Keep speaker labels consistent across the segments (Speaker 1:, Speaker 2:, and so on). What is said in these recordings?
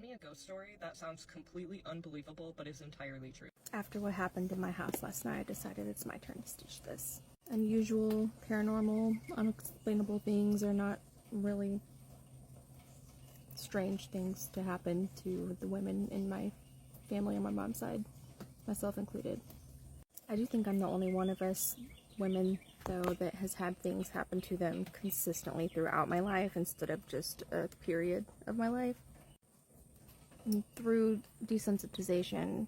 Speaker 1: Me a ghost story that sounds completely unbelievable but is entirely true.
Speaker 2: After what happened in my house last night, I decided it's my turn to stitch this. Unusual, paranormal, unexplainable things are not really strange things to happen to the women in my family on my mom's side, myself included. I do think I'm the only one of us women, though, that has had things happen to them consistently throughout my life instead of just a period of my life. And through desensitization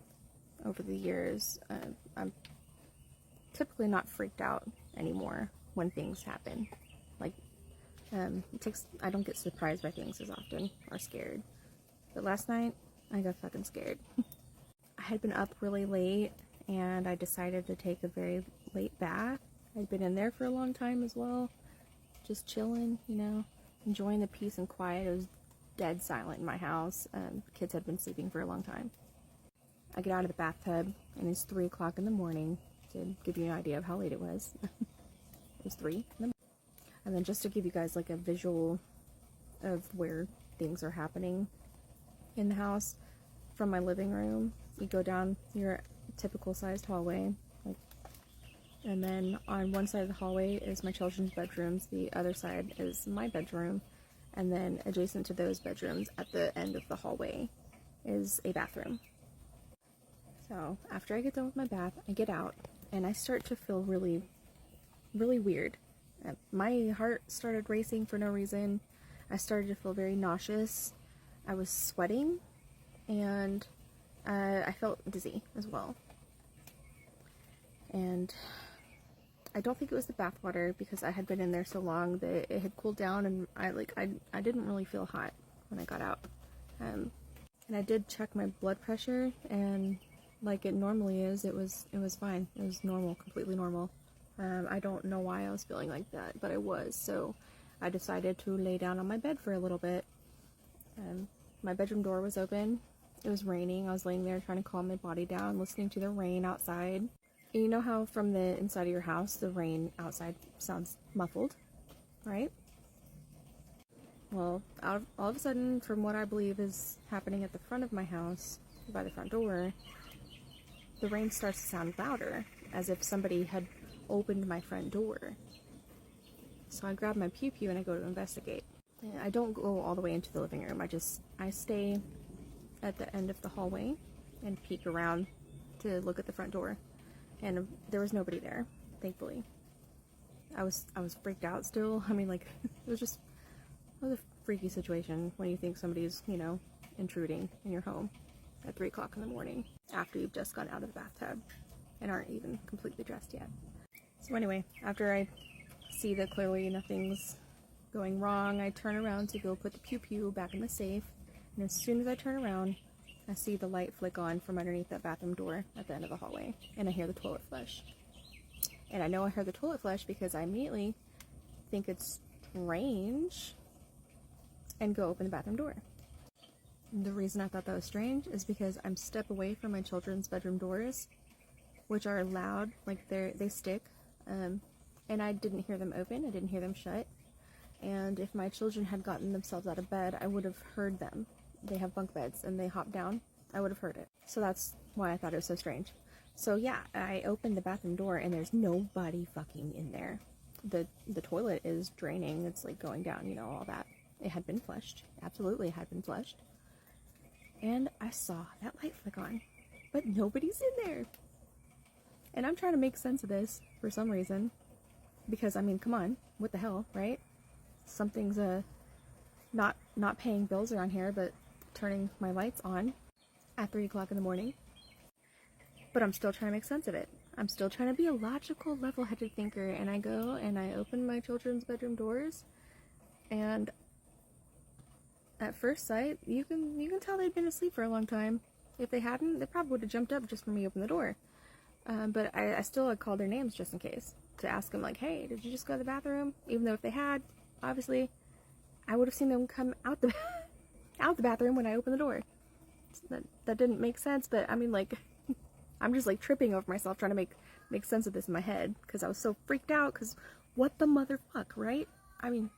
Speaker 2: over the years, I'm typically not freaked out anymore when things happen. Like, I don't get surprised by things as often or scared. But last night, I got fucking scared. I had been up really late and I decided to take a very late bath. I'd been in there for a long time as well, just chilling, you know, enjoying the peace and quiet. It was dead silent in my house. The kids had been sleeping for a long time. I get out of the bathtub and it's 3 o'clock in the morning, to give you an idea of how late it was. It was 3 in the morning. And then just to give you guys like a visual of where things are happening in the house, from my living room, you go down your typical sized hallway, and then on one side of the hallway is my children's bedrooms, the other side is my bedroom, and then adjacent to those bedrooms at the end of the hallway is a bathroom. So after I get done with my bath, I get out and I start to feel really, really weird. My heart started racing for no reason. I started to feel very nauseous. I was sweating and I felt dizzy as well. And I don't think it was the bath water because I had been in there so long that it had cooled down, and I didn't really feel hot when I got out. And I did check my blood pressure, and like it normally is, it was fine. It was normal, completely normal. I don't know why I was feeling like that, but I was. So I decided to lay down on my bed for a little bit. My bedroom door was open. It was raining. I was laying there trying to calm my body down, listening to the rain outside. And you know how from the inside of your house, the rain outside sounds muffled, right? Well, all of a sudden, from what I believe is happening at the front of my house, by the front door, the rain starts to sound louder, as if somebody had opened my front door. So I grab my pew-pew and I go to investigate. And I don't go all the way into the living room. I stay at the end of the hallway and peek around to look at the front door. And there was nobody there, thankfully. I was freaked out still. I mean, like, it was a freaky situation when you think somebody's, you know, intruding in your home at 3 o'clock in the morning after you've just gone out of the bathtub and aren't even completely dressed yet. So anyway, after I see that clearly nothing's going wrong, I turn around to go put the pew-pew back in the safe, and as soon as I turn around, I see the light flick on from underneath that bathroom door at the end of the hallway, and I hear the toilet flush. And I know I heard the toilet flush because I immediately think it's strange and go open the bathroom door. The reason I thought that was strange is because I'm a step away from my children's bedroom doors, which are loud, like they stick, and I didn't hear them open, I didn't hear them shut, and if my children had gotten themselves out of bed, I would have heard them. They have bunk beds, and they hop down, I would have heard it. So that's why I thought it was so strange. So yeah, I opened the bathroom door, and there's nobody fucking in there. The toilet is draining, it's like going down, you know, all that. It had been flushed, absolutely had been flushed. And I saw that light flick on, but nobody's in there. And I'm trying to make sense of this for some reason, because I mean, come on, what the hell, right? Something's not paying bills around here, but turning my lights on at 3 o'clock in the morning. But I'm still trying to make sense of it. I'm still trying to be a logical, level-headed thinker, and I go and I open my children's bedroom doors, and at first sight, you can tell they'd been asleep for a long time. If they hadn't, they probably would have jumped up just for me to open the door. But I still had called their names just in case, to ask them, like, hey, did you just go to the bathroom? Even though if they had, obviously, I would have seen them come out the bathroom when I opened the door. That didn't make sense, but I mean, like, I'm just like tripping over myself trying to make sense of this in my head, because I was so freaked out, because what the motherfuck, right? I mean,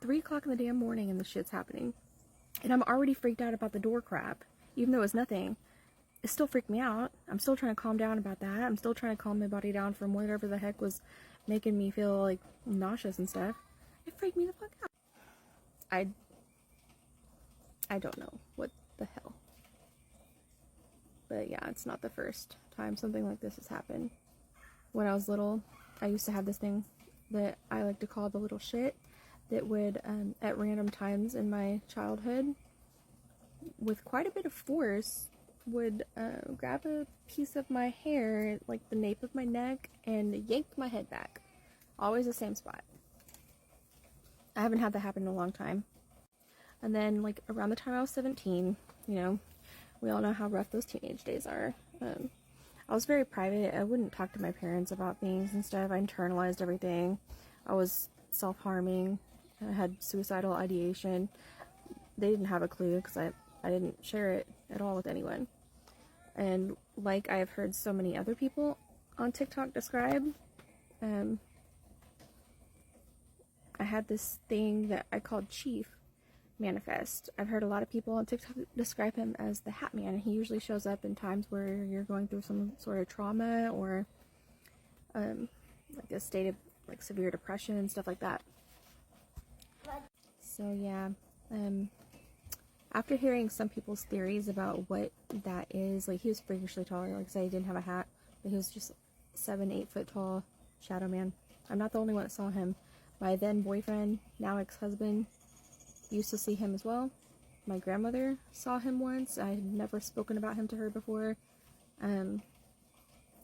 Speaker 2: 3 o'clock in the damn morning and this shit's happening. And I'm already freaked out about the door crap. Even though it's nothing, it still freaked me out. I'm still trying to calm down about that. I'm still trying to calm my body down from whatever the heck was making me feel like nauseous and stuff. It freaked me the fuck out. I don't know what the hell. But yeah, it's not the first time something like this has happened. When I was little, I used to have this thing that I like to call the little shit that would, at random times in my childhood, with quite a bit of force, would grab a piece of my hair, like the nape of my neck, and yank my head back. Always the same spot. I haven't had that happen in a long time. And then, like, around the time I was 17, you know, we all know how rough those teenage days are. I was very private. I wouldn't talk to my parents about things and stuff. I internalized everything. I was self-harming. I had suicidal ideation. They didn't have a clue because I didn't share it at all with anyone. And like I have heard so many other people on TikTok describe, I had this thing that I called Chief manifest. I've heard a lot of people on TikTok describe him as the Hatman, and he usually shows up in times where you're going through some sort of trauma or like a state of like severe depression and stuff like that. So yeah, after hearing some people's theories about what that is, like he was freakishly tall. Like I said, he didn't have a hat, but he was just 7-8 foot tall shadow man. I'm not the only one that saw him. My then boyfriend, now ex-husband, used to see him as well. My grandmother saw him once. I had never spoken about him to her before.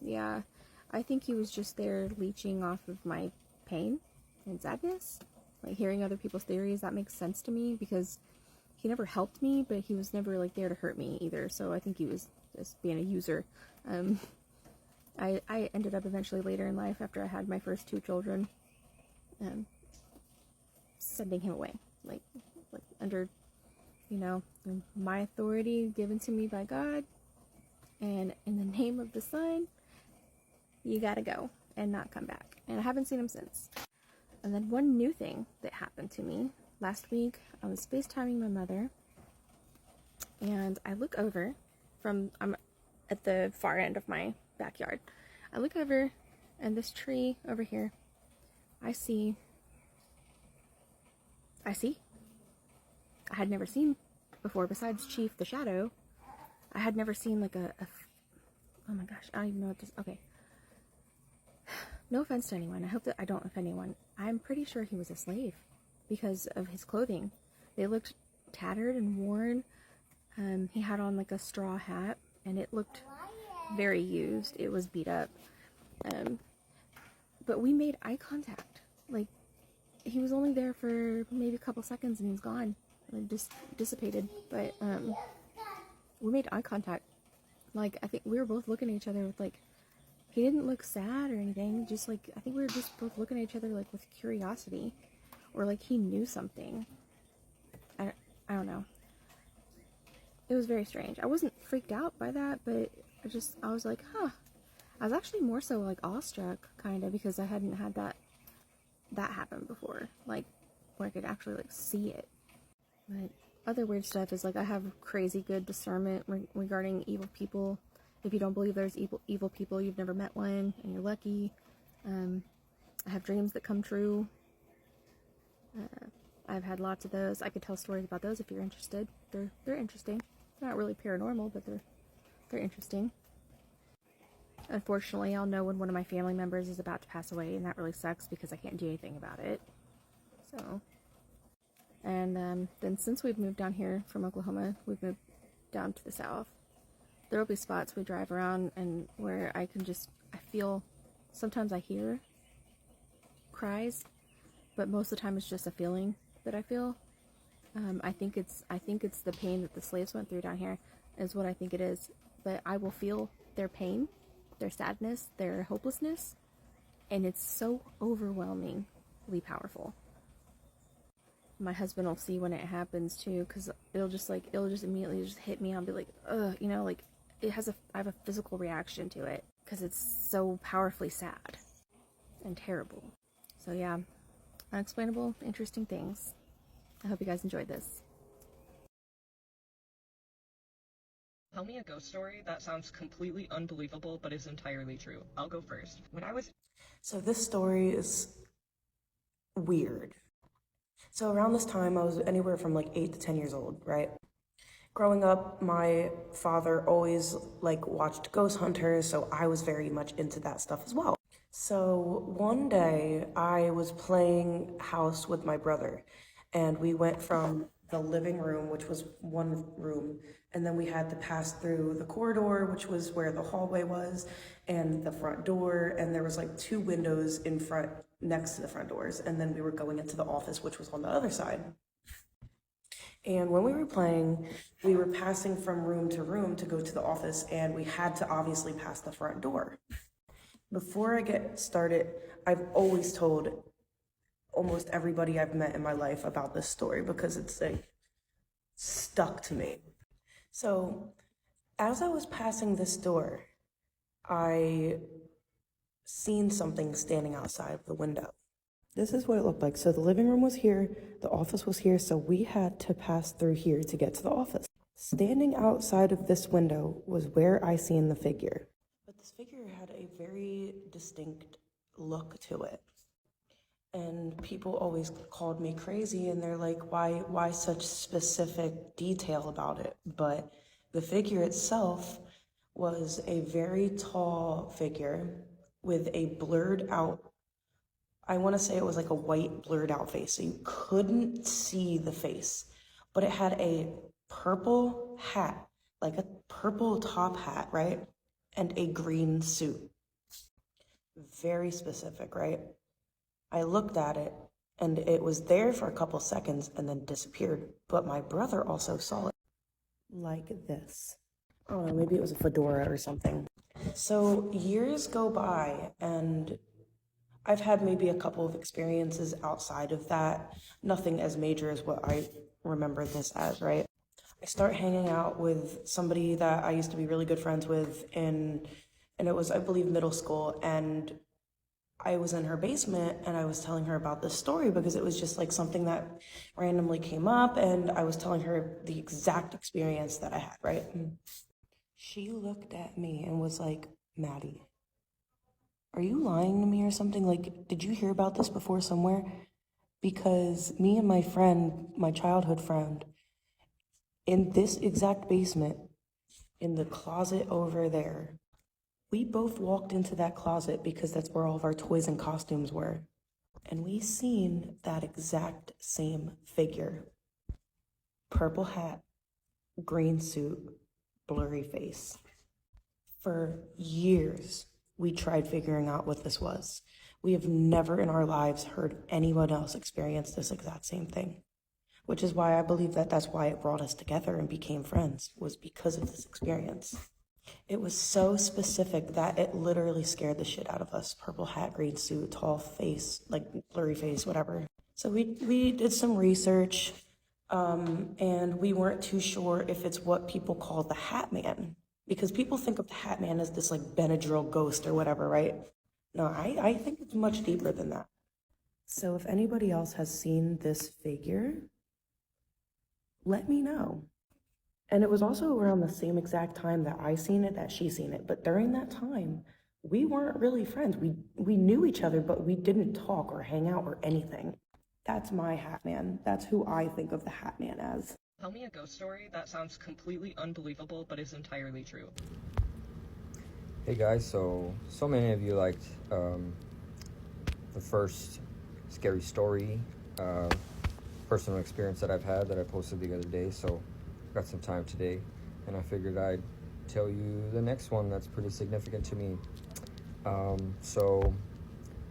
Speaker 2: Yeah, I think he was just there leeching off of my pain and sadness. Like hearing other people's theories, that makes sense to me because he never helped me, but he was never like there to hurt me either. So I think he was just being a user. I ended up eventually later in life, after I had my first 2 children, sending him away, like under, you know, my authority given to me by God, and in the name of the Son, you gotta go and not come back. And I haven't seen him since. And then one new thing that happened to me last week, I was FaceTiming my mother, and I look over from, I'm at the far end of my backyard. I look over, and this tree over here, I see, I had never seen before, besides Chief the Shadow. I had never seen like oh my gosh, I don't even know what this, okay. No offense to anyone, I hope that I don't offend anyone. I'm pretty sure he was a slave because of his clothing. They looked tattered and worn. He had on like a straw hat, and it looked very used. It was beat up. But we made eye contact. Like, he was only there for maybe a couple seconds and he was gone. Like, just dissipated. But we made eye contact. Like, I think we were both looking at each other with like, he didn't look sad or anything. Just like, I think we were just both looking at each other like with curiosity, or like he knew something. I don't know. It was very strange. I wasn't freaked out by that, but I was like, huh. I was actually more so like awestruck, kind of, because I hadn't had that happen before, like where I could actually like see it. But other weird stuff is like I have crazy good discernment regarding evil people. If you don't believe there's evil people, you've never met one, and you're lucky. I have dreams that come true. I've had lots of those. I could tell stories about those if you're interested. They're interesting. They're not really paranormal, but they're interesting. Unfortunately, I'll know when one of my family members is about to pass away, and that really sucks because I can't do anything about it. So, and then since we've moved down here from Oklahoma, we've moved down to the south. There will be spots we drive around and where I feel, sometimes I hear cries, but most of the time it's just a feeling that I feel. I think it's the pain that the slaves went through down here is what I think it is. But I will feel their pain, their sadness, their hopelessness, and it's so overwhelmingly powerful. My husband will see when it happens too, because it'll just immediately just hit me. I'll be like, ugh, you know, like I have a physical reaction to it because it's so powerfully sad and terrible. So yeah, unexplainable, interesting things. I hope you guys enjoyed this.
Speaker 1: Tell me a ghost story that sounds completely unbelievable but is entirely true. I'll go first.
Speaker 3: So this story is weird. So around this time, I was anywhere from like 8 to 10 years old, right? Growing up, my father always watched ghost hunters, so I was very much into that stuff as well. So one day I was playing house with my brother, and we went from the living room, which was one room, and then we had to pass through the corridor, which was where the hallway was, and the front door, and there was like 2 windows in front next to the front doors, and then we were going into the office, which was on the other side. And when we were playing, we were passing from room to room to go to the office, and we had to obviously pass the front door. Before I get started, I've always told almost everybody I've met in my life about this story because it's stuck to me. So as I was passing this door, I seen something standing outside of the window. This is what it looked like. So the living room was here, the office was here, so we had to pass through here to get to the office. Standing outside of this window was where I seen the figure. But this figure had a very distinct look to it. And people always called me crazy, and they're like, why such specific detail about it? But the figure itself was a very tall figure with a blurred out, I want to say it was like a white blurred out face, so you couldn't see the face, but it had a purple hat, like a purple top hat, right? And a green suit. Very specific, right? I looked at it, and it was there for a couple seconds and then disappeared, but my brother also saw it. Like this. I don't know, maybe it was a fedora or something. So years go by, and I've had maybe a couple of experiences outside of that. Nothing as major as what I remember this as, right? I start hanging out with somebody that I used to be really good friends with and it was, I believe, middle school, and I was in her basement and I was telling her about this story because it was just like something that randomly came up, and I was telling her the exact experience that I had, right? And she looked at me and was like, Maddie, are you lying to me or something? Like, did you hear about this before somewhere? Because me and my friend, my childhood friend, in this exact basement, in the closet over there, we both walked into that closet because that's where all of our toys and costumes were. And we seen that exact same figure. Purple hat, green suit, blurry face. For years, we tried figuring out what this was. We have never in our lives heard anyone else experience this exact same thing, which is why I believe that that's why it brought us together and became friends, was because of this experience. It was so specific that it literally scared the shit out of us. Purple hat, green suit, tall face, like blurry face, whatever. So we did some research, and we weren't too sure if it's what people call the Hatman, because people think of the Hatman as this like Benadryl ghost or whatever, right? No, I think it's much deeper than that. So if anybody else has seen this figure, let me know. And it was also around the same exact time that I seen it, that she seen it. But during that time, we weren't really friends. We knew each other, but we didn't talk or hang out or anything. That's my Hatman. That's who I think of the Hatman as.
Speaker 1: Tell me a ghost story that sounds completely unbelievable but is entirely true.
Speaker 4: Hey guys, so many of you liked the first scary story, personal experience that I've had that I posted the other day, so got some time today, and I figured I'd tell you the next one that's pretty significant to me. So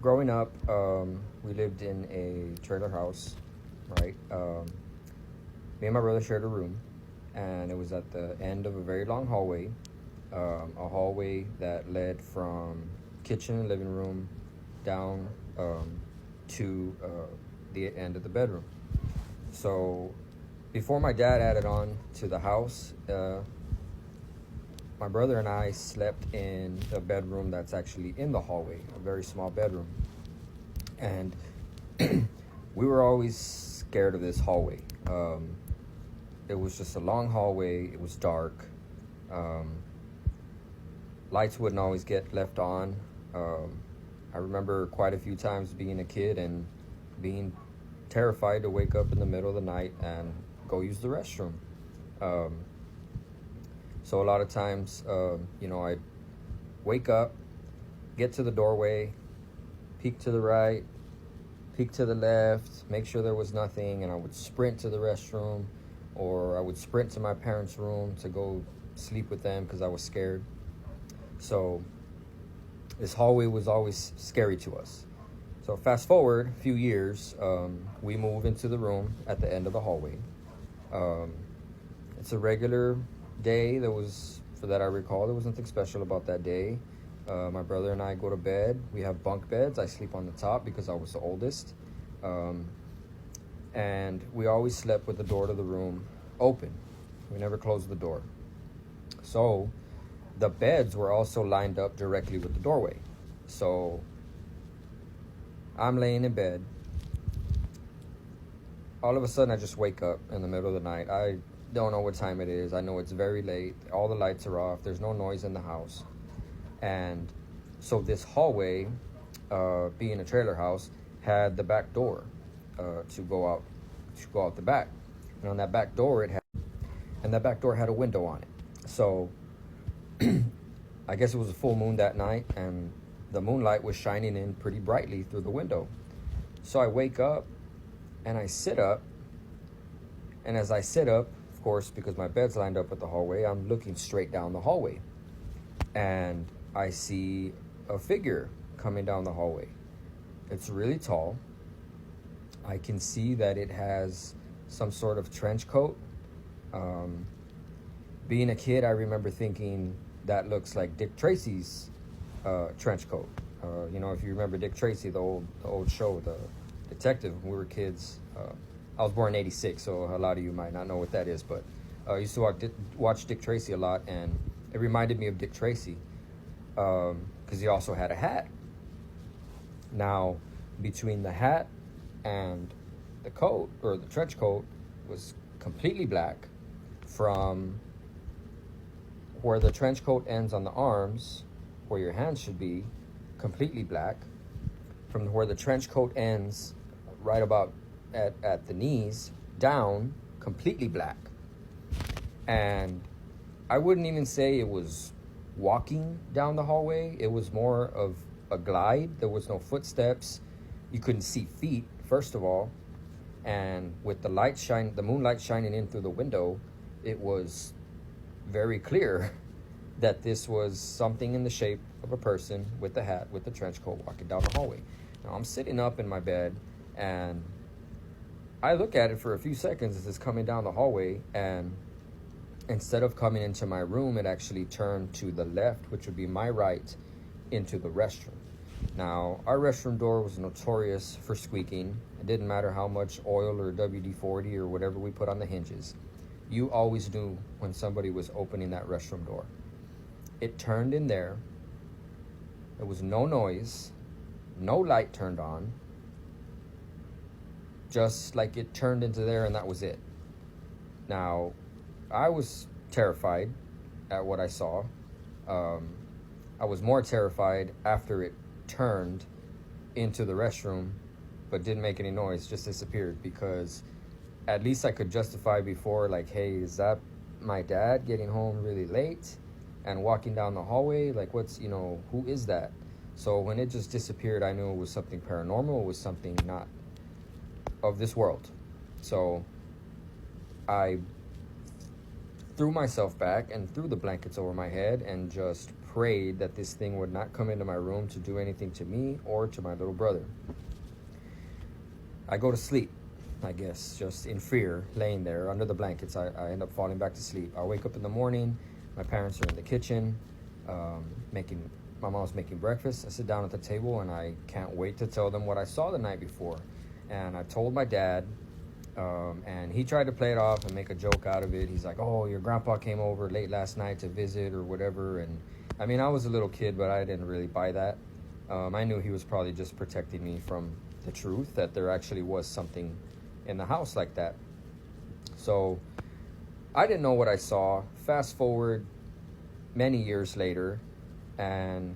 Speaker 4: growing up, we lived in a trailer house, right? Me and my brother shared a room, and it was at the end of a very long hallway, a hallway that led from kitchen and living room down to the end of the bedroom. So before my dad added on to the house, my brother and I slept in a bedroom that's actually in the hallway, a very small bedroom. And we were always scared of this hallway. It was just a long hallway, it was dark, Lights wouldn't always get left on. I remember quite a few times being a kid and being terrified to wake up in the middle of the night and go use the restroom. So a lot of times, I'd wake up, get to the doorway, peek to the right, peek to the left, make sure there was nothing, and I would sprint to the restroom, or I would sprint to my parents' room to go sleep with them because I was scared. So this hallway was always scary to us. So fast forward a few years, we move into the room at the end of the hallway. It's a regular day. That I recall, there was nothing special about that day. My brother and I go to bed. We have bunk beds. I sleep on the top because I was the oldest. And we always slept with the door to the room open. We never closed the door. So the beds were also lined up directly with the doorway. So I'm laying in bed. All of a sudden, I just wake up in the middle of the night. I don't know what time it is. I know it's very late. All the lights are off. There's no noise in the house. And so this hallway, being a trailer house, had the back door to go out the back. And on that back door, that back door had a window on it. So I guess it was a full moon that night, and the moonlight was shining in pretty brightly through the window. So I wake up and I sit up. And as I sit up, of course, because my bed's lined up with the hallway, I'm looking straight down the hallway. And I see a figure coming down the hallway. It's really tall. I can see that it has some sort of trench coat. Being a kid, I remember thinking that looks like Dick Tracy's trench coat. If you remember Dick Tracy, the old show, the detective, when we were kids. I was born in '86, so a lot of you might not know what that is, but I used to watch Dick Tracy a lot, and it reminded me of Dick Tracy because he also had a hat. Now, between the hat and the coat, or the trench coat, was completely black. From where the trench coat ends on the arms, where your hands should be, completely black. From where the trench coat ends, right about at the knees, down, completely black. And I wouldn't even say it was walking down the hallway. It was more of a glide. There was no footsteps. You couldn't see feet, first of all. And with the moonlight shining in through the window, it was very clear that this was something in the shape of a person with the hat, with the trench coat, walking down the hallway. Now I'm sitting up in my bed, and I look at it for a few seconds as it's coming down the hallway, and instead of coming into my room, it actually turned to the left, which would be my right, into the restroom. Now, our restroom door was notorious for squeaking. It didn't matter how much oil or WD-40 or whatever we put on the hinges. You always knew when somebody was opening that restroom door. It turned in there. There was no noise, no light turned on. Just like it turned into there, and that was it. Now, I was terrified at what I saw. I was more terrified after it turned into the restroom, but didn't make any noise, just disappeared, because at least I could justify before, like, hey, is that my dad getting home really late and walking down the hallway? Like, who is that? So when it just disappeared, I knew it was something paranormal. It was something not of this world. So I threw myself back and threw the blankets over my head and just prayed that this thing would not come into my room to do anything to me or to my little brother. I go to sleep, I guess, just in fear, laying there under the blankets. I end up falling back to sleep. I wake up in the morning. My parents are in the kitchen, my mom's making breakfast. I sit down at the table, and I can't wait to tell them what I saw the night before. And I told my dad, and he tried to play it off and make a joke out of it. He's like, oh, your grandpa came over late last night to visit or whatever. And I mean, I was a little kid, but I didn't really buy that. I knew he was probably just protecting me from the truth, that there actually was something in the house like that. So I didn't know what I saw. Fast forward many years later, and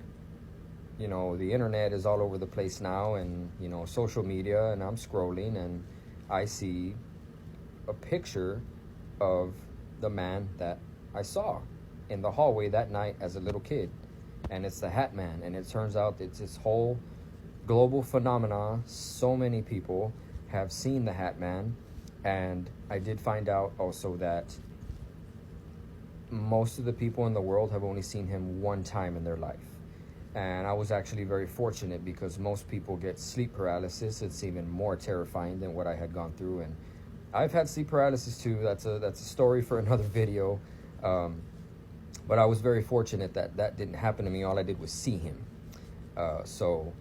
Speaker 4: you know, the internet is all over the place now, and you know, social media, and I'm scrolling and I see a picture of the man that I saw in the hallway that night as a little kid, and it's the Hatman. And it turns out it's this whole global phenomena. So many people have seen the Hatman, and I did find out also that most of the people in the world have only seen him one time in their life. And I was actually very fortunate, because most people get sleep paralysis. It's even more terrifying than what I had gone through, and I've had sleep paralysis too. That's a story for another video. But I was very fortunate that that didn't happen to me. All I did was see him. So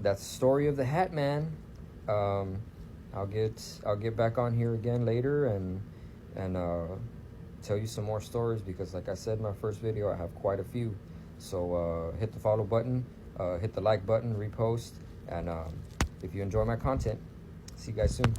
Speaker 4: that's the story of the Hatman. I'll get back on here again later and tell you some more stories, because like I said in my first video, I have quite a few. So hit the follow button, hit the like button, repost, and if you enjoy my content, see you guys soon.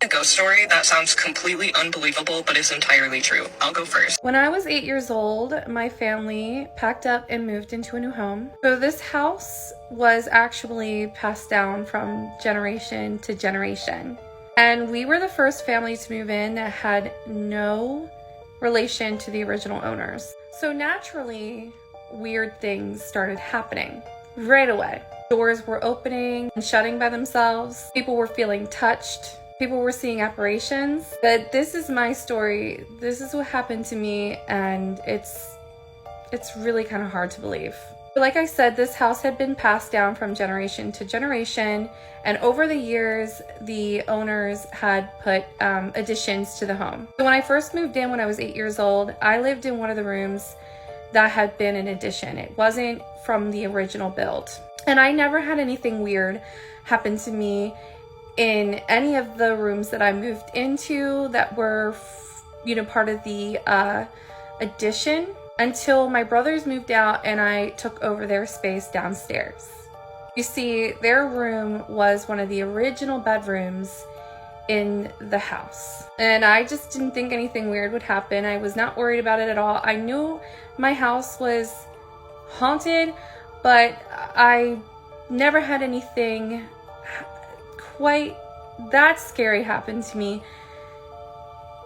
Speaker 1: A ghost story that sounds completely unbelievable but is entirely true. I'll go first.
Speaker 2: When I was 8 years old, my family packed up and moved into a new home. So this house was actually passed down from generation to generation. And we were the first family to move in that had no relation to the original owners. So naturally, weird things started happening right away. Doors were opening and shutting by themselves. People were feeling touched. People were seeing apparitions. But this is my story. This is what happened to me, and it's really kind of hard to believe. Like I said, this house had been passed down from generation to generation, and over the years, the owners had put additions to the home. So when I first moved in when I was 8 years old, I lived in one of the rooms that had been an addition. It wasn't from the original build. And I never had anything weird happen to me in any of the rooms that I moved into that were, part of the addition, until my brothers moved out and I took over their space downstairs. You see, their room was one of the original bedrooms in the house. And I just didn't think anything weird would happen. I was not worried about it at all. I knew my house was haunted, but I never had anything quite that scary happen to me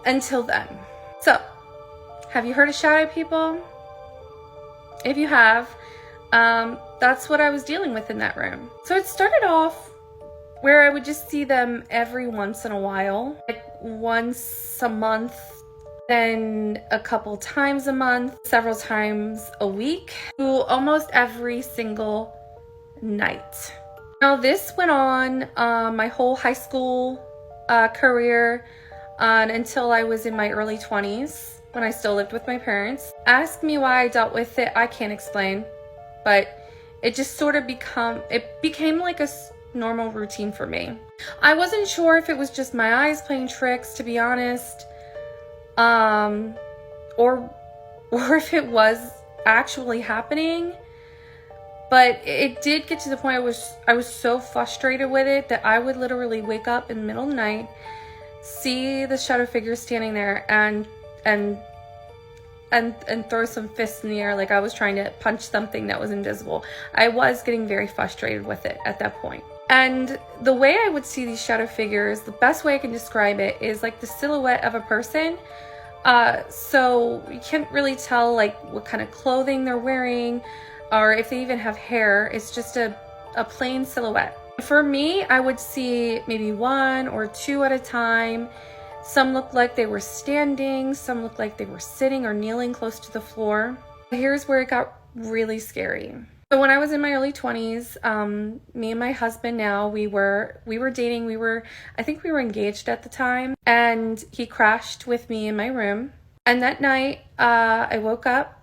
Speaker 2: until then. So, have you heard of shadow people? If you have, that's what I was dealing with in that room. So it started off where I would just see them every once in a while, like once a month, then a couple times a month, several times a week, almost every single night. Now this went on my whole high school career until I was in my early 20s, when I still lived with my parents. Ask me why I dealt with it, I can't explain, but it just sort of became like a normal routine for me. I wasn't sure if it was just my eyes playing tricks, to be honest, or if it was actually happening. But it did get to the point I was so frustrated with it that I would literally wake up in the middle of the night, see the shadow figure standing there, and throw some fists in the air like I was trying to punch something that was invisible. I was getting very frustrated with it at that point. And the way I would see these shadow figures, the best way I can describe it is like the silhouette of a person. So you can't really tell like what kind of clothing they're wearing, or if they even have hair. It's just a plain silhouette. For me, I would see maybe one or two at a time. Some looked like they were standing, some looked like they were sitting or kneeling close to the floor. Here's where it got really scary. So when I was in my early 20s, me and my husband now, we were dating. I think we were engaged at the time, and he crashed with me in my room. And that night, I woke up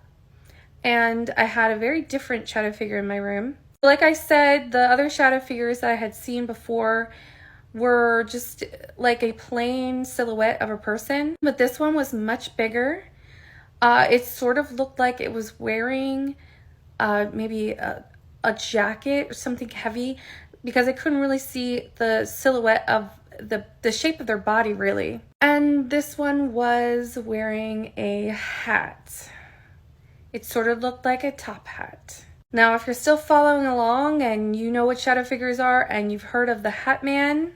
Speaker 2: and I had a very different shadow figure in my room. Like I said, the other shadow figures that I had seen before were just like a plain silhouette of a person, but this one was much bigger. It sort of looked like it was wearing maybe a jacket or something heavy, because I couldn't really see the silhouette of the shape of their body, really. And this one was wearing a hat. It sort of looked like a top hat. Now, if you're still following along and you know what shadow figures are and you've heard of the Hatman,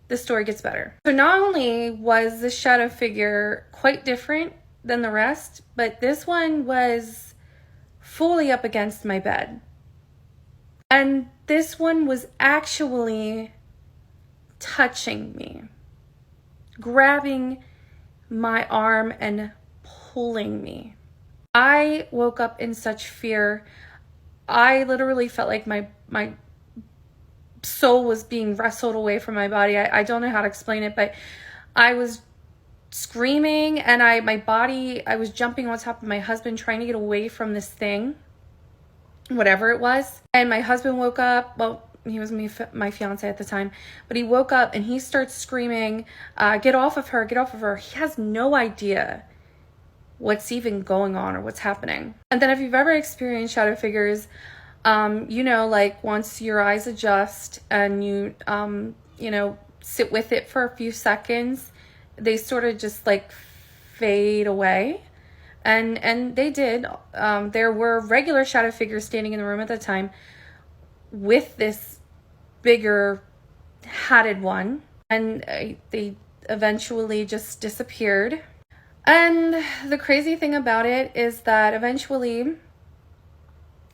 Speaker 2: the story gets better. So not only was the shadow figure quite different than the rest, but this one was fully up against my bed. And this one was actually touching me, grabbing my arm and pulling me. I woke up in such fear. I literally felt like my soul was being wrestled away from my body. I don't know how to explain it, but I was screaming and I was jumping on top of my husband trying to get away from this thing, whatever it was. And my husband woke up. Well, he was my fiance at the time, but he woke up and he starts screaming, get off of her, get off of her. He has no idea what's even going on or what's happening. And then if you've ever experienced shadow figures, you know, like once your eyes adjust and you, you know, sit with it for a few seconds, they sort of just like fade away. And they did. There were regular shadow figures standing in the room at the time with this bigger hatted one. And they eventually just disappeared. And the crazy thing about it is that eventually,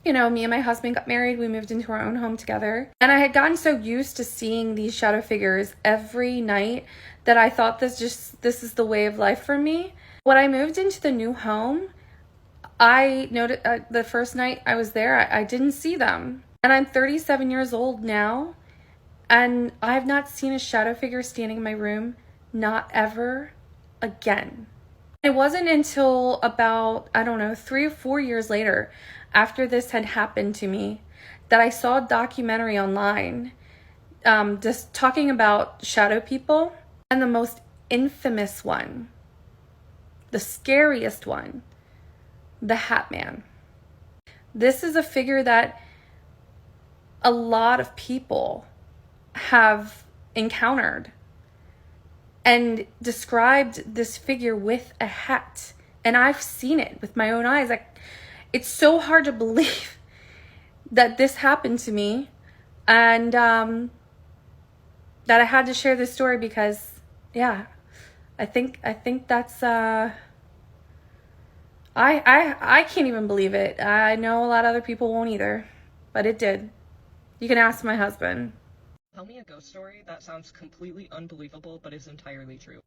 Speaker 2: you know, me and my husband got married. We moved into our own home together. And I had gotten so used to seeing these shadow figures every night that I thought this is the way of life for me. When I moved into the new home, I noticed the first night I was there, I didn't see them. And I'm 37 years old now, and I have not seen a shadow figure standing in my room, not ever again. It wasn't until about, I don't know, 3 or 4 years later, after this had happened to me, that I saw a documentary online just talking about shadow people, and the most infamous one, the scariest one, the Hatman. This is a figure that a lot of people have encountered and described this figure with a hat. And I've seen it with my own eyes. It's so hard to believe that this happened to me, and that I had to share this story because, yeah, I think that's I can't even believe it. I know a lot of other people won't either, but it did. You can ask my husband.
Speaker 1: Tell me a ghost story that sounds completely unbelievable but is entirely true.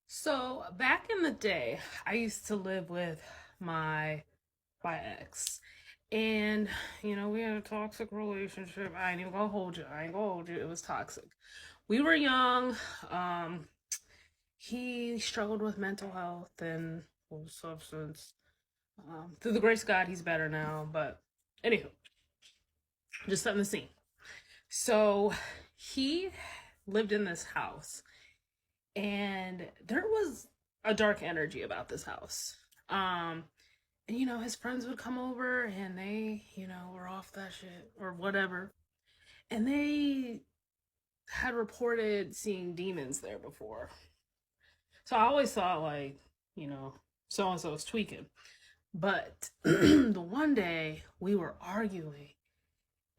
Speaker 5: So back in the day, I used to live with my ex, and you know, we had a toxic relationship. I ain't even gonna hold you. It was toxic. We were young. He struggled with mental health and substance. Through the grace of God, he's better now. But anywho, just setting the scene. So he lived in this house, and there was a dark energy about this house. And you know, his friends would come over and they, you know, were off that shit or whatever. And they had reported seeing demons there before. So I always thought, like, you know, so-and-so was tweaking. But the one day we were arguing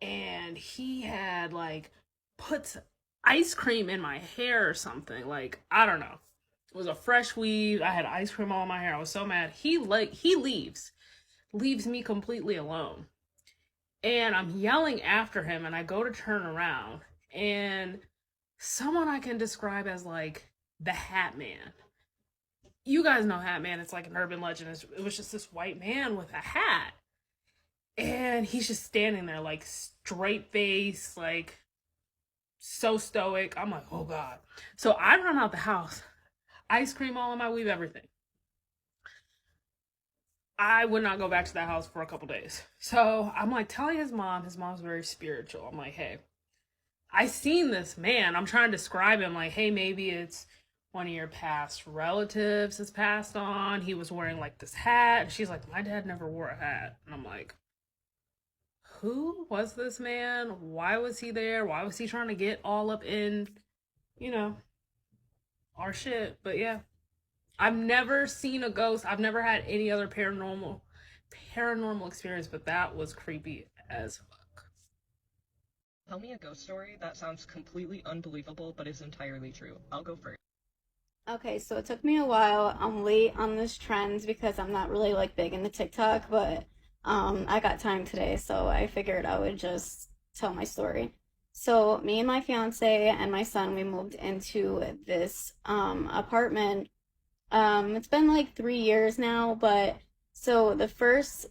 Speaker 5: and he had like put ice cream in my hair or something. Like, I don't know. It was a fresh weave. I had ice cream all in my hair. I was so mad. He leaves me completely alone. And I'm yelling after him, and I go to turn around, and someone I can describe as like the Hatman. You guys know Hatman. It's like an urban legend. It was just this white man with a hat. And he's just standing there like straight face, like so stoic. I'm like, oh God. So I run out the house. Ice cream all in my weave, everything. I would not go back to that house for a couple days. So I'm like telling his mom's very spiritual. I'm like, hey, I seen this man. I'm trying to describe him like, hey, maybe it's one of your past relatives has passed on. He was wearing like this hat. And she's like, my dad never wore a hat. And I'm like, who was this man? Why was he there? Why was he trying to get all up in, you know, our shit? But yeah, I've never seen a ghost. I've never had any other paranormal experience, but that was creepy as fuck.
Speaker 1: Tell me a ghost story that sounds completely unbelievable but is entirely true. I'll go first.
Speaker 6: Okay, so it took me a while. I'm late on this trend because I'm not really like big into TikTok, but I got time today, so I figured I would just tell my story. So me and my fiance and my son, we moved into this apartment. It's been like 3 years now, but so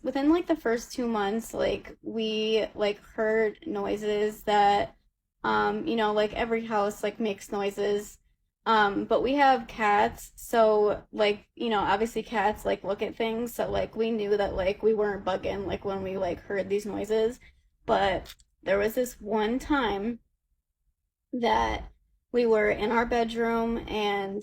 Speaker 6: within like the first 2 months, like we like heard noises that like every house like makes noises. But we have cats, so like, obviously cats like look at things, so like we knew that like we weren't bugging like when we like heard these noises. But there was this one time that we were in our bedroom and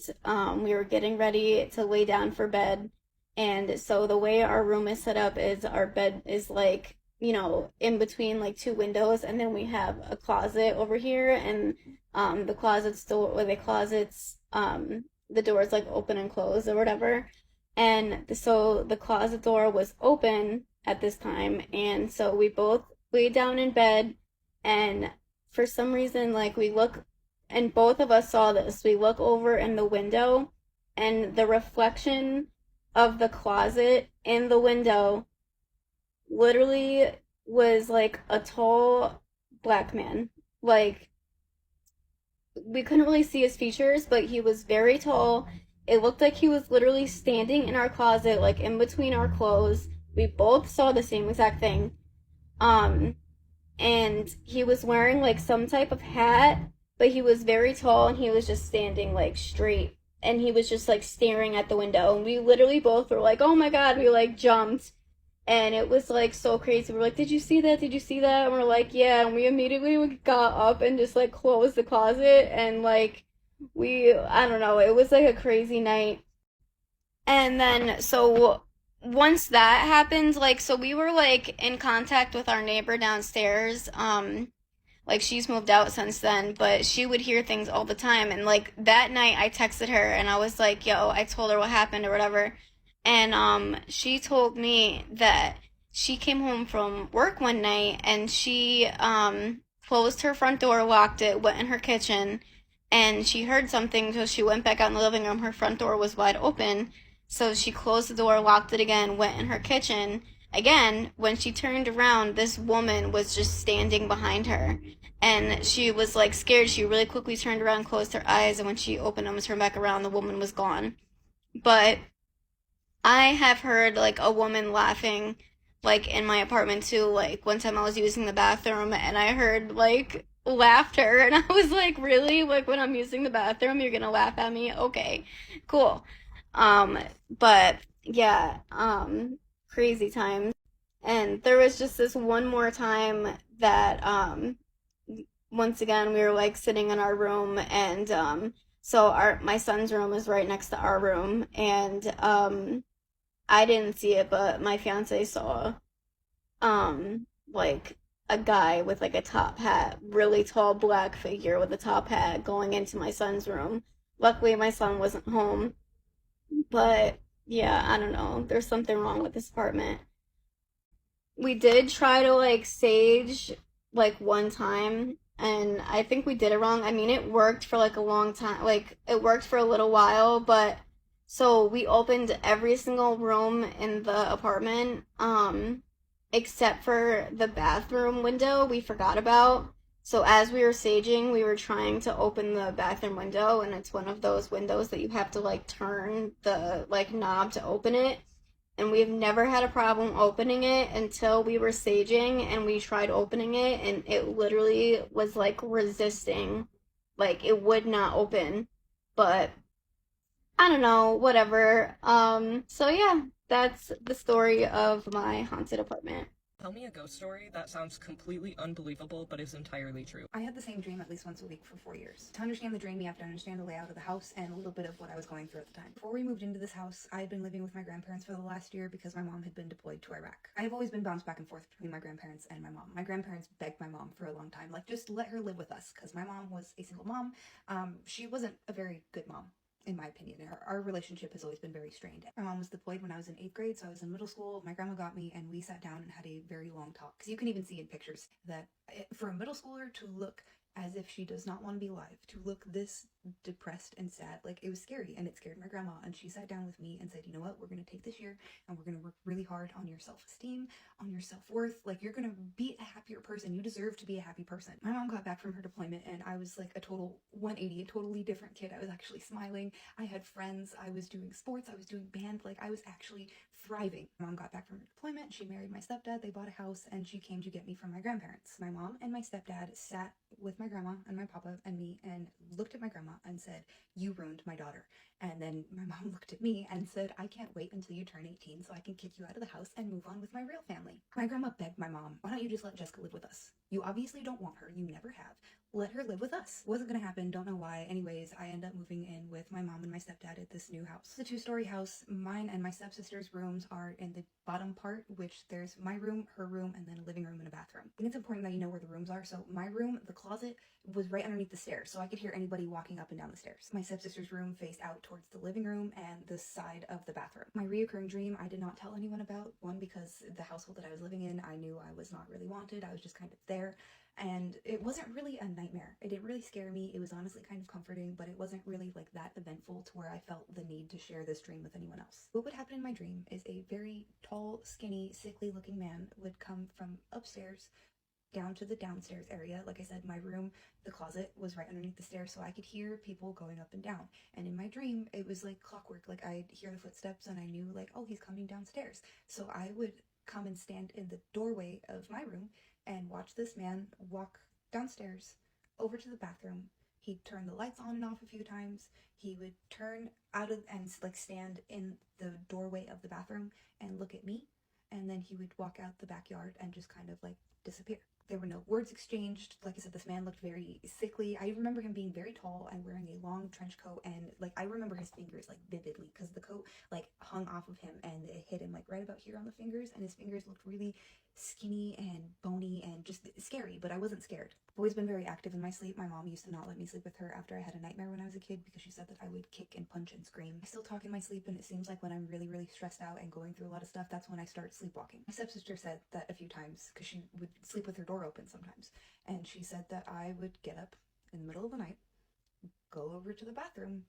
Speaker 6: we were getting ready to lay down for bed. And so the way our room is set up is our bed is like, in between like two windows, and then we have a closet over here, and the closet's door, or the closet's the door's like open and closed or whatever. And so the closet door was open at this time, and so we both laid down in bed, and for some reason like we look, and both of us saw this, we look over in the window, and the reflection of the closet in the window literally was like a tall black man. Like, we couldn't really see his features, but he was very tall. It looked like he was literally standing in our closet, like in between our clothes. We both saw the same exact thing. And he was wearing like some type of hat, but he was very tall, and he was just standing like straight, and he was just like staring at the window. And we literally both were like, oh my God, we like jumped. And it was like so crazy. We're like, did you see that? Did you see that? And we're like, yeah. And we immediately got up and just like closed the closet. And like, I don't know, it was like a crazy night. And then, so once that happened, like, so we were like in contact with our neighbor downstairs. Like, she's moved out since then, but she would hear things all the time. And like that night I texted her and I was like, yo, I told her what happened or whatever. And she told me that she came home from work one night and she closed her front door, locked it, went in her kitchen, and she heard something, so she went back out in the living room. Her front door was wide open, so she closed the door, locked it again, went in her kitchen. Again, when she turned around, this woman was just standing behind her, and she was like scared. She really quickly turned around, closed her eyes, and when she opened them and turned back around, the woman was gone. But I have heard like a woman laughing like in my apartment too. Like one time I was using the bathroom and I heard like laughter, and I was like, really? Like, when I'm using the bathroom you're gonna laugh at me? Okay, cool. But yeah, crazy times. And there was just this one more time that once again we were like sitting in our room, and so my son's room is right next to our room, and I didn't see it, but my fiance saw, like a guy with like a top hat, really tall black figure with a top hat going into my son's room. Luckily, my son wasn't home, but yeah, I don't know. There's something wrong with this apartment. We did try to like sage like one time, and I think we did it wrong. I mean, it worked for like a long time, like it worked for a little while, but so we opened every single room in the apartment, except for the bathroom window we forgot about. So as we were saging, we were trying to open the bathroom window, and it's one of those windows that you have to like turn the like knob to open it. And we've never had a problem opening it until we were saging, and we tried opening it, and it literally was like resisting, like it would not open. But I don't know, whatever. So yeah, that's the story of my haunted apartment.
Speaker 1: Tell me a ghost story that sounds completely unbelievable but is entirely true.
Speaker 7: I had the same dream at least once a week for 4 years. To understand the dream, you have to understand the layout of the house and a little bit of what I was going through at the time. Before we moved into this house, I had been living with my grandparents for the last year because my mom had been deployed to Iraq. I have always been bounced back and forth between my grandparents and my mom. My grandparents begged my mom for a long time, like, just let her live with us, because my mom was a single mom. She wasn't a very good mom, in my opinion. Our relationship has always been very strained. My mom was deployed when I was in 8th grade, so I was in middle school. My grandma got me and we sat down and had a very long talk. Because you can even see in pictures that for a middle schooler to look as if she does not want to be alive, to look this depressed and sad, like, it was scary, and it scared my grandma. And she sat down with me and said, you know what, we're going to take this year and we're going to work really hard on your self-esteem, on your self-worth. Like, you're going to be a happier person. You deserve to be a happy person. My mom got back from her deployment and I was like a total 180, a totally different kid. I was actually smiling. I had friends. I was doing sports. I was doing band. Like, I was actually thriving. My mom got back from her deployment. She married my stepdad. They bought a house and she came to get me from my grandparents. My mom and my stepdad sat with my grandma and my papa and me and looked at my grandma and said, you ruined my daughter. And then my mom looked at me and said, I can't wait until you turn 18 so I can kick you out of the house and move on with my real family. My grandma begged my mom, why don't you just let Jessica live with us? You obviously don't want her. You never have. Let her live with us. Wasn't gonna happen. Don't know why. Anyways, I end up moving in with my mom and my stepdad at this new house. It's a 2-story house. Mine and my stepsister's rooms are in the bottom part, which there's my room, her room, and then a living room and a bathroom. I think it's important that you know where the rooms are. So my room, the closet, was right underneath the stairs, so I could hear anybody walking up and down the stairs. My stepsister's room faced out towards the living room and the side of the bathroom. My reoccurring dream I did not tell anyone about. One, because the household that I was living in, I knew I was not really wanted. I was just kind of there. And it wasn't really a nightmare. It didn't really scare me. It was honestly kind of comforting, but it wasn't really like that eventful to where I felt the need to share this dream with anyone else. What would happen in my dream is a very tall, skinny, sickly looking man would come from upstairs down to the downstairs area. Like I said, my room, the closet, was right underneath the stairs, so I could hear people going up and down. And in my dream, it was like clockwork. Like, I'd hear the footsteps and I knew, like, oh, he's coming downstairs. So I would come and stand in the doorway of my room and watch this man walk downstairs over to the bathroom. He'd turn the lights on and off a few times. He would turn out of and like stand in the doorway of the bathroom and look at me, and then he would walk out the backyard and just kind of like disappear. There were no words exchanged. Like I said, this man looked very sickly. I remember him being very tall and wearing a long trench coat, and like I remember his fingers like vividly because the coat like hung off of him and it hit him like right about here on the fingers, and his fingers looked really skinny and bony and just scary, but I wasn't scared. I've always been very active in my sleep. My mom used to not let me sleep with her after I had a nightmare when I was a kid because she said that I would kick and punch and scream. I still talk in my sleep, and it seems like when I'm really, really stressed out and going through a lot of stuff, that's when I start sleepwalking. My stepsister said that a few times because she would sleep with her door open sometimes, and she said that I would get up in the middle of the night, go over to the bathroom,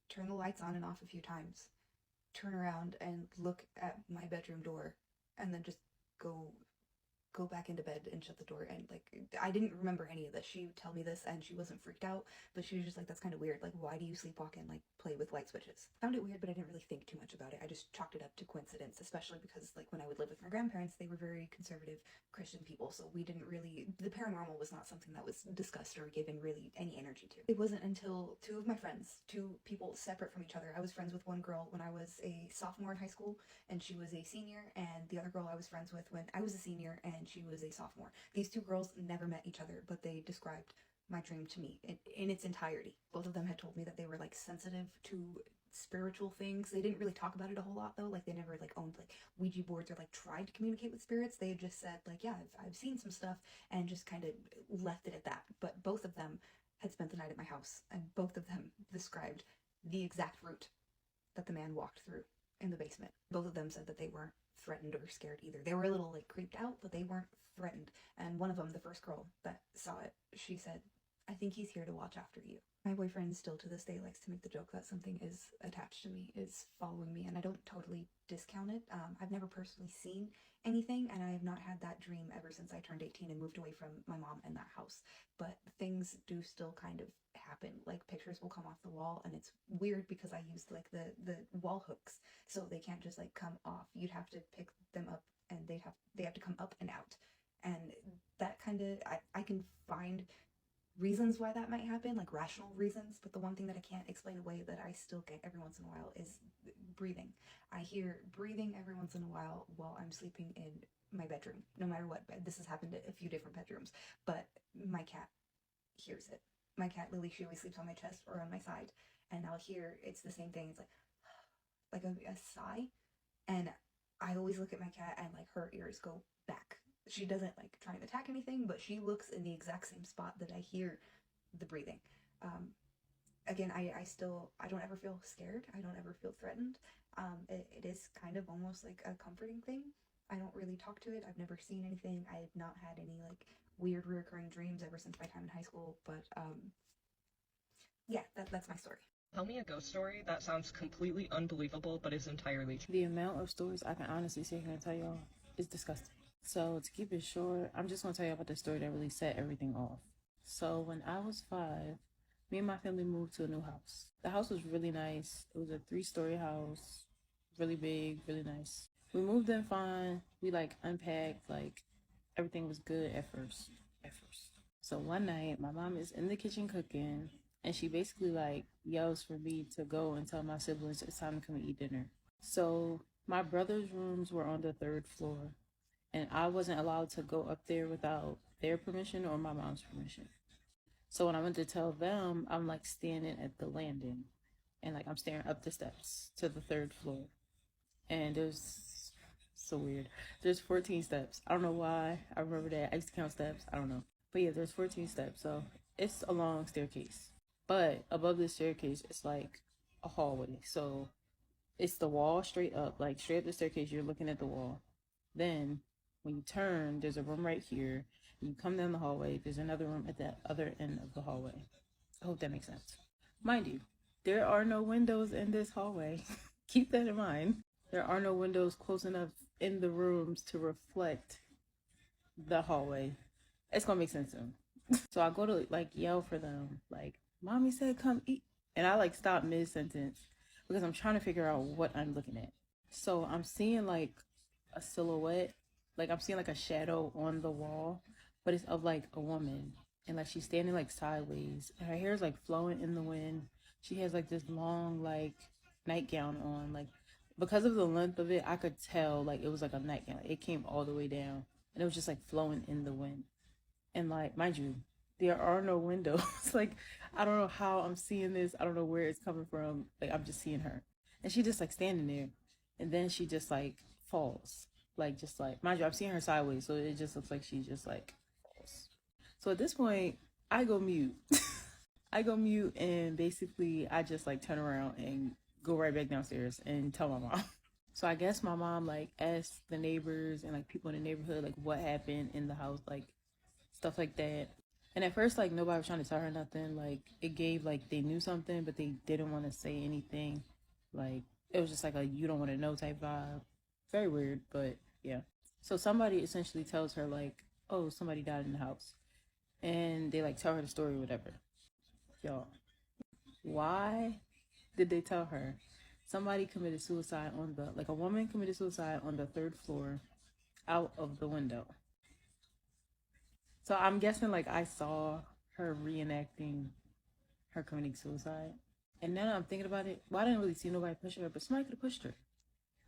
Speaker 7: turn the lights on and off a few times, turn around and look at my bedroom door, and then just go back into bed and shut the door. And like, I didn't remember any of this. She would tell me this and she wasn't freaked out, but she was just like, that's kind of weird. Like, why do you sleepwalk and like play with light switches? I found it weird, but I didn't really think too much about it. I just chalked it up to coincidence, especially because like when I would live with my grandparents, they were very conservative Christian people, so we didn't really, the paranormal was not something that was discussed or given really any energy to. It wasn't until two of my friends, two people separate from each other. I was friends with one girl when I was a sophomore in high school and she was a senior, and the other girl I was friends with when I was a senior and she was a sophomore. These two girls never met each other, but they described my dream to me in its entirety. Both of them had told me that they were like sensitive to spiritual things. They didn't really talk about it a whole lot though. Like, they never like owned like Ouija boards or like tried to communicate with spirits. They had just said like, yeah, I've seen some stuff, and just kind of left it at that. But both of them had spent the night at my house, and both of them described the exact route that the man walked through in the basement. Both of them said that they weren't threatened or scared either. They were a little like creeped out, but they weren't threatened. And one of them, the first girl that saw it, she said, I think he's here to watch after you. My boyfriend still to this day likes to make the joke that something is attached to me, is following me, and I don't totally discount it. I've never personally seen anything, and I have not had that dream ever since I turned 18 and moved away from my mom and that house. But things do still kind of happen. Like, pictures will come off the wall, and it's weird because I used like the wall hooks, so they can't just like come off. You'd have to pick them up, and they have to come up and out. And that kind of, I can find reasons why that might happen, like rational reasons, but the one thing that I can't explain away that I still get every once in a while is breathing. I hear breathing every once in a while I'm sleeping in my bedroom, no matter what bed. This has happened at a few different bedrooms, but my cat hears it. My cat Lily, she always sleeps on my chest or on my side, and I'll hear it's the same thing. It's like a sigh, and I always look at my cat and like her ears go back. She doesn't like try and attack anything, but she looks in the exact same spot that I hear the breathing. Again, I don't ever feel scared. I don't ever feel threatened. It is kind of almost like a comforting thing. I don't really talk to it. I've never seen anything. I have not had any like weird recurring dreams ever since my time in high school, but yeah, that's my story.
Speaker 1: Tell me a ghost story that sounds completely unbelievable but is entirely true.
Speaker 8: The amount of stories I can honestly sit here and tell y'all is disgusting. So to keep it short, I'm just going to tell you about the story that really set everything off. So when I was 5, me and my family moved to a new house. The house was really nice. It was a 3-story house, really big, really nice. We moved in fine. We like unpacked, like everything was good at first. So one night, my mom is in the kitchen cooking, and she basically like yells for me to go and tell my siblings it's time to come and eat dinner. So my brother's rooms were on the 3rd floor, and I wasn't allowed to go up there without their permission or my mom's permission. So when I went to tell them, I'm like standing at the landing, and like I'm staring up the steps to the 3rd floor, and there's so weird. There's 14 steps. I don't know why I remember that. I used to count steps. I don't know, but yeah, there's 14 steps. So it's a long staircase. But above the staircase, it's like a hallway. So it's the wall straight up, like straight up the staircase, you're looking at the wall. Then when you turn, there's a room right here. You come down the hallway, there's another room at the other end of the hallway. I hope that makes sense. Mind you, there are no windows in this hallway. Keep that in mind. There are no windows close enough in the rooms to reflect the hallway. It's gonna make sense soon. So I go to like yell for them, like, Mommy said come eat. And I like stop mid-sentence because I'm trying to figure out what I'm looking at. So I'm seeing like a silhouette, like I'm seeing like a shadow on the wall, but it's of like a woman, and like she's standing like sideways, and her hair is like flowing in the wind. She has like this long like nightgown on, like because of the length of it, I could tell like it was like a nightgown. It came all the way down, and it was just like flowing in the wind. And like, mind you, there are no windows. Like, I don't know how I'm seeing this. I don't know where it's coming from. Like, I'm just seeing her, and she just like standing there, and then she just like falls. Like, just like, mind you, I'm seeing her sideways, so it just looks like she just like falls. So at this point, I go mute. I go mute, and basically I just like turn around and go right back downstairs and tell my mom. So I guess my mom like asked the neighbors and like people in the neighborhood like what happened in the house, like stuff like that. And at first, like, nobody was trying to tell her nothing. Like, it gave, like, they knew something, but they didn't want to say anything. Like, it was just like a you don't want to know type vibe. Very weird, but yeah. So somebody essentially tells her, like, oh, somebody died in the house. And they, like, tell her the story or whatever. Y'all, why did they tell her? Somebody committed suicide on the, like, a woman committed suicide on the 3rd floor out of the window. So I'm guessing like I saw her reenacting her committing suicide. And now I'm thinking about it, well, I didn't really see nobody push her, but somebody could have pushed her.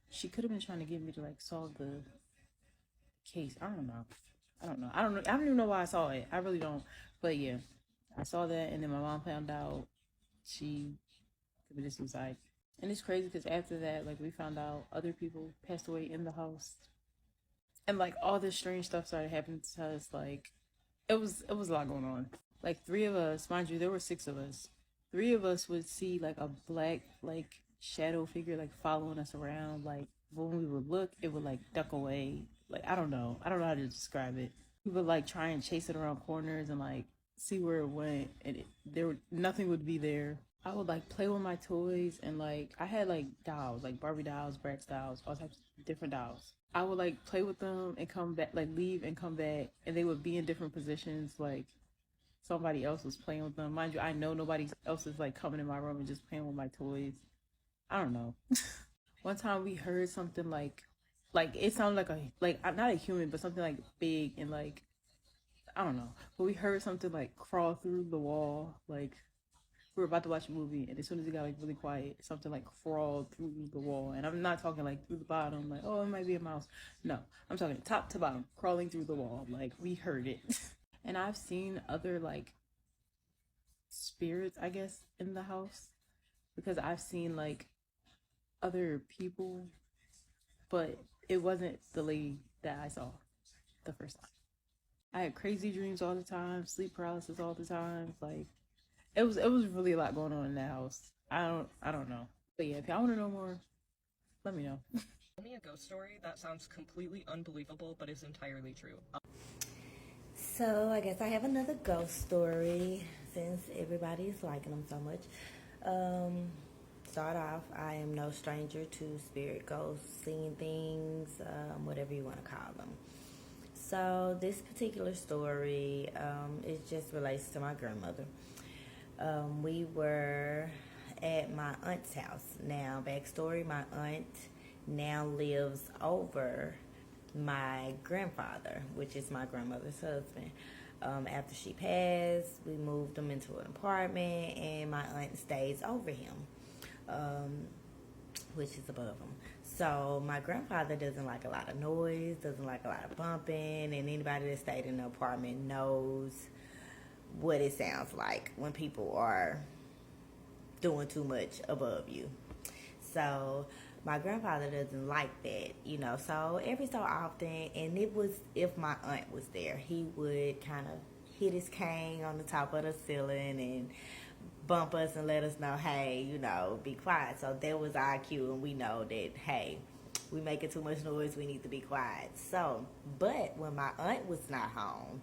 Speaker 8: She could have been trying to get me to like solve the case. I don't know. I don't even know why I saw it. I really don't. But yeah, I saw that, and then my mom found out she committed suicide. And it's crazy because after that, like we found out other people passed away in the house. And like all this strange stuff started happening to us. Like it was a lot going on. Like 3 of us, mind you, there were 6 of us. 3 of us would see like a black like shadow figure like following us around. Like when we would look, it would like duck away. Like I don't know how to describe it. We would like try and chase it around corners and like see where it went, and nothing would be there. I would like play with my toys, and like I had like dolls, like Barbie dolls, Bratz dolls, all types of different dolls. I would like play with them and come back, like leave and come back, and they would be in different positions. Like somebody else was playing with them. Mind you, I know nobody else is like coming in my room and just playing with my toys. I don't know. One time we heard something like it sounded like not a human, but something like big, and like I don't know, but we heard something like crawl through the wall. Like we were about to watch a movie, and as soon as it got like really quiet, something like crawled through the wall. And I'm not talking like through the bottom, like, oh, it might be a mouse. No, I'm talking top to bottom, crawling through the wall. Like we heard it. And I've seen other like spirits, I guess, in the house, because I've seen like other people, but it wasn't the lady that I saw the first time. I had crazy dreams all the time, sleep paralysis all the time. Like it was really a lot going on in that house. I don't know. But yeah, if y'all want to know more, let me know.
Speaker 1: Tell me a ghost story that sounds completely unbelievable but is entirely true.
Speaker 9: So I guess I have another ghost story since everybody's liking them so much. Start off, I am no stranger to spirit ghosts, seeing things, whatever you want to call them. So this particular story, it just relates to my grandmother. We were at my aunt's house. Now, backstory, my aunt now lives over my grandfather, which is my grandmother's husband. After she passed, we moved him into an apartment, and my aunt stays over him, which is above him. So my grandfather doesn't like a lot of noise, doesn't like a lot of bumping, and anybody that stayed in the apartment knows what it sounds like when people are doing too much above you. So my grandfather doesn't like that, you know. So every so often, and it was if my aunt was there, he would kind of hit his cane on the top of the ceiling and bump us and let us know, hey, you know, be quiet. So that was our cue, and we know that, hey, we making too much noise, we need to be quiet. So, but when my aunt was not home,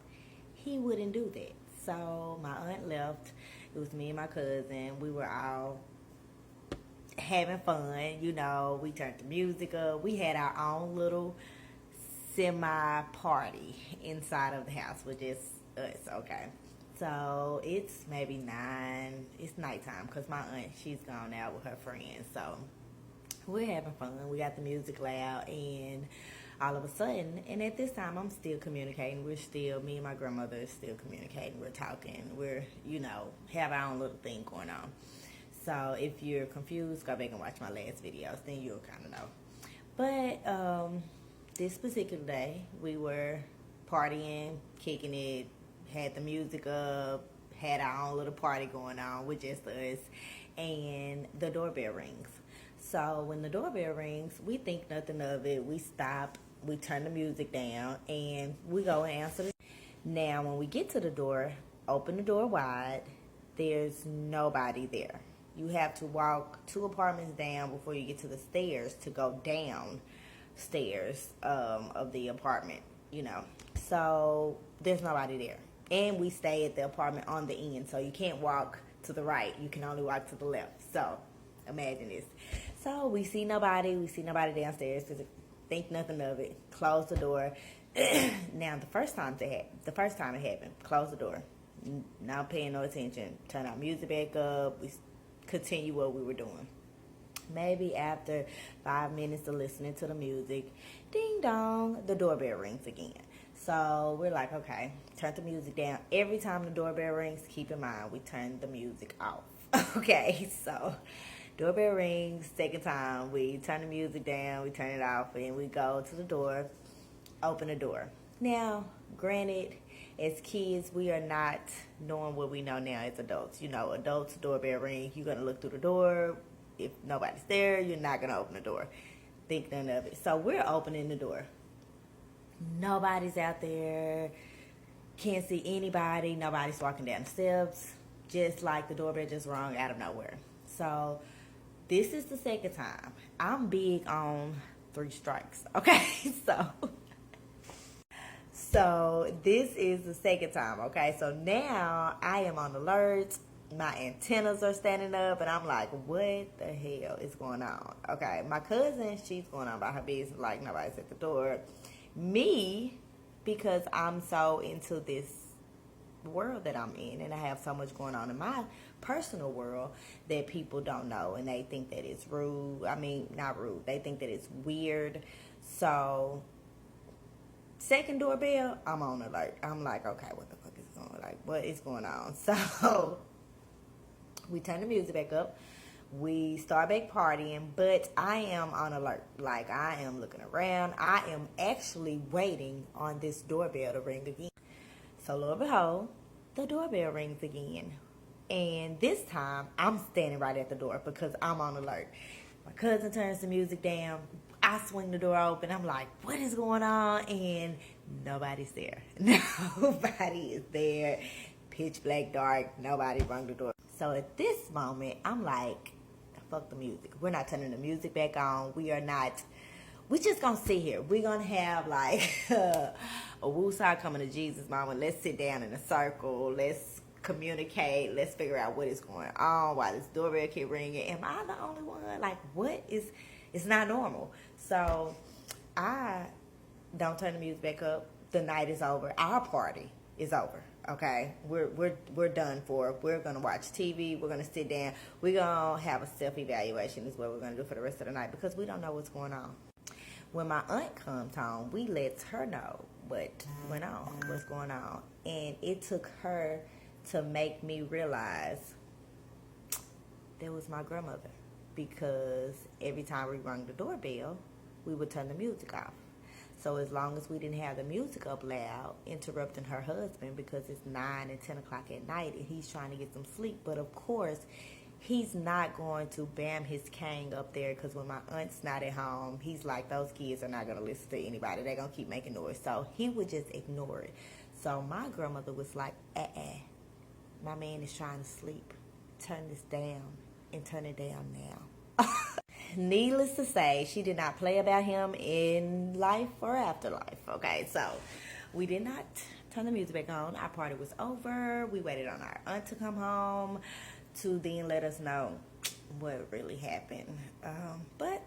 Speaker 9: he wouldn't do that. So my aunt left. It was me and my cousin. We were all having fun, you know. We turned the music up. We had our own little semi-party inside of the house with just us, okay. So it's maybe 9. It's nighttime because my aunt, she's gone out with her friends. So we're having fun. We got the music loud, and all of a sudden, and at this time, I'm still communicating. Me and my grandmother is still communicating. We're talking. We're, you know, have our own little thing going on. So if you're confused, go back and watch my last videos. Then you'll kind of know. But this particular day, we were partying, kicking it, had the music up, had our own little party going on with just us, and the doorbell rings. So when the doorbell rings, we think nothing of it. We stop, we turn the music down, and we go and answer the. Now, when we get to the door, open the door wide, there's nobody there. You have to walk 2 apartments down before you get to the stairs to go down stairs of the apartment, you know. So there's nobody there. And we stay at the apartment on the end, so you can't walk to the right. You can only walk to the left. So imagine this. So we see nobody downstairs because think nothing of it. Close the door. Now the first time it happened, close the door. Not paying no attention. Turn our music back up. We continue what we were doing. Maybe after 5 minutes of listening to the music, ding dong, the doorbell rings again. So we're like, okay, turn the music down. Every time the doorbell rings, keep in mind, we turn the music off. Okay, so doorbell rings, second time, we turn the music down, we turn it off, and we go to the door, open the door. Now, granted, as kids, we are not knowing what we know now as adults. You know, adults, doorbell ring, you're going to look through the door. If nobody's there, you're not going to open the door. Think none of it. So we're opening the door. Nobody's out there. Can't see anybody. Nobody's walking down the steps. Just like the doorbell just rung out of nowhere. So this is the second time. I'm big on 3 strikes. Okay, so this is the second time. Okay, so now I am on alert. My antennas are standing up, and I'm like, what the hell is going on? Okay, my cousin, she's going on about her business like nobody's at the door. Me, because I'm so into this world that I'm in, and I have so much going on in my personal world that people don't know, and they think that it's rude. I mean, not rude. They think that it's weird. So Second doorbell, I'm on alert. I'm like, okay, what the fuck is going on? Like, what is going on? So we turn the music back up. We start back partying, but I am on alert. Like, I am looking around. I am actually waiting on this doorbell to ring again. So lo and behold, the doorbell rings again. And this time, I'm standing right at the door because I'm on alert. My cousin turns the music down. I swing the door open. I'm like, what is going on? And nobody's there. Nobody is there. Pitch black dark. Nobody rung the door. So at this moment, I'm like, fuck the music. We're not turning the music back on. We just gonna sit here. We're gonna have like a woosah coming to Jesus moment. Let's sit down in a circle. Let's communicate. Let's figure out what is going on. Why this doorbell keep ringing? Am I the only one? Like, what is? It's not normal. So I don't turn the music back up. The night is over. Our party is over. Okay, we're done for. We're gonna watch TV. We're gonna sit down. We're gonna have a self-evaluation. Is what we're gonna do for the rest of the night because we don't know what's going on. When my aunt comes home, we let her know what went on, what's going on, and it took her to make me realize that was my grandmother. Because every time we rung the doorbell, we would turn the music off. So as long as we didn't have the music up loud, interrupting her husband because it's 9 and 10 o'clock at night and he's trying to get some sleep. But of course, he's not going to bam his cane up there because when my aunt's not at home, he's like, those kids are not going to listen to anybody. They're going to keep making noise. So he would just ignore it. So my grandmother was like, my man is trying to sleep. Turn this down. And turn it down now. Needless to say, she did not play about him in life or afterlife. Okay, so we did not turn the music back on. Our party was over. We waited on our aunt to come home to then let us know what really happened. But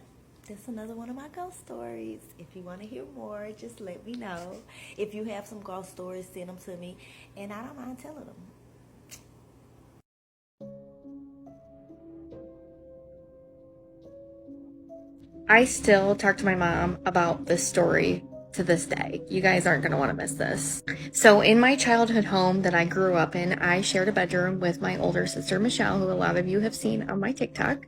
Speaker 9: that's another one of my ghost stories. If you want to hear more, just let me know. If you have some ghost stories, send them to me, and I don't mind telling them.
Speaker 2: I still talk to my mom about this story to this day. You guys aren't going to want to miss this. So in my childhood home that I grew up in, I shared a bedroom with my older sister, Michelle, who a lot of you have seen on my TikTok.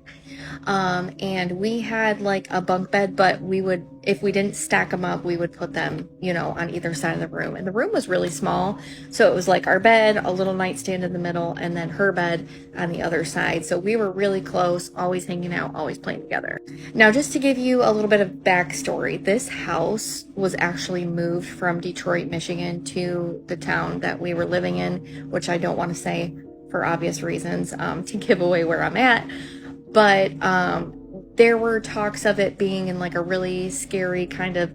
Speaker 2: And we had like a bunk bed, but we would, if we didn't stack them up, we would put them, you know, on either side of the room. And the room was really small. So it was like our bed, a little nightstand in the middle, and then her bed on the other side. So we were really close, always hanging out, always playing together. Now, just to give you a little bit of backstory, this house was actually moved from Detroit, Michigan to the town that we were living in, which I don't want to say for obvious reasons, to give away where I'm at. But there were talks of it being in like a really scary kind of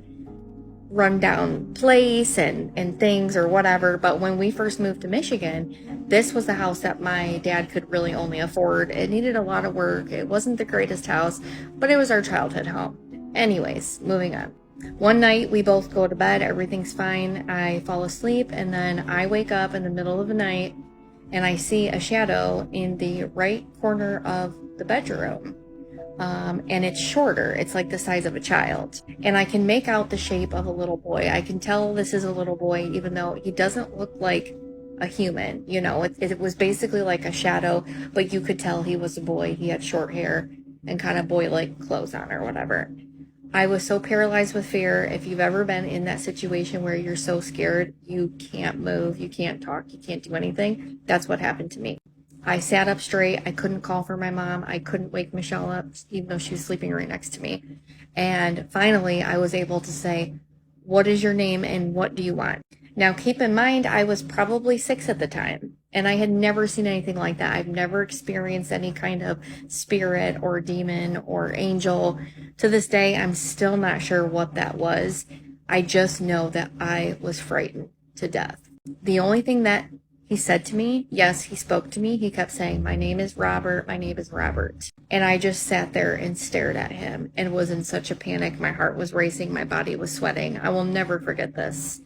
Speaker 2: rundown place and things or whatever. But when we first moved to Michigan, this was the house that my dad could really only afford. It needed a lot of work. It wasn't the greatest house, but it was our childhood home. Anyways, moving on. One night we both go to bed. Everything's fine. I fall asleep and then I wake up in the middle of the night and I see a shadow in the right corner of the bedroom. And it's shorter. It's like the size of a child. And I can make out the shape of a little boy. I can tell this is a little boy, even though he doesn't look like a human. You know, it was basically like a shadow, but you could tell he was a boy. He had short hair and kind of boy-like clothes on or whatever. I was so paralyzed with fear. If you've ever been in that situation where you're so scared, you can't move, you can't talk, you can't do anything, that's what happened to me. I sat up straight. I couldn't call for my mom. I couldn't wake Michelle up, even though she was sleeping right next to me. And finally, I was able to say, "What is your name and what do you want?" Now, keep in mind, I was probably 6 at the time, and I had never seen anything like that. I've never experienced any kind of spirit or demon or angel. To this day, I'm still not sure what that was. I just know that I was frightened to death. The only thing that he said to me, yes, he spoke to me. He kept saying, "My name is Robert. My name is Robert." And I just sat there and stared at him and was in such a panic. My heart was racing. My body was sweating. I will never forget this.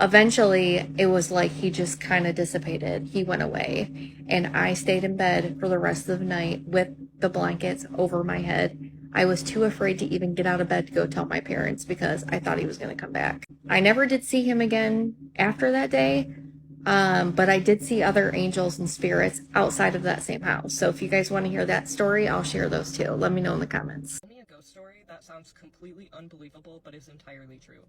Speaker 2: Eventually, it was like he just kind of dissipated. He went away. And I stayed in bed for the rest of the night with the blankets over my head. I was too afraid to even get out of bed to go tell my parents because I thought he was going to come back. I never did see him again after that day, but I did see other angels and spirits outside of that same house. So if you guys want to hear that story, I'll share those too. Let me know in the comments.
Speaker 1: Tell me a ghost story that sounds completely unbelievable but is entirely true.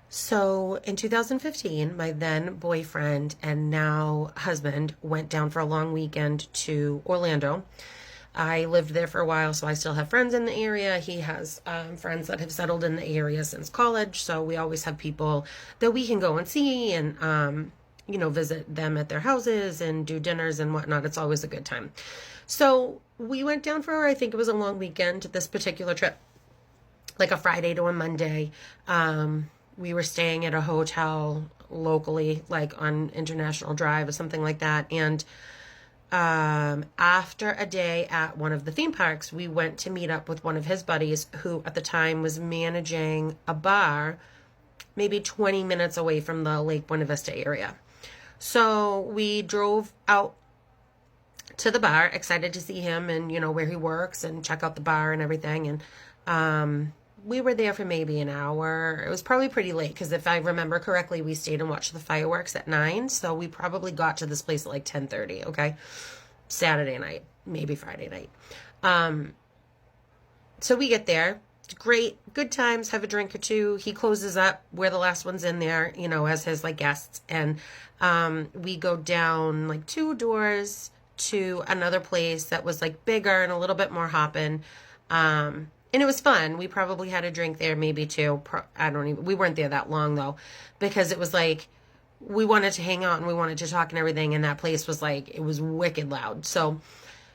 Speaker 10: So in 2015, my then boyfriend and now husband went down for a long weekend to Orlando. I lived there for a while, so I still have friends in the area. He has friends that have settled in the area since college, so we always have people that we can go and see and, you know, visit them at their houses and do dinners and whatnot. It's always a good time. So we went down for, I think it was a long weekend, this particular trip, like a Friday to a Monday. We were staying at a hotel locally, like on International Drive or something like that. And after a day at one of the theme parks, we went to meet up with one of his buddies who at the time was managing a bar maybe 20 minutes away from the Lake Buena Vista area. So we drove out to the bar, excited to see him and, you know, where he works and check out the bar and everything. And we were there for maybe an hour. It was probably pretty late because if I remember correctly, we stayed and watched the fireworks at 9. So we probably got to this place at like 10:30, okay? Saturday night, maybe Friday night. So we get there. It's great. Good times. Have a drink or two. He closes up. We're the last ones in there, you know, as his like guests. And we go down like 2 doors to another place that was like bigger and a little bit more hopping. And it was fun. We probably had a drink there, maybe 2. We weren't there that long though, because it was like, we wanted to hang out and we wanted to talk and everything. And that place was like, it was wicked loud. So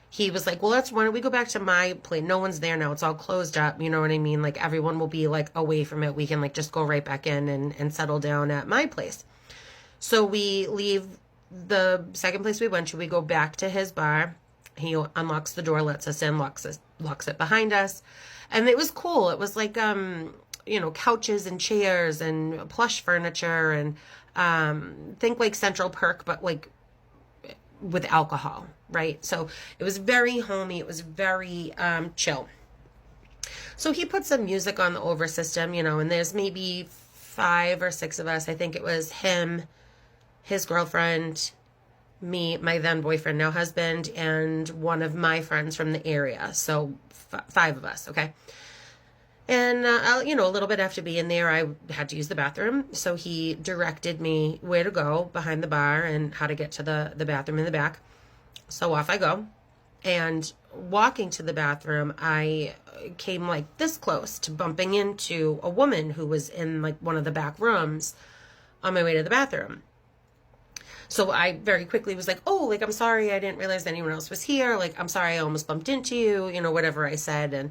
Speaker 10: he was like, well, why don't we go back to my place? No one's there now. It's all closed up. You know what I mean? Like everyone will be like away from it. We can like just go right back in and settle down at my place. So we leave the second place we went to. We go back to his bar. He unlocks the door, lets us in, locks it behind us. And it was cool. It was like, you know, couches and chairs and plush furniture and think like Central Perk, but like with alcohol, right? So it was very homey. It was very chill. So he put some music on the over system, you know, and there's maybe 5 or 6 of us. I think it was him, his girlfriend, me, my then boyfriend, now husband, and one of my friends from the area. So 5 of us, okay? And, you know, a little bit after being there, I had to use the bathroom. So he directed me where to go behind the bar and how to get to the bathroom in the back. So off I go. And walking to the bathroom, I came like this close to bumping into a woman who was in like one of the back rooms on my way to the bathroom. So I very quickly was like, oh, like, I'm sorry. I didn't realize anyone else was here. Like, I'm sorry. I almost bumped into you, you know, whatever I said. And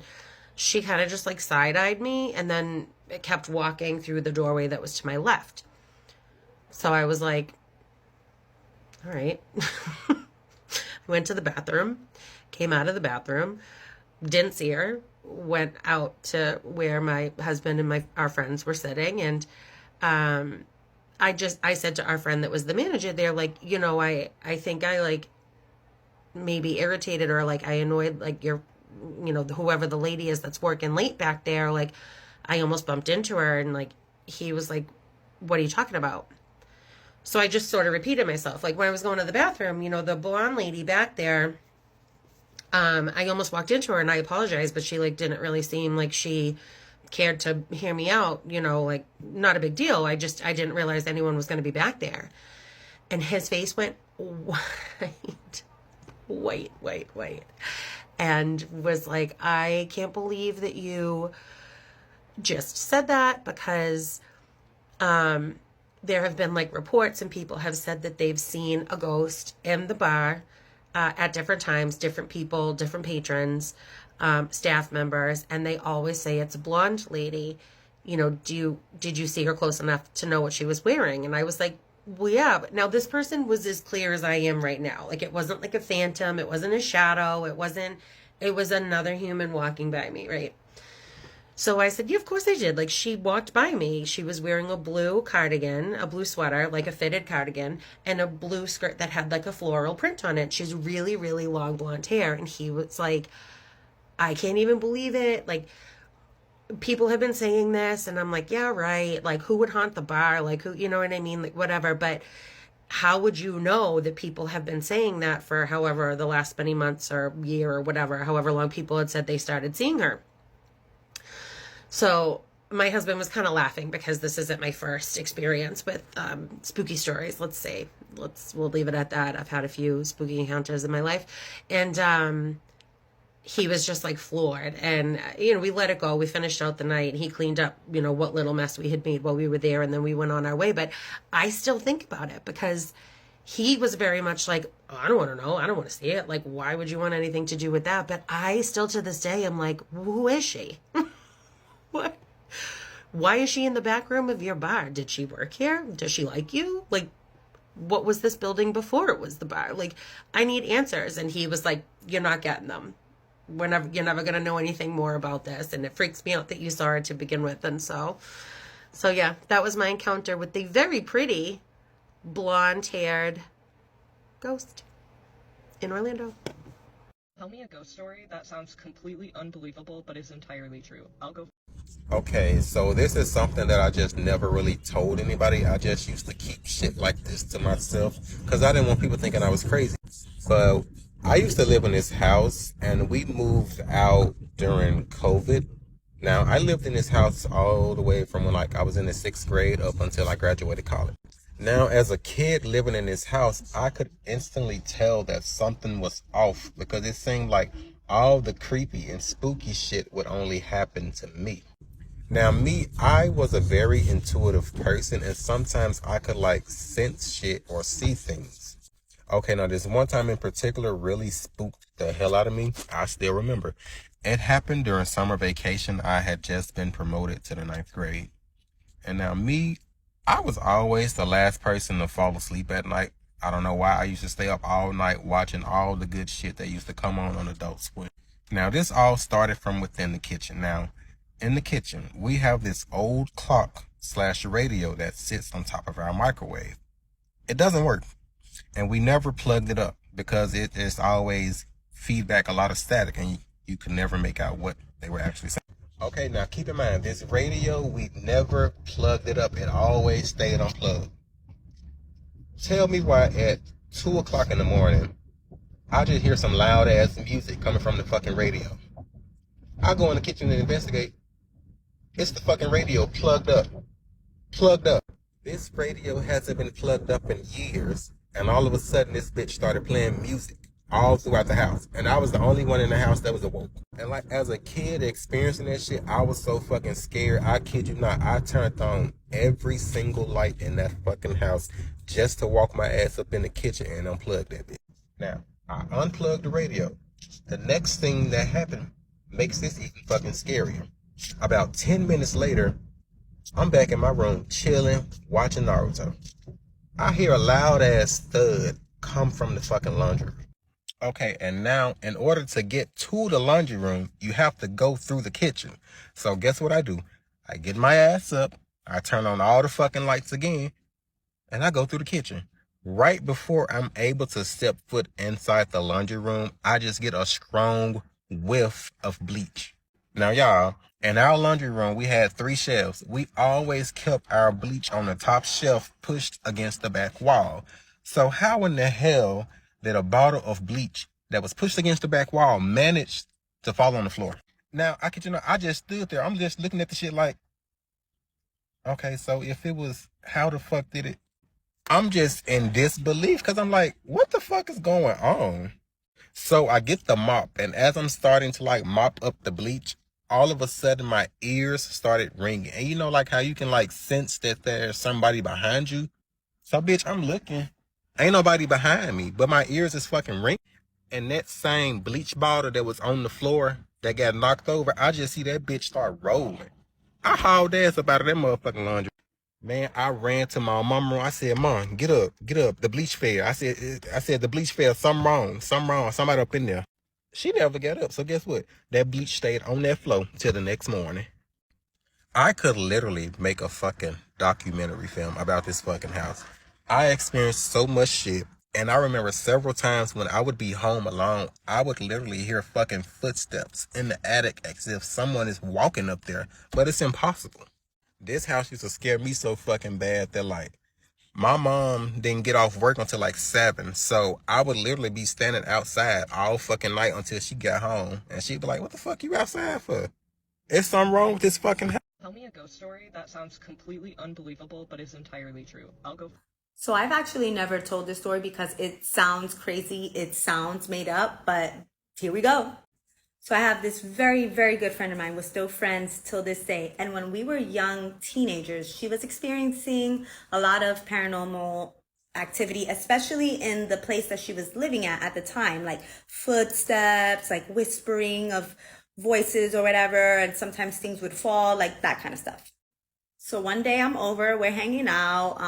Speaker 10: she kind of just like side-eyed me and then kept walking through the doorway that was to my left. So I was like, all right. I went to the bathroom, came out of the bathroom, didn't see her, went out to where my husband and our friends were sitting. And, I said to our friend that was the manager there, like, you know, I think I like maybe irritated or like I annoyed like your, you know, whoever the lady is that's working late back there. Like I almost bumped into her. And like, he was like, what are you talking about? So I just sort of repeated myself. Like when I was going to the bathroom, you know, the blonde lady back there, I almost walked into her and I apologized, but she like didn't really seem like she cared to hear me out, you know, like not a big deal. I didn't realize anyone was going to be back there. And his face went white, and was like, I can't believe that you just said that, because there have been like reports and people have said that they've seen a ghost in the bar at different times, different people, different patrons, staff members, and they always say it's a blonde lady. You know, did you see her close enough to know what she was wearing? And I was like, well, yeah, but now this person was as clear as I am right now. Like it wasn't like a phantom, it wasn't a shadow, it was another human walking by me, right? So I said, yeah, of course I did. Like she walked by me. She was wearing a blue cardigan, a blue sweater, like a fitted cardigan, and a blue skirt that had like a floral print on it. She's really, really long blonde hair. And he was like, I can't even believe it. Like, people have been saying this, and I'm like, yeah, right. Like, who would haunt the bar? Like, who, you know what I mean? Like, whatever. But how would you know that people have been saying that for however the last many months or year or whatever, however long people had said they started seeing her? So my husband was kind of laughing because this isn't my first experience with spooky stories. Let's say, we'll leave it at that. I've had a few spooky encounters in my life, and he was just like floored. And we let it go. We finished out the night. He cleaned up what little mess we had made while we were there, and then we went on our way. But I still think about it because he was very much like, oh, I don't want to know, I don't want to see it, like, why would you want anything to do with that? But I still to this day am like, who is she? What? Why is she in the back room of your bar? Did she work here? Does she like you? Like, what was this building before it was the bar? Like, I need answers. And he was like, you're not getting them. You're never going to know anything more about this. And it freaks me out that you saw her to begin with. And so yeah, that was my encounter with the very pretty blonde-haired ghost in Orlando.
Speaker 1: Tell me a ghost story that sounds completely unbelievable but is entirely true. I'll go.
Speaker 11: Okay, so this is something that I just never really told anybody. I just used to keep shit like this to myself because I didn't want people thinking I was crazy. But I used to live in this house, and we moved out during COVID. Now, I lived in this house all the way from when I was in the 6th grade up until I graduated college. Now, as a kid living in this house, I could instantly tell that something was off because it seemed like all the creepy and spooky shit would only happen to me. Now, I was a very intuitive person, and sometimes I could sense shit or see things. Okay, now this one time in particular really spooked the hell out of me. I still remember. It happened during summer vacation. I had just been promoted to the 9th grade. And now I was always the last person to fall asleep at night. I don't know why. I used to stay up all night watching all the good shit that used to come on Adult Swim. Now, this all started from within the kitchen. Now, in the kitchen, we have this old clock/radio that sits on top of our microwave. It doesn't work, and we never plugged it up because it is always feedback, a lot of static, and you could never make out what they were actually saying. Okay, now keep in mind, this radio, we never plugged it up. It always stayed unplugged. Tell me why at 2 o'clock in the morning, I just hear some loud ass music coming from the fucking radio. I go in the kitchen and investigate. It's the fucking radio plugged up. Plugged up. This radio hasn't been plugged up in years, and all of a sudden this bitch started playing music all throughout the house, and I was the only one in the house that was awoke. And as a kid experiencing that shit, I was so fucking scared. I kid you not, I turned on every single light in that fucking house just to walk my ass up in the kitchen and unplug that bitch. Now, I unplugged the radio. The next thing that happened makes this even fucking scarier. About 10 minutes later, I'm back in my room chilling, watching Naruto. I hear a loud ass thud come from the fucking laundry room. Okay, and now, in order to get to the laundry room, you have to go through the kitchen. So guess what I do? I get my ass up, I turn on all the fucking lights again, and I go through the kitchen. Right before I'm able to step foot inside the laundry room, I just get a strong whiff of bleach. Now, y'all, in our laundry room, we had 3 shelves. We always kept our bleach on the top shelf pushed against the back wall. So how in the hell did a bottle of bleach that was pushed against the back wall manage to fall on the floor? Now, I kid you not, I just stood there. I'm just looking at the shit like, okay, so if it was, how the fuck did it? I'm just in disbelief because I'm like, what the fuck is going on? So I get the mop, and as I'm starting to mop up the bleach, all of a sudden my ears started ringing. And you know how you can sense that there's somebody behind you? So bitch, I'm looking. Ain't nobody behind me, but my ears is fucking ringing. And that same bleach bottle that was on the floor that got knocked over, I just see that bitch start rolling. I hauled ass up out of that motherfucking laundry. Man, I ran to my mama room. I said, Mom, get up. The bleach fell. I said, the bleach fell. Something wrong. Somebody up in there. She never got up. So guess what? That bleach stayed on that floor till the next morning. I could literally make a fucking documentary film about this fucking house. I experienced so much shit, And I remember several times when I would be home alone, I would literally hear fucking footsteps in the attic as if someone is walking up there, but it's impossible. This house used to scare me so fucking bad that, like, my mom didn't get off work until like 7, so I would literally be standing outside all fucking night until she got home, and she'd be like, "What the fuck you outside for? Is something wrong with this fucking house?"
Speaker 1: Tell me a ghost story that sounds completely unbelievable but is entirely true. I'll go.
Speaker 12: So I've actually never told this story because it sounds crazy, it sounds made up, but here we go. So I have this very, very good friend of mine. We're still friends till this day. And when we were young teenagers, she was experiencing a lot of paranormal activity, especially in the place that she was living at the time, like footsteps, like whispering of voices or whatever. And sometimes things would fall, like that kind of stuff. So one day I'm over, we're hanging out,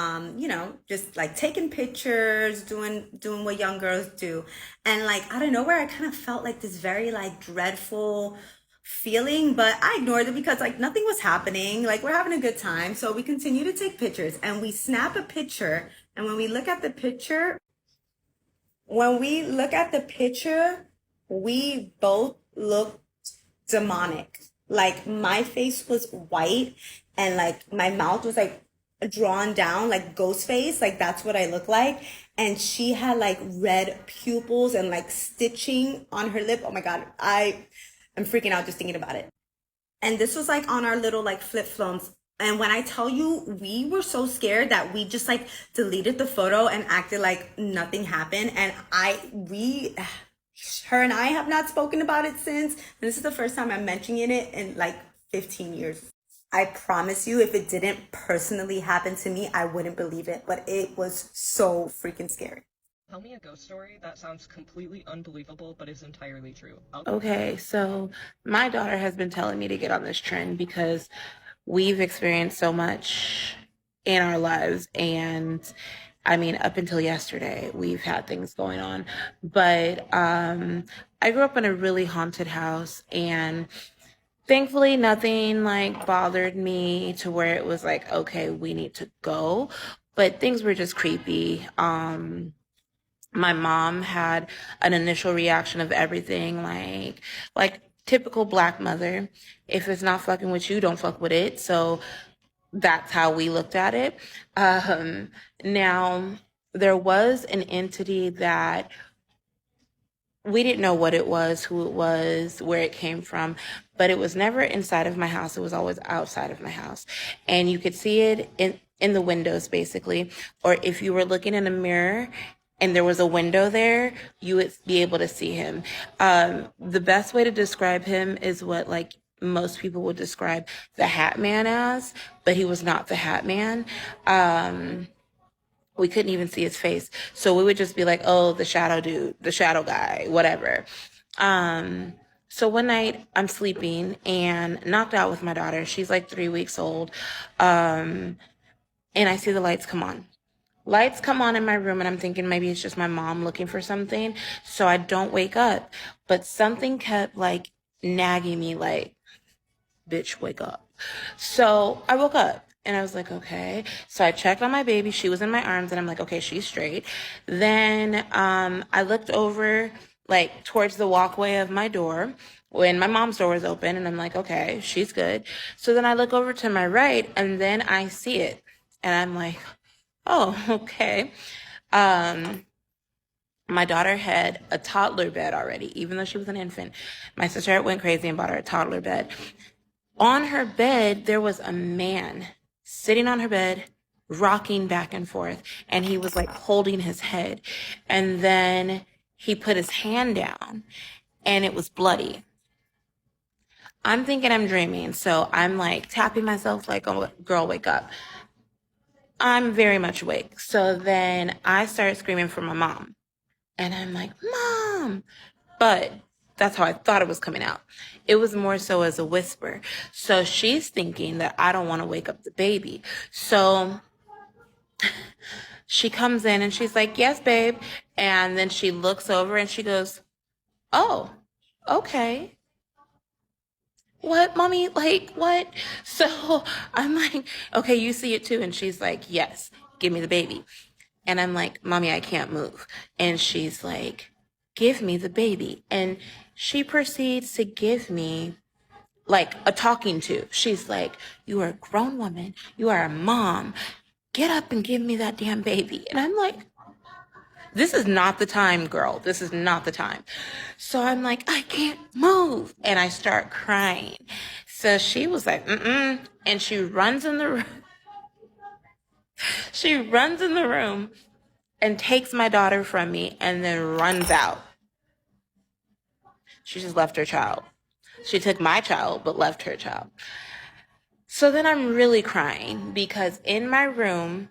Speaker 12: just like taking pictures, doing what young girls do. And like, out of nowhere, I kind of felt like this very like dreadful feeling, but I ignored it because like nothing was happening. Like we're having a good time. So we continue to take pictures and we snap a picture. And when we look at the picture, we both look demonic. Like my face was white and like my mouth was like drawn down, like ghost face, like that's what I look like. And she had like red pupils and like stitching on her lip. Oh my God, I'm freaking out just thinking about it. And this was like on our little like flip phones. And when I tell you, we were so scared that we just like deleted the photo and acted like nothing happened. And her and I have not spoken about it since. And this is the first time I'm mentioning it in like 15 years. I promise you, if it didn't personally happen to me, I wouldn't believe it. But it was so freaking scary.
Speaker 1: Tell me a ghost story that sounds completely unbelievable but is entirely true.
Speaker 8: Okay, so my daughter has been telling me to get on this trend because we've experienced so much in our lives. And I mean, up until yesterday, we've had things going on. But I grew up in a really haunted house, and thankfully nothing like bothered me to where it was like, okay, we need to go. But things were just creepy. My mom had an initial reaction of everything, like typical Black mother. If it's not fucking with you, don't fuck with it. So that's how we looked at it. Now, there was an entity that we didn't know what it was, who it was, where it came from, but it was never inside of my house. It was always outside of my house. And you could see it in the windows, basically. Or if you were looking in a mirror and there was a window there, you would be able to see him. The best way to describe him is what like most people would describe the Hatman as, but he was not the Hatman. We couldn't even see his face. So we would just be like, oh, the shadow dude, the shadow guy, whatever. So one night I'm sleeping and knocked out with my daughter. She's like 3 weeks old. And I see the lights come on. Lights come on in my room and I'm thinking maybe it's just my mom looking for something. So I don't wake up. But something kept like nagging me like, bitch, wake up. So I woke up. And I was like, okay. So I checked on my baby. She was in my arms. And I'm like, okay, she's straight. Then I looked over, like, towards the walkway of my door when my mom's door was open. And I'm like, okay, she's good. So then I look over to my right. And then I see it. And I'm like, oh, okay. My daughter had a toddler bed already, even though she was an infant. My sister went crazy and bought her a toddler bed. On her bed, there was a man sitting on her bed, rocking back and forth. And he was like holding his head. And then he put his hand down and it was bloody. I'm thinking I'm dreaming. So I'm like tapping myself like, oh, girl, wake up. I'm very much awake. So then I started screaming for my mom. And I'm like, Mom. But that's how I thought it was coming out. It was more so as a whisper. So she's thinking that I don't want to wake up the baby. So she comes in and she's like, yes, babe. And then she looks over and she goes, oh, okay. What, mommy? Like, what? So I'm like, okay, you see it too. And she's like, yes, give me the baby.
Speaker 12: And I'm like, Mommy, I can't move. And she's like, give me the baby. And she proceeds to give me like a talking to. She's like, you are a grown woman. You are a mom. Get up and give me that damn baby. And I'm like, this is not the time, girl. This is not the time. So I'm like, I can't move. And I start crying. So she was like, mm-mm. And she runs in the room. She runs in the room and takes my daughter from me and then runs out. She just left her child. She took my child, but left her child. So then I'm really crying because in my room,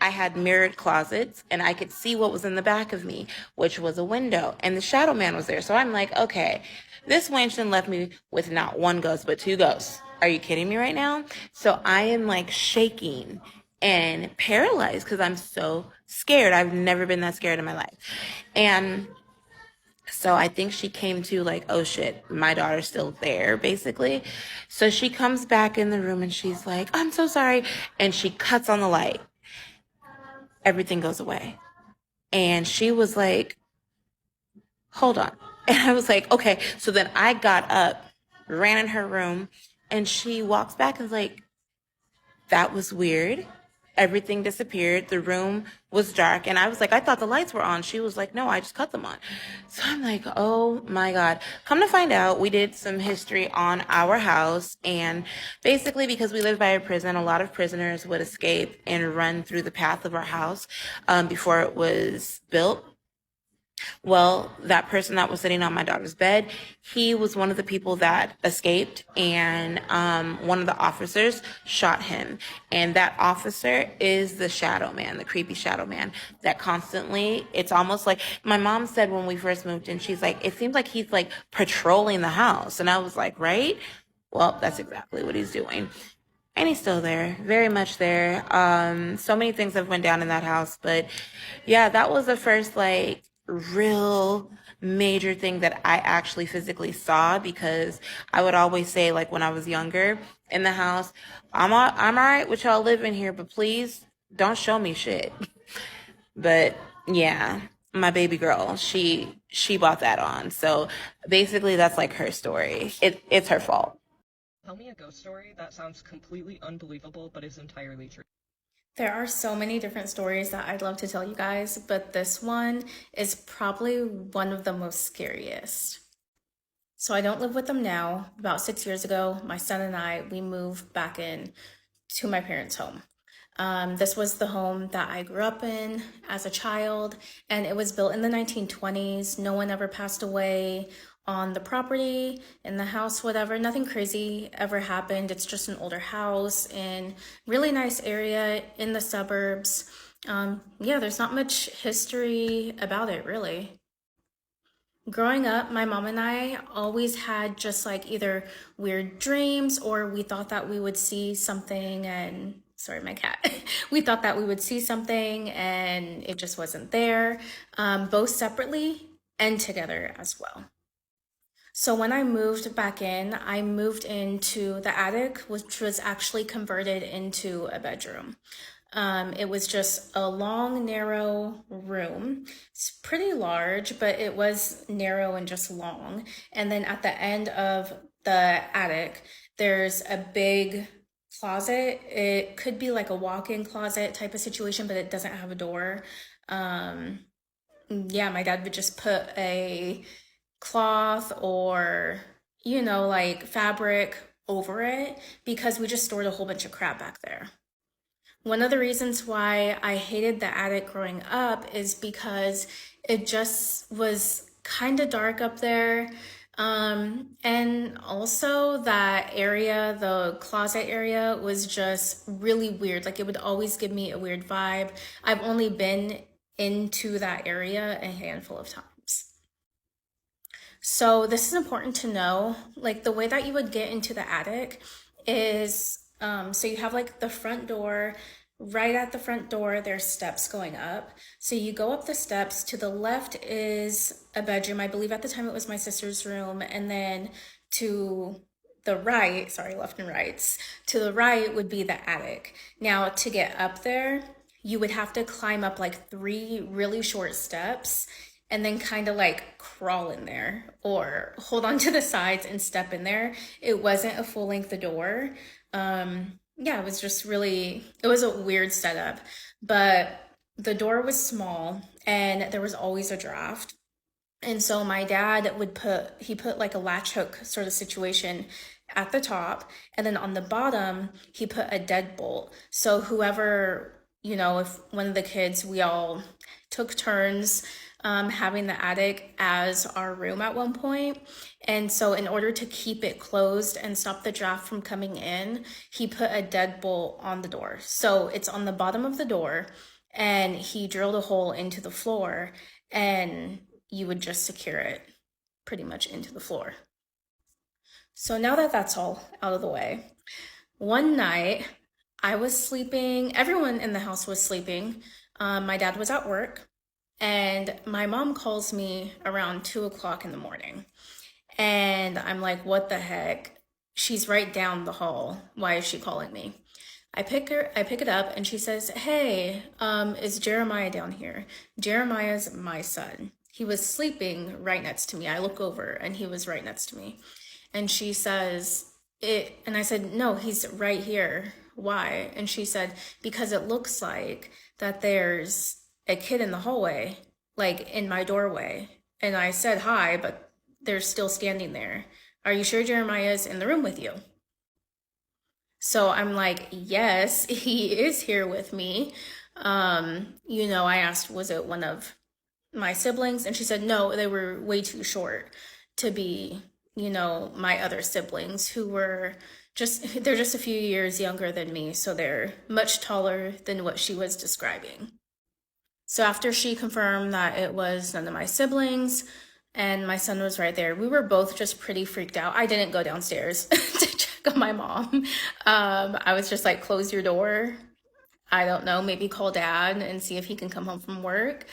Speaker 12: I had mirrored closets and I could see what was in the back of me, which was a window, and the shadow man was there. So I'm like, okay, this Winston left me with not one ghost, but two ghosts. Are you kidding me right now? So I am like shaking and paralyzed because I'm so scared. I've never been that scared in my life. And so I think she came to like, oh shit, my daughter's still there, basically. So she comes back in the room and she's like, I'm so sorry. And she cuts on the light. Everything goes away. And she was like, hold on. And I was like, okay. So then I got up, ran in her room, and she walks back and was like, that was weird. Everything disappeared. The room was dark. And I was like, I thought the lights were on. She was like, no, I just cut them on. So I'm like, oh my God. Come to find out, we did some history on our house. And basically because we live by a prison, a lot of prisoners would escape and run through the path of our house before it was built. Well, that person that was sitting on my daughter's bed, he was one of the people that escaped, and one of the officers shot him. And that officer is the shadow man, the creepy shadow man that constantly, it's almost like, my mom said when we first moved in, she's like, it seems like he's like patrolling the house. And I was like, right? Well, that's exactly what he's doing. And he's still there, very much there. So many things have went down in that house, but yeah, that was the first like real major thing that I actually physically saw, because I would always say, like when I was younger in the house, I'm all right with y'all living here, but please don't show me shit. But yeah, my baby girl, she bought that on. So basically that's like her story. It's her fault.
Speaker 1: Tell me a ghost story that sounds completely unbelievable but is entirely true.
Speaker 2: There are so many different stories that I'd love to tell you guys, but this one is probably one of the most scariest. So I don't live with them now. About 6 years ago, my son and I, we moved back in to my parents' home. This was the home that I grew up in as a child, and it was built in the 1920s. No one ever passed away on the property, in the house, whatever. Nothing crazy ever happened. It's just an older house in really nice area in the suburbs. Yeah, there's not much history about it, really. Growing up, my mom and I always had just like either weird dreams, or we thought that we would see something and, sorry, my cat. We thought that we would see something and it just wasn't there, both separately and together as well. So when I moved back in, I moved into the attic, which was actually converted into a bedroom. It was just a long, narrow room. It's pretty large, but it was narrow and just long. And then at the end of the attic, there's a big closet. It could be like a walk-in closet type of situation, but it doesn't have a door. Yeah, my dad would just put a cloth or, you know, like fabric over it, because we just stored a whole bunch of crap back there. One of the reasons why I hated the attic growing up is because it just was kind of dark up there. And also that area, the closet area, was just really weird. Like it would always give me a weird vibe. I've only been into that area a handful of times. So this is important to know. Like the way that you would get into the attic is, so you have like the front door. Right at the front door, there's steps going up. So you go up the steps. To the left is a bedroom. I believe at the time it was my sister's room. And then to the right, sorry, left and rights, to the right would be the attic. Now to get up there, you would have to climb up like 3 really short steps and then kind of like crawl in there or hold on to the sides and step in there. It wasn't a full length door. Yeah, it was just really, it was a weird setup, but the door was small and there was always a draft. And so my dad would put like a latch hook sort of situation at the top, and then on the bottom, he put a deadbolt. So whoever, you know, if one of the kids, we all took turns having the attic as our room at one point. And so in order to keep it closed and stop the draft from coming in, he put a deadbolt on the door. So it's on the bottom of the door, and he drilled a hole into the floor, and you would just secure it pretty much into the floor. So now that that's all out of the way, one night I was sleeping, everyone in the house was sleeping. My dad was at work, and my mom calls me around 2 o'clock in the morning. And I'm like, what the heck? She's right down the hall. Why is she calling me? I pick it up, and she says, hey, is Jeremiah down here? Jeremiah's my son. He was sleeping right next to me. I look over and he was right next to me. And she says, and I said, no, he's right here. Why? And she said, because it looks like that there's a kid in the hallway, like in my doorway. And I said hi, but they're still standing there. Are you sure Jeremiah's in the room with you? So I'm like, yes, he is here with me. You know, I asked, was it one of my siblings? And she said, no, they were way too short to be, you know, my other siblings, who were they're just a few years younger than me. So they're much taller than what she was describing. So after she confirmed that it was none of my siblings and my son was right there, we were both just pretty freaked out. I didn't go downstairs to check on my mom. I was just like, close your door. I don't know, maybe call dad and see if he can come home from work.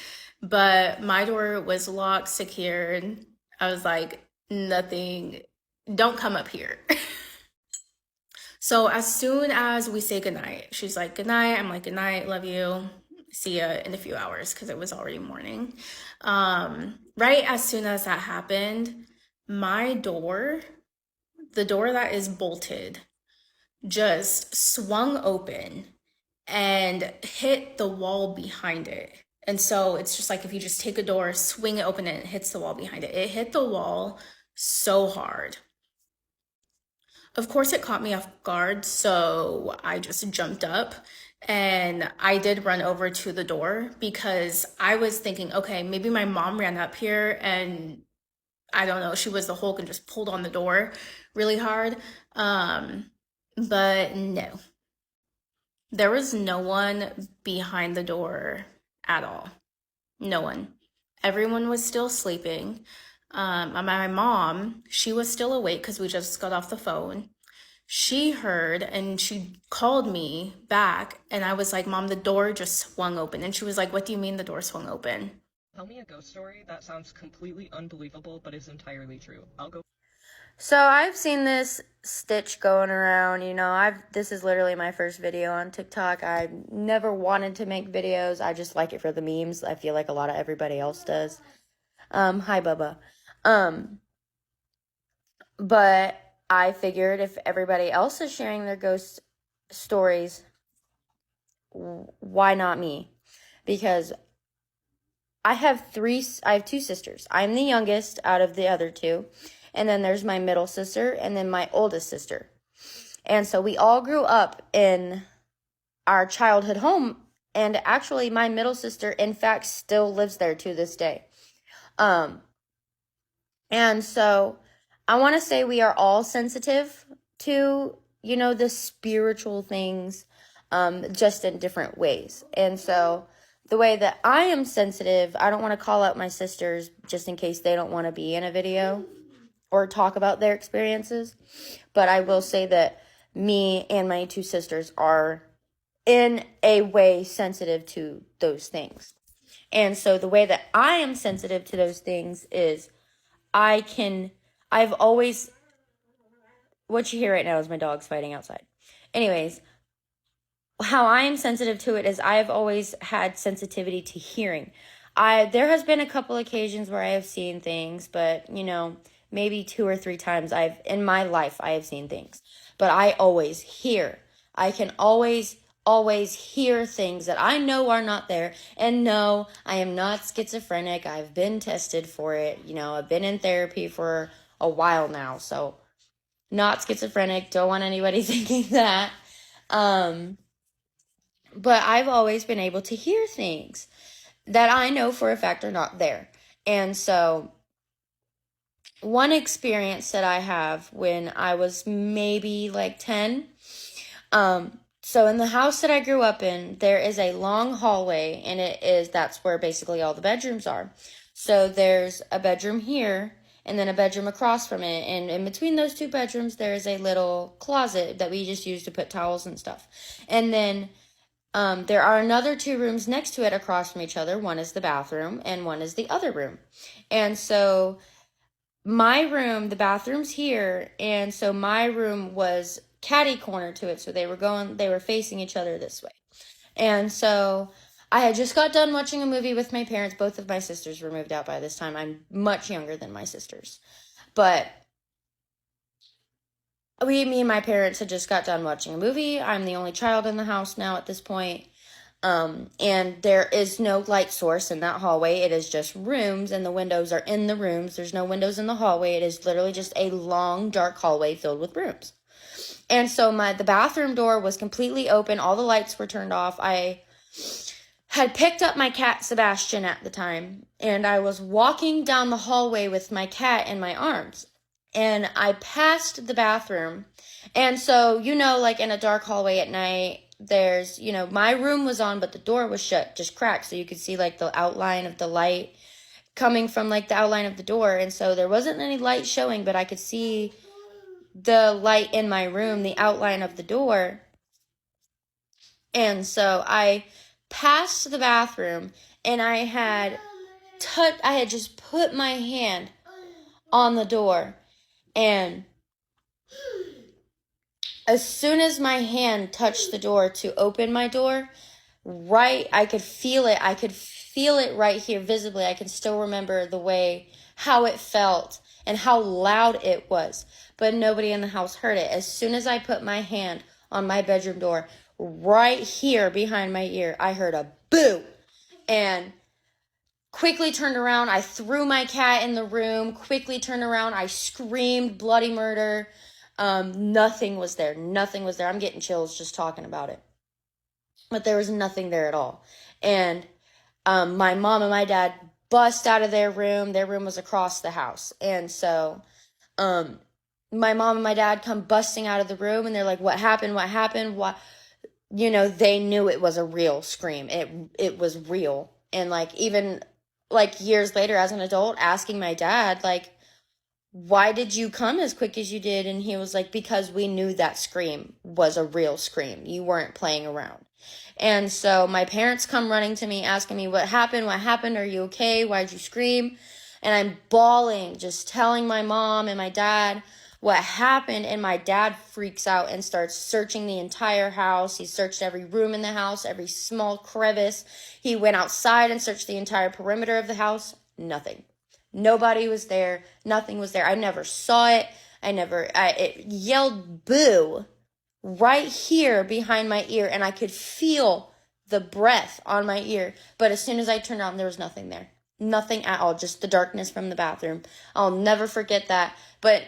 Speaker 2: But my door was locked, secured. I was like, nothing, don't come up here. So as soon as we say goodnight, she's like, good night. I'm like, good night, love you. See ya in a few hours, because it was already morning. Right as soon as that happened, my door, the door that is bolted, just swung open and hit the wall behind it. And so it's just like if you just take a door, swing it open, and it hits the wall behind it. It hit the wall so hard. Of course, it caught me off guard, so I just jumped up and I did run over to the door, because I was thinking, okay, maybe my mom ran up here and I don't know, she was the Hulk and just pulled on the door really hard. But no, there was no one behind the door at all. No one. Everyone was still sleeping. My mom, she was still awake because we just got off the phone. She heard and she called me back, and I was like, Mom, the door just swung open. And she was like, what do you mean the door swung open?
Speaker 1: Tell me a ghost story that sounds completely unbelievable but is entirely true. I'll go.
Speaker 13: So I've seen this stitch going around, you know, this is literally my first video on TikTok. I never wanted to make videos. I just like it for the memes. I feel like a lot of everybody else does. Hi, Bubba. But I figured if everybody else is sharing their ghost stories, why not me? Because I have two sisters. I'm the youngest out of the other two. And then there's my middle sister and then my oldest sister. And so we all grew up in our childhood home. And actually my middle sister, in fact, still lives there to this day. And so I want to say we are all sensitive to, you know, the spiritual things, just in different ways. And so the way that I am sensitive, I don't want to call out my sisters just in case they don't want to be in a video or talk about their experiences. But I will say that me and my two sisters are in a way sensitive to those things. And so the way that I am sensitive to those things is I've always, what you hear right now is my dogs fighting outside. Anyways, how I am sensitive to it is I've always had sensitivity to hearing. There has been a couple occasions where I have seen things, but maybe 2 or 3 times in my life I have seen things. But I always hear. I can always hear things that I know are not there. And no, I am not schizophrenic. I've been tested for it. I've been in therapy for a while now. So not schizophrenic. Don't want anybody thinking that. But I've always been able to hear things that I know for a fact are not there. And so one experience that I have when I was maybe like 10, so in the house that I grew up in, there is a long hallway, and that's where basically all the bedrooms are. So there's a bedroom here, and then a bedroom across from it, and in between those 2 bedrooms, there is a little closet that we just use to put towels and stuff. And then there are another 2 rooms next to it across from each other. One is the bathroom, and one is the other room. And so my room, the bathroom's here, and so my room was catty corner to it, so they were facing each other this way. And so I had just got done watching a movie with my parents. Both of my sisters were moved out by this time. I'm much younger than my sisters. But me and my parents had just got done watching a movie. I'm the only child in the house now at this point. And there is no light source in that hallway. It is just rooms, and the windows are in the rooms. There's no windows in the hallway. It is literally just a long, dark hallway filled with rooms. And so the bathroom door was completely open. All the lights were turned off. I had picked up my cat, Sebastian, at the time, and I was walking down the hallway with my cat in my arms. And I passed the bathroom. And so, like in a dark hallway at night, there's, my room was on, but the door was shut, just cracked. So you could see like the outline of the light coming from like the outline of the door. And so there wasn't any light showing, but I could see the light in my room, the outline of the door. And so I passed the bathroom, and I had just put my hand on the door, and as soon as my hand touched the door to open my door, I could feel it. I could feel it right here visibly. I can still remember how it felt and how loud it was. But nobody in the house heard it. As soon as I put my hand on my bedroom door, right here behind my ear, I heard a boo, and quickly turned around. I threw my cat in the room, quickly turned around. I screamed bloody murder. Nothing was there. Nothing was there. I'm getting chills just talking about it. But there was nothing there at all. And my mom and my dad bust out of their room. Their room was across the house. And so my mom and my dad come busting out of the room, and they're like, what happened? What happened? What? They knew it was a real scream. It was real. And even years later as an adult, asking my dad, why did you come as quick as you did? And he was like, because we knew that scream was a real scream. You weren't playing around. And so my parents come running to me, asking me, what happened? What happened? Are you okay? Why'd you scream? And I'm bawling, just telling my mom and my dad what happened. And my dad freaks out and starts searching the entire house. He searched every room in the house, every small crevice. He went outside and searched the entire perimeter of the house. Nothing. Nobody was there. Nothing was there. I never saw it. It yelled boo right here behind my ear, and I could feel the breath on my ear. But as soon as I turned around, there was nothing there. Nothing at all. Just the darkness from the bathroom. I'll never forget that. But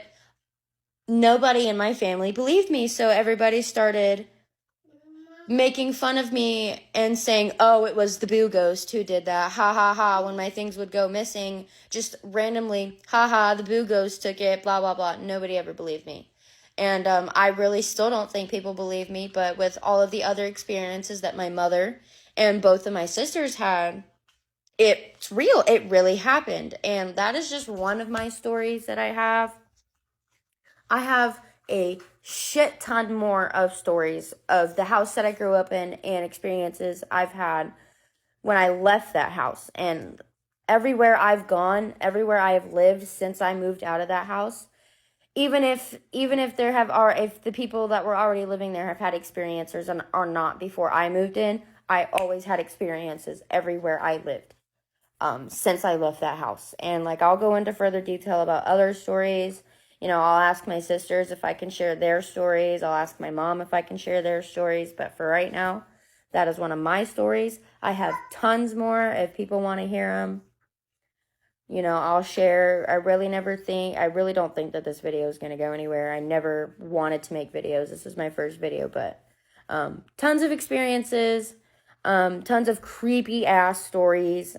Speaker 13: nobody in my family believed me, so everybody started making fun of me and saying, oh, it was the boo ghost who did that. Ha ha ha. When my things would go missing, just randomly, ha ha, the boo ghost took it, blah, blah, blah. Nobody ever believed me. And I really still don't think people believe me, but with all of the other experiences that my mother and both of my sisters had, it's real. It really happened. And that is just one of my stories that I have. I have a shit ton more of stories of the house that I grew up in and experiences I've had when I left that house. And everywhere I've gone, everywhere I have lived since I moved out of that house, if there have are if the people that were already living there have had experiences and are not before I moved in, I always had experiences everywhere I lived since I left that house. And like I'll go into further detail about other stories. You know, I'll ask my sisters if I can share their stories. I'll ask my mom if I can share their stories. But for right now, that is one of my stories. I have tons more if people want to hear them. You know, I'll share. I really don't think that this video is going to go anywhere. I never wanted to make videos. This is my first video, but tons of experiences, tons of creepy ass stories.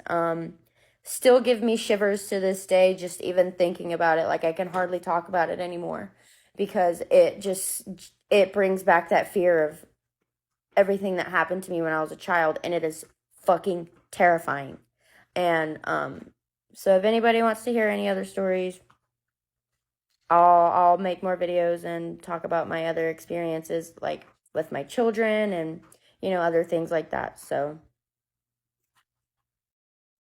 Speaker 13: Still give me shivers to this day, just even thinking about it. Like I can hardly talk about it anymore because it brings back that fear of everything that happened to me when I was a child, and it is fucking terrifying. And so if anybody wants to hear any other stories, I'll make more videos and talk about my other experiences, like with my children and, you know, other things like that. So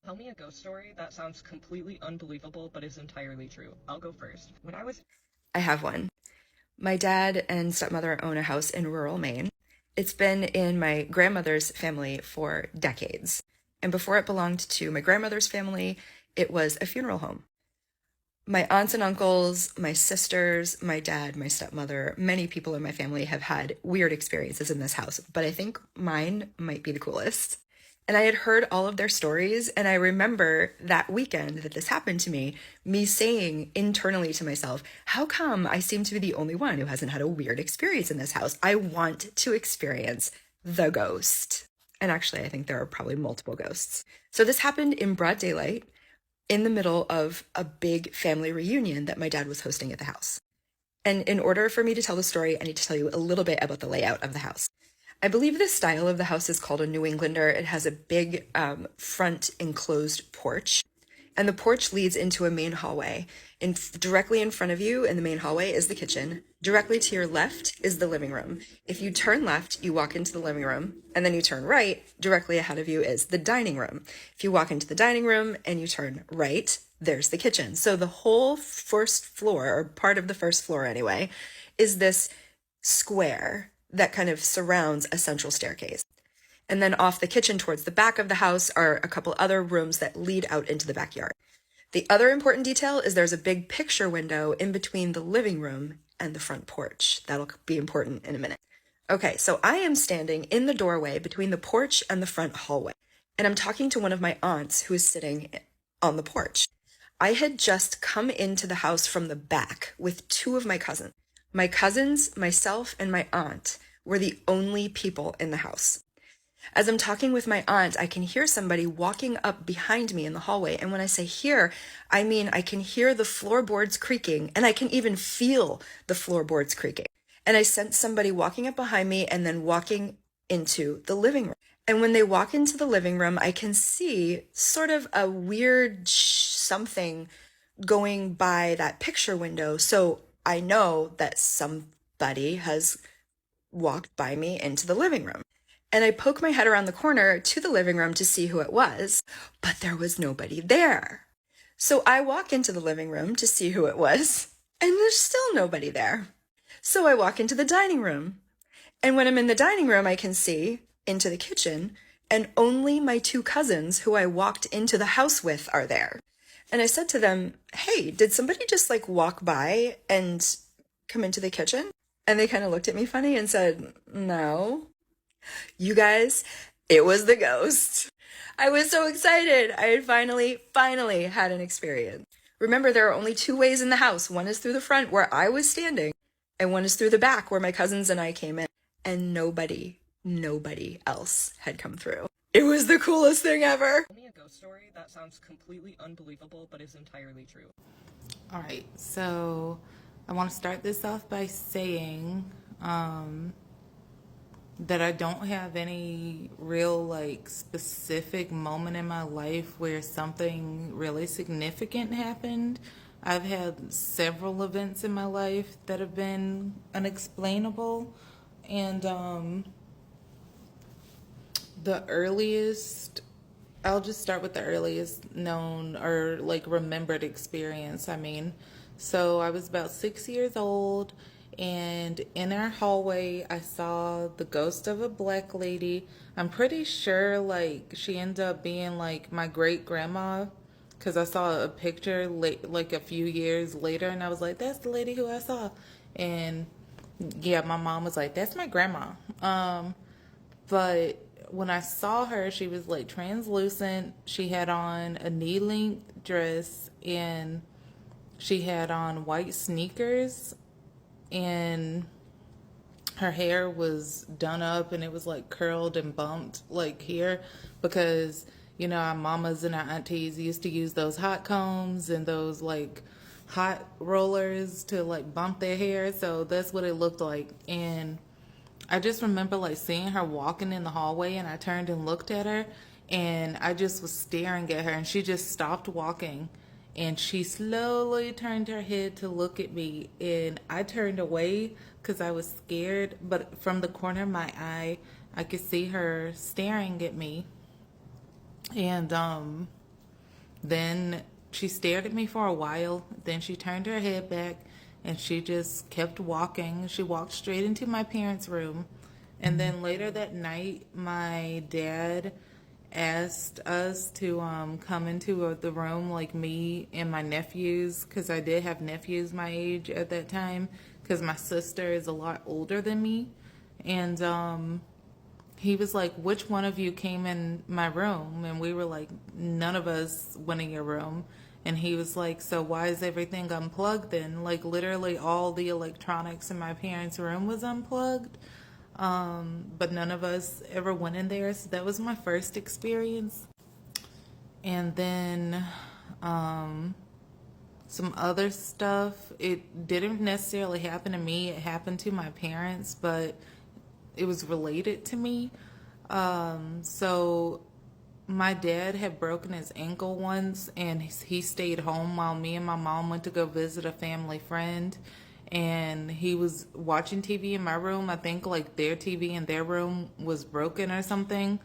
Speaker 1: Tell me a ghost story that sounds completely unbelievable but is entirely true. I'll go first.
Speaker 14: I have one. My dad and stepmother own a house in rural Maine. It's been in my grandmother's family for decades. And before it belonged to my grandmother's family, it was a funeral home. My aunts and uncles, my sisters, my dad, my stepmother, many people in my family have had weird experiences in this house, but I think mine might be the coolest. And I had heard all of their stories, and I remember that weekend that this happened to me saying internally to myself, how come I seem to be the only one who hasn't had a weird experience in this house? I want to experience the ghost. And actually, I think there are probably multiple ghosts. So this happened in broad daylight in the middle of a big family reunion that my dad was hosting at the house. And in order for me to tell the story, I need to tell you a little bit about the layout of the house. I believe the style of the house is called a New Englander. It has a big front enclosed porch, and the porch leads into a main hallway. Directly in front of you in the main hallway is the kitchen. Directly to your left is the living room. If you turn left, you walk into the living room, and then you turn right, directly ahead of you is the dining room. If you walk into the dining room and you turn right, there's the kitchen. So the whole first floor, or part of the first floor anyway, is this square that kind of surrounds a central staircase. And then off the kitchen towards the back of the house are a couple other rooms that lead out into the backyard. The other important detail is there's a big picture window in between the living room and the front porch. That'll be important in a minute. Okay, so I am standing in the doorway between the porch and the front hallway, and I'm talking to one of my aunts who is sitting on the porch. I had just come into the house from the back with two of my cousins. My cousins, myself, and my aunt were the only people in the house. As I'm talking with my aunt, I can hear somebody walking up behind me in the hallway. And when I say hear, I mean I can hear the floorboards creaking, and I can even feel the floorboards creaking. And I sense somebody walking up behind me and then walking into the living room. And when they walk into the living room, I can see sort of a weird something going by that picture window. So I know that somebody has walked by me into the living room. And I poke my head around the corner to the living room to see who it was, but there was nobody there. So I walk into the living room to see who it was, and there's still nobody there. So I walk into the dining room. And when I'm in the dining room, I can see into the kitchen, and only my two cousins who I walked into the house with are there. And I said to them, hey, did somebody just like walk by and come into the kitchen? And they kind of looked at me funny and said, no. You guys, it was the ghost. I was so excited. I had finally had an experience. Remember, there are only two ways in the house. One is through the front where I was standing, and one is through the back where my cousins and I came in. And nobody else had come through. It was the coolest thing ever.
Speaker 1: Tell me a ghost story that sounds completely unbelievable but is entirely true.
Speaker 8: All right, so I want to start this off by saying that I don't have any real like specific moment in my life where something really significant happened. I've had several events in my life that have been unexplainable, and the earliest, I'll just start with the earliest known or like remembered experience. I mean,
Speaker 15: So I was about 6 years old, and in our hallway, I saw the ghost of a black lady. I'm pretty sure, like, she ended up being, like, my great-grandma, because I saw a picture, like, a few years later, and I was like, that's the lady who I saw. And, yeah, my mom was like, that's my grandma. But when I saw her, she was, like, translucent. She had on a knee-length dress, and she had on white sneakers, and her hair was done up, and it was like curled and bumped like here, because you know our mamas and our aunties used to use those hot combs and those like hot rollers to like bump their hair. So that's what it looked like. And I just remember like seeing her walking in the hallway, and I turned and looked at her, and I just was staring at her, and she just stopped walking, and she slowly turned her head to look at me, and I turned away because I was scared, but from the corner of my eye, I could see her staring at me. And then she stared at me for a while, then she turned her head back, and she just kept walking. She walked straight into my parents' room. And then later that night, my dad asked us to come into the room, like me and my nephews, because I did have nephews my age at that time, because my sister is a lot older than me. And he was like, which one of you came in my room? And we were like, none of us went in your room. And he was like, so why is everything unplugged then? Like literally all the electronics in my parents' room was unplugged. But none of us ever went in there. So that was my first experience. And then some other stuff. It didn't necessarily happen to me. It happened to my parents, but it was related to me. So my dad had broken his ankle once, and he stayed home while me and my mom went to go visit a family friend. And he was watching TV in my room. I think like their TV in their room was broken or something.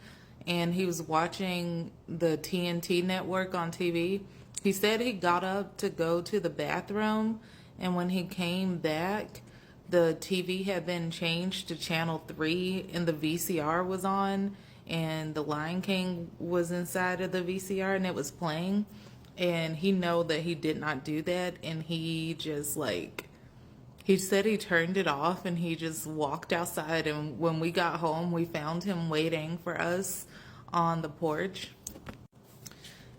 Speaker 15: And he was watching the TNT network on TV. He said he got up to go to the bathroom, and when he came back, the TV had been changed to channel 3 and the VCR was on, and the Lion King was inside of the VCR and it was playing. And he know that he did not do that, and he just like, he said he turned it off and he just walked outside, and when we got home, we found him waiting for us on the porch.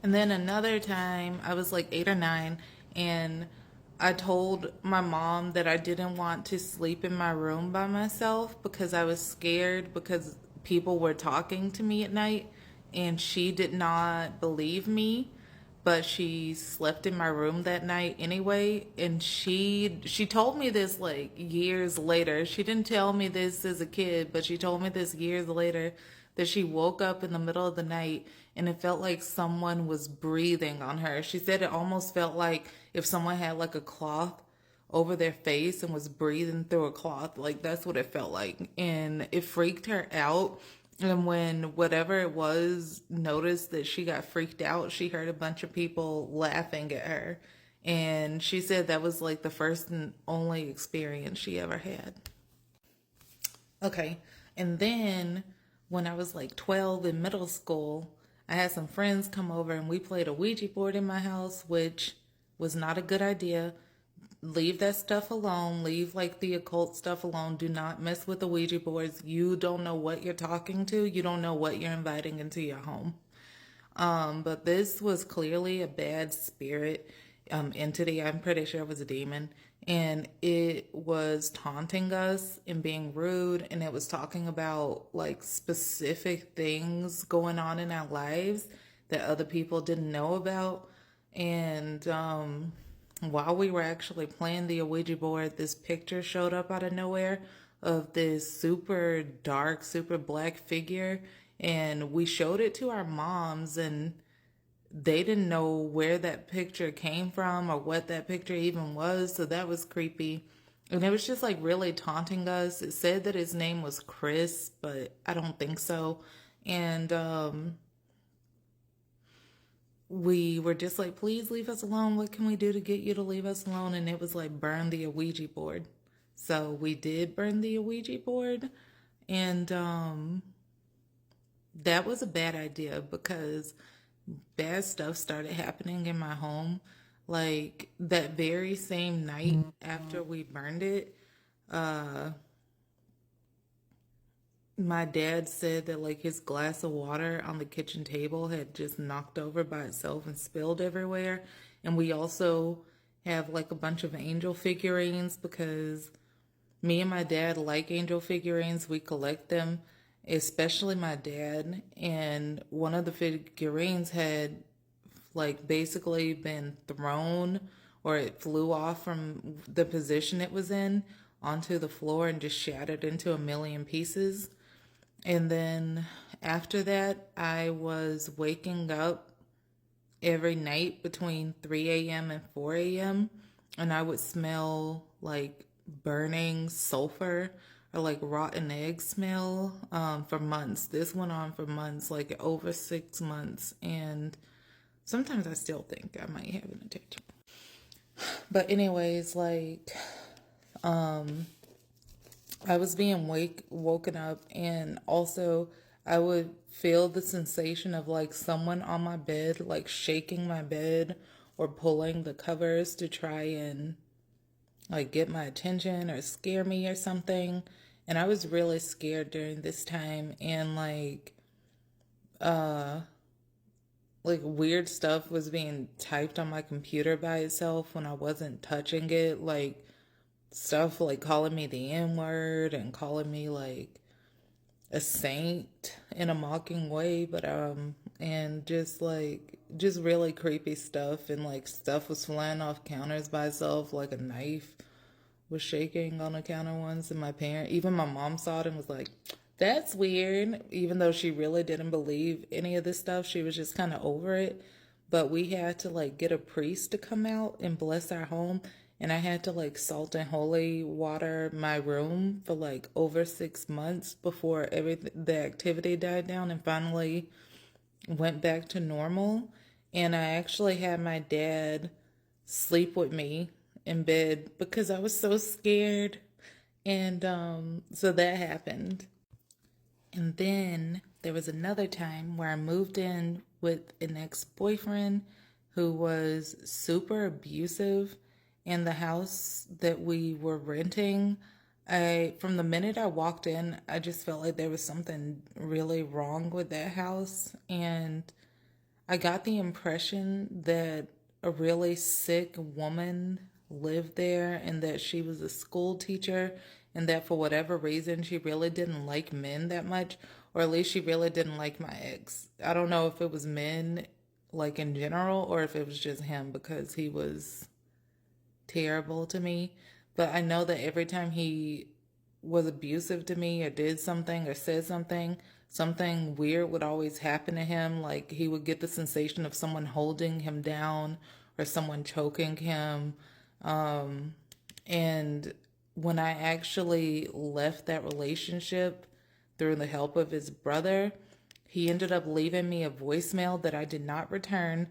Speaker 15: And then another time, I was like 8 or 9, and I told my mom that I didn't want to sleep in my room by myself because I was scared because people were talking to me at night, and she did not believe me. But she slept in my room that night anyway, and she told me this like years later. She didn't tell me this as a kid, but she told me this years later, that she woke up in the middle of the night and it felt like someone was breathing on her. She said it almost felt like if someone had like a cloth over their face and was breathing through a cloth. Like that's what it felt like, and it freaked her out. And when whatever it was noticed that she got freaked out, she heard a bunch of people laughing at her. And she said that was like the first and only experience she ever had. Okay. And then when I was like 12 in middle school, I had some friends come over and we played a Ouija board in my house, which was not a good idea. Leave that stuff alone. Leave like the occult stuff alone. Do not mess with the Ouija boards. You don't know what you're talking to. You don't know what you're inviting into your home. But this was clearly a bad spirit entity. I'm pretty sure it was a demon. And it was taunting us and being rude. And it was talking about like specific things going on in our lives that other people didn't know about. And while we were actually playing the Ouija board, this picture showed up out of nowhere of this super dark, super black figure. And we showed it to our moms, and they didn't know where that picture came from or what that picture even was. So that was creepy. And it was just like really taunting us. It said that his name was Chris, but I don't think so. And we were just like, please leave us alone. What can we do to get you to leave us alone? And it was like, burn the Ouija board. So we did burn the Ouija board. And that was a bad idea because bad stuff started happening in my home. Like that very same night after we burned it, my dad said that like his glass of water on the kitchen table had just knocked over by itself and spilled everywhere. And we also have like a bunch of angel figurines because me and my dad like angel figurines. We collect them, especially my dad. And one of the figurines had like basically been thrown, or it flew off from the position it was in onto the floor and just shattered into a million pieces. And then after that, I was waking up every night between 3 a.m. and 4 a.m. and I would smell like burning sulfur or like rotten egg smell for months. This went on for months, like over 6 months. And sometimes I still think I might have an attachment. But anyways, like, I was being woken up, and also I would feel the sensation of like someone on my bed, like shaking my bed or pulling the covers to try and like get my attention or scare me or something. And I was really scared during this time, and like weird stuff was being typed on my computer by itself when I wasn't touching it, like stuff like calling me the N-word and calling me like a saint in a mocking way, but and just really creepy stuff, and like stuff was flying off counters by itself, like a knife was shaking on a counter once, and even my mom saw it and was like, that's weird, even though she really didn't believe any of this stuff. She was just kind of over it. But we had to like get a priest to come out and bless our home, and I had to like salt and holy water my room for like over 6 months before the activity died down and finally went back to normal. And I actually had my dad sleep with me in bed because I was so scared. And so that happened. And then there was another time where I moved in with an ex-boyfriend who was super abusive in the house that we were renting. From the minute I walked in, I just felt like there was something really wrong with that house. And I got the impression that a really sick woman lived there, and that she was a school teacher, and that for whatever reason she really didn't like men that much, or at least she really didn't like my ex. I don't know if it was men like in general or if it was just him, because he was terrible to me. But I know that every time he was abusive to me or did something or said something weird would always happen to him. Like he would get the sensation of someone holding him down or someone choking him. And when I actually left that relationship through the help of his brother, he ended up leaving me a voicemail that I did not return.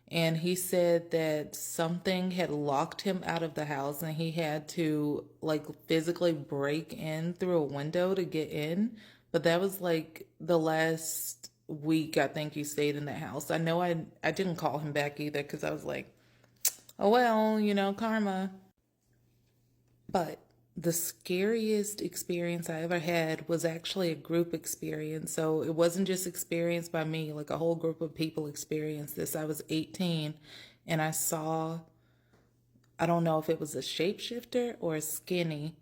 Speaker 15: And he said that something had locked him out of the house and he had to like physically break in through a window to get in. But that was like the last week I think he stayed in that house. I know I didn't call him back either because I was like, oh well, karma. But the scariest experience I ever had was actually a group experience. So it wasn't just experienced by me, like a whole group of people experienced this. I was 18 and I saw, I don't know if it was a shapeshifter or a skinny,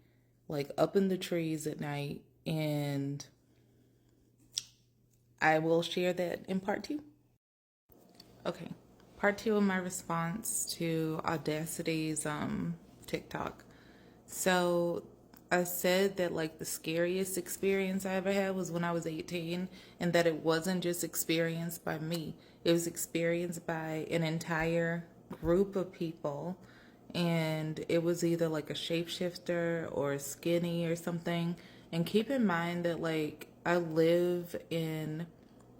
Speaker 15: like up in the trees at night. And I will share that in part 2. Okay, part 2 of my response to Audacity's TikTok. So I said that like the scariest experience I ever had was when I was 18, and that it wasn't just experienced by me. It was experienced by an entire group of people, and it was either like a shapeshifter or a skinny or something. And keep in mind that like I live in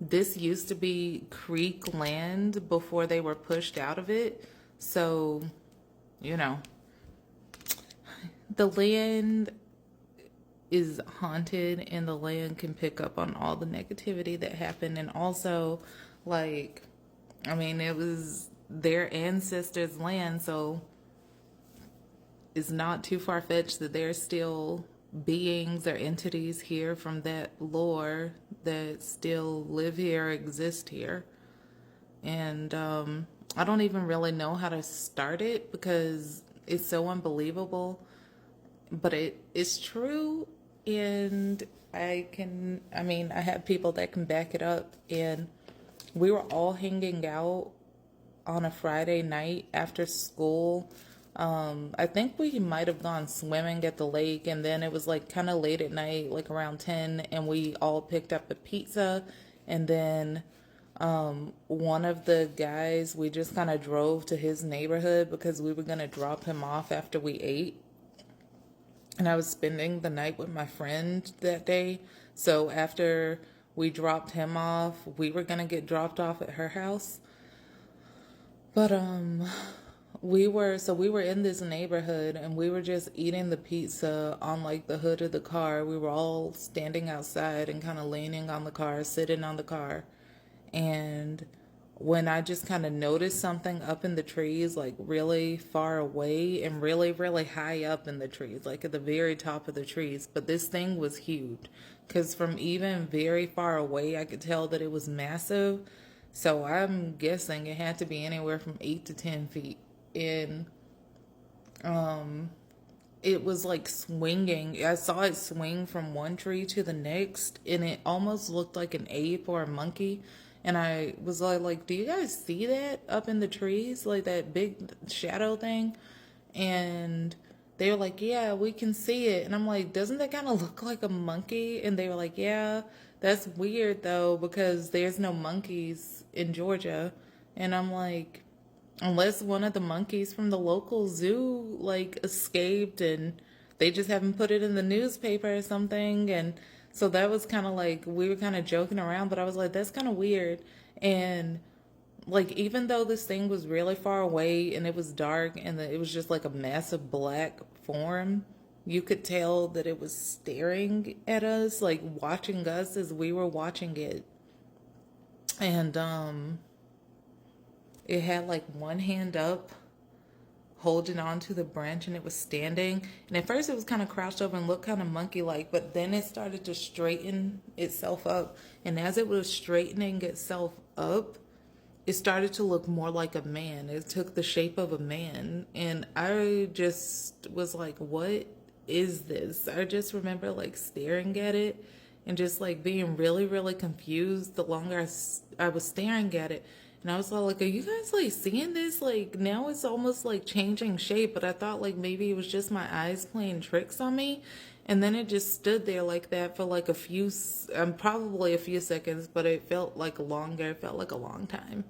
Speaker 15: this used to be creek land before they were pushed out of it. So, you know, the land is haunted, and the land can pick up on all the negativity that happened. And also, like, I mean, it was their ancestors' land, so it's not too far-fetched that there's still beings or entities here from that lore that still live here, exist here. And I don't even really know how to start it because it's so unbelievable, but it's true. And I have people that can back it up. And we were all hanging out on a Friday night after school. I think we might have gone swimming at the lake, and then it was like kind of late at night, like around 10, and we all picked up a pizza. And then one of the guys, we just kind of drove to his neighborhood because we were going to drop him off after we ate. And I was spending the night with my friend that day. So after we dropped him off, we were going to get dropped off at her house. But we were in this neighborhood, and we were just eating the pizza on like the hood of the car. We were all standing outside and kind of leaning on the car, sitting on the car. And when I just kind of noticed something up in the trees, like really far away and really, really high up in the trees, like at the very top of the trees. But this thing was huge because from even very far away, I could tell that it was massive. So I'm guessing it had to be anywhere from 8 to 10 feet. And it was like swinging. I saw it swing from one tree to the next, and it almost looked like an ape or a monkey. And I was like, do you guys see that up in the trees? Like that big shadow thing? And they were like, yeah, we can see it. And I'm like, doesn't that kind of look like a monkey? And they were like, yeah, that's weird though, because there's no monkeys in Georgia. And I'm like, unless one of the monkeys from the local zoo like escaped and they just haven't put it in the newspaper or something. And so that was kind of like, we were kind of joking around, but I was like, that's kind of weird. And like, even though this thing was really far away and it was dark and it was just like a massive black form, you could tell that it was staring at us, like watching us as we were watching it. And it had like one hand up holding on to the branch, and it was standing. And at first it was kind of crouched over and looked kind of monkey-like, but then it started to straighten itself up. And as it was straightening itself up, it started to look more like a man. It took the shape of a man. And I just was like, what is this? I just remember like staring at it and just like being really, really confused the longer I was staring at it. And I was like, are you guys like seeing this? Like now it's almost like changing shape, but I thought like maybe it was just my eyes playing tricks on me. And then it just stood there like that for like probably a few seconds, but it felt like longer. It felt like a long time.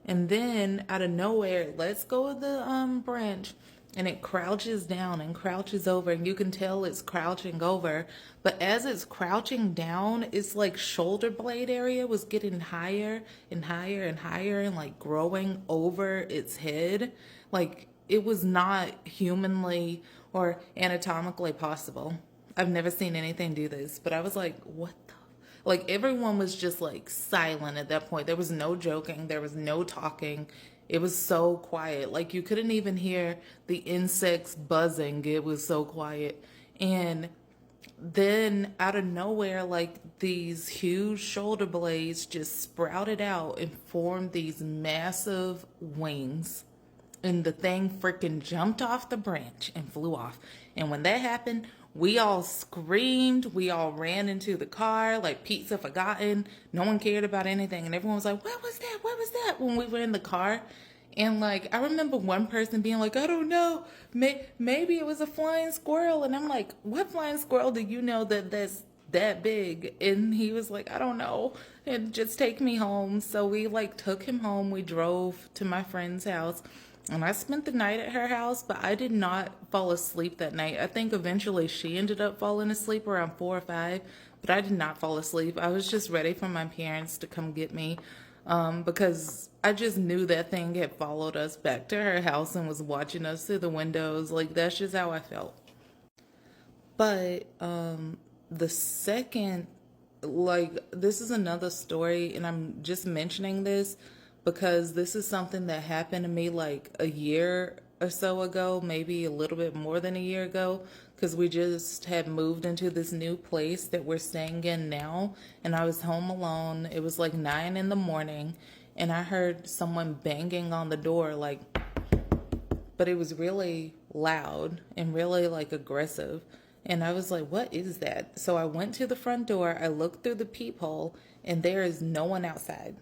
Speaker 15: And then out of nowhere, it lets go of the branch, and it crouches down and crouches over, and you can tell it's crouching over. But as it's crouching down, its like shoulder blade area was getting higher and higher and higher and like growing over its head. Like it was not humanly or anatomically possible. I've never seen anything do this, but I was like, what the? Like everyone was just like silent at that point. There was no joking. There was no talking. It was so quiet. Like you couldn't even hear the insects buzzing. It was so quiet. And then out of nowhere, like these huge shoulder blades just sprouted out and formed these massive wings. And the thing freaking jumped off the branch and flew off. And when that happened, we all screamed. We all ran into the car like pizza forgotten. No one cared about anything. And everyone was like, what was that? What was that? When we were in the car. And like, I remember one person being like, I don't know. Maybe it was a flying squirrel. And I'm like, what flying squirrel do you know that's that big? And he was like, I don't know. And just take me home. So we like took him home. We drove to my friend's house. And I spent the night at her house, but I did not fall asleep that night. I think eventually she ended up falling asleep around 4 or 5, but I did not fall asleep. I was just ready for my parents to come get me, because I just knew that thing had followed us back to her house and was watching us through the windows. Like, that's just how I felt. But the second, like, this is another story, and I'm just mentioning this because this is something that happened to me like a year or so ago, maybe a little bit more than a year ago, because we just had moved into this new place that we're staying in now, and I was home alone. It was like 9 in the morning, and I heard someone banging on the door, like, but it was really loud and really like aggressive. And I was like, what is that? So I went to the front door, I looked through the peephole, and there is no one outside.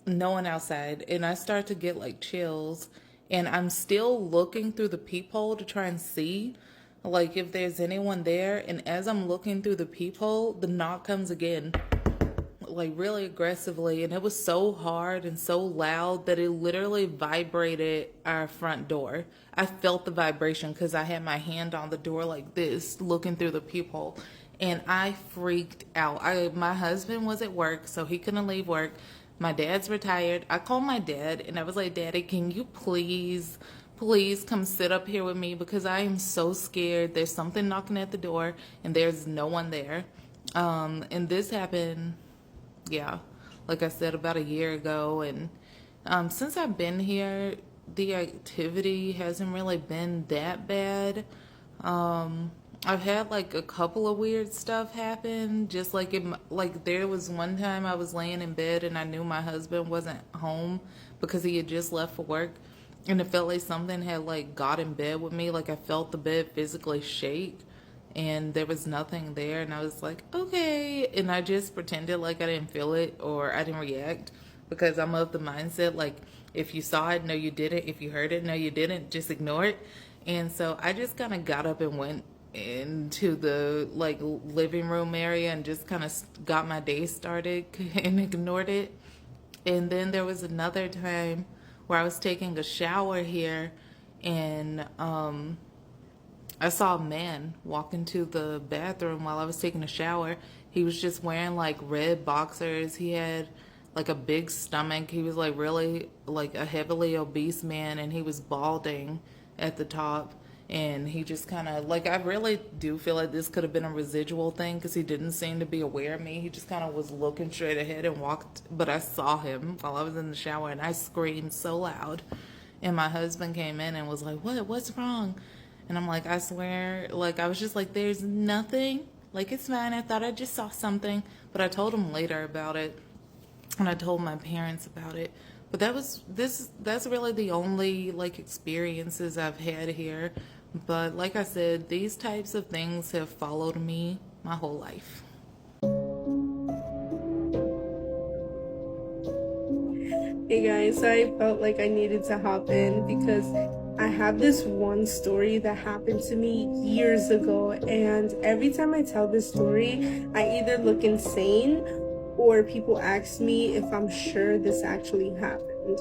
Speaker 15: No one outside. And I start to get like chills, and I'm still looking through the peephole to try and see like if there's anyone there. And as I'm looking through the peephole, the knock comes again, like really aggressively, and it was so hard and so loud that it literally vibrated our front door. I felt the vibration because I had my hand on the door like this, looking through the peephole, and I freaked out. My husband was at work, so he couldn't leave work. My dad's retired. I called my dad and I was like, Daddy, can you please come sit up here with me, because I am so scared. There's something knocking at the door and there's no one there. And this happened, yeah, like I said, about a year ago. And since I've been here, the activity hasn't really been that bad. I've had like a couple of weird stuff happen. Just like there was one time I was laying in bed and I knew my husband wasn't home because he had just left for work, and it felt like something had like got in bed with me. Like I felt the bed physically shake, and there was nothing there, and I was like, okay, and I just pretended like I didn't feel it or I didn't react, because I'm of the mindset like, if you saw it, no you didn't. If you heard it, no you didn't. Just ignore it. And so I just kind of got up and went into the like living room area and just kind of got my day started and ignored it. And then there was another time where I was taking a shower here, and I saw a man walk into the bathroom while I was taking a shower. He was just wearing like red boxers. He had like a big stomach. He was like really like a heavily obese man, and he was balding at the top. And he just kind of like, I really do feel like this could have been a residual thing, because he didn't seem to be aware of me. He just kind of was looking straight ahead and walked, but I saw him while I was in the shower, and I screamed so loud. And my husband came in and was like, what's wrong? And I'm like, I swear, like, I was just like, there's nothing, like, it's fine. I thought I just saw something. But I told him later about it, and I told my parents about it. But that's really the only like experiences I've had here. But like I said, these types of things have followed me my whole life.
Speaker 16: Hey guys, so I felt like I needed to hop in because I have this one story that happened to me years ago, and every time I tell this story, I either look insane or people ask me if I'm sure this actually happened.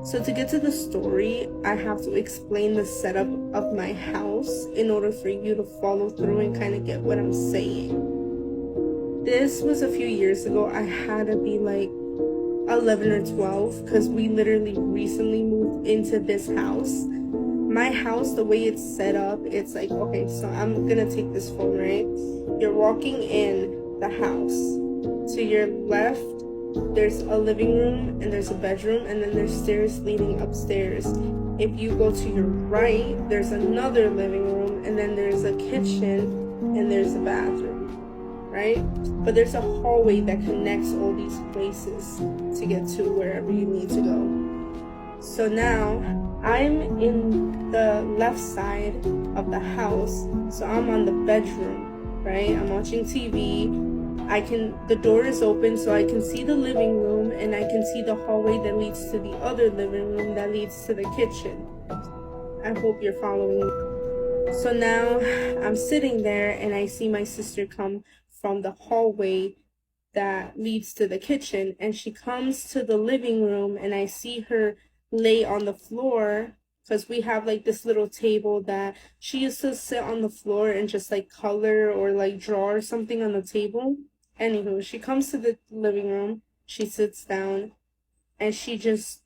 Speaker 16: So to get to the story, I have to explain the setup of my house in order for you to follow through and kind of get what I'm saying. This was a few years ago. I had to be like 11 or 12 because we literally recently moved into this house. My house, the way it's set up, it's like, okay, so I'm gonna take this phone, right? You're walking in the house. To your left, there's a living room and there's a bedroom, and then there's stairs leading upstairs. If you go to your right, there's another living room, and then there's a kitchen and there's a bathroom, right? But there's a hallway that connects all these places to get to wherever you need to go. So now I'm in the left side of the house, so I'm on the bedroom, right? I'm watching TV. The door is open so I can see the living room, and I can see the hallway that leads to the other living room that leads to the kitchen. I hope you're following me. So now I'm sitting there and I see my sister come from the hallway that leads to the kitchen, and she comes to the living room, and I see her lay on the floor, because we have like this little table that she used to sit on the floor and just like color or like draw or something on the table. Anywho, she comes to the living room, she sits down, and she just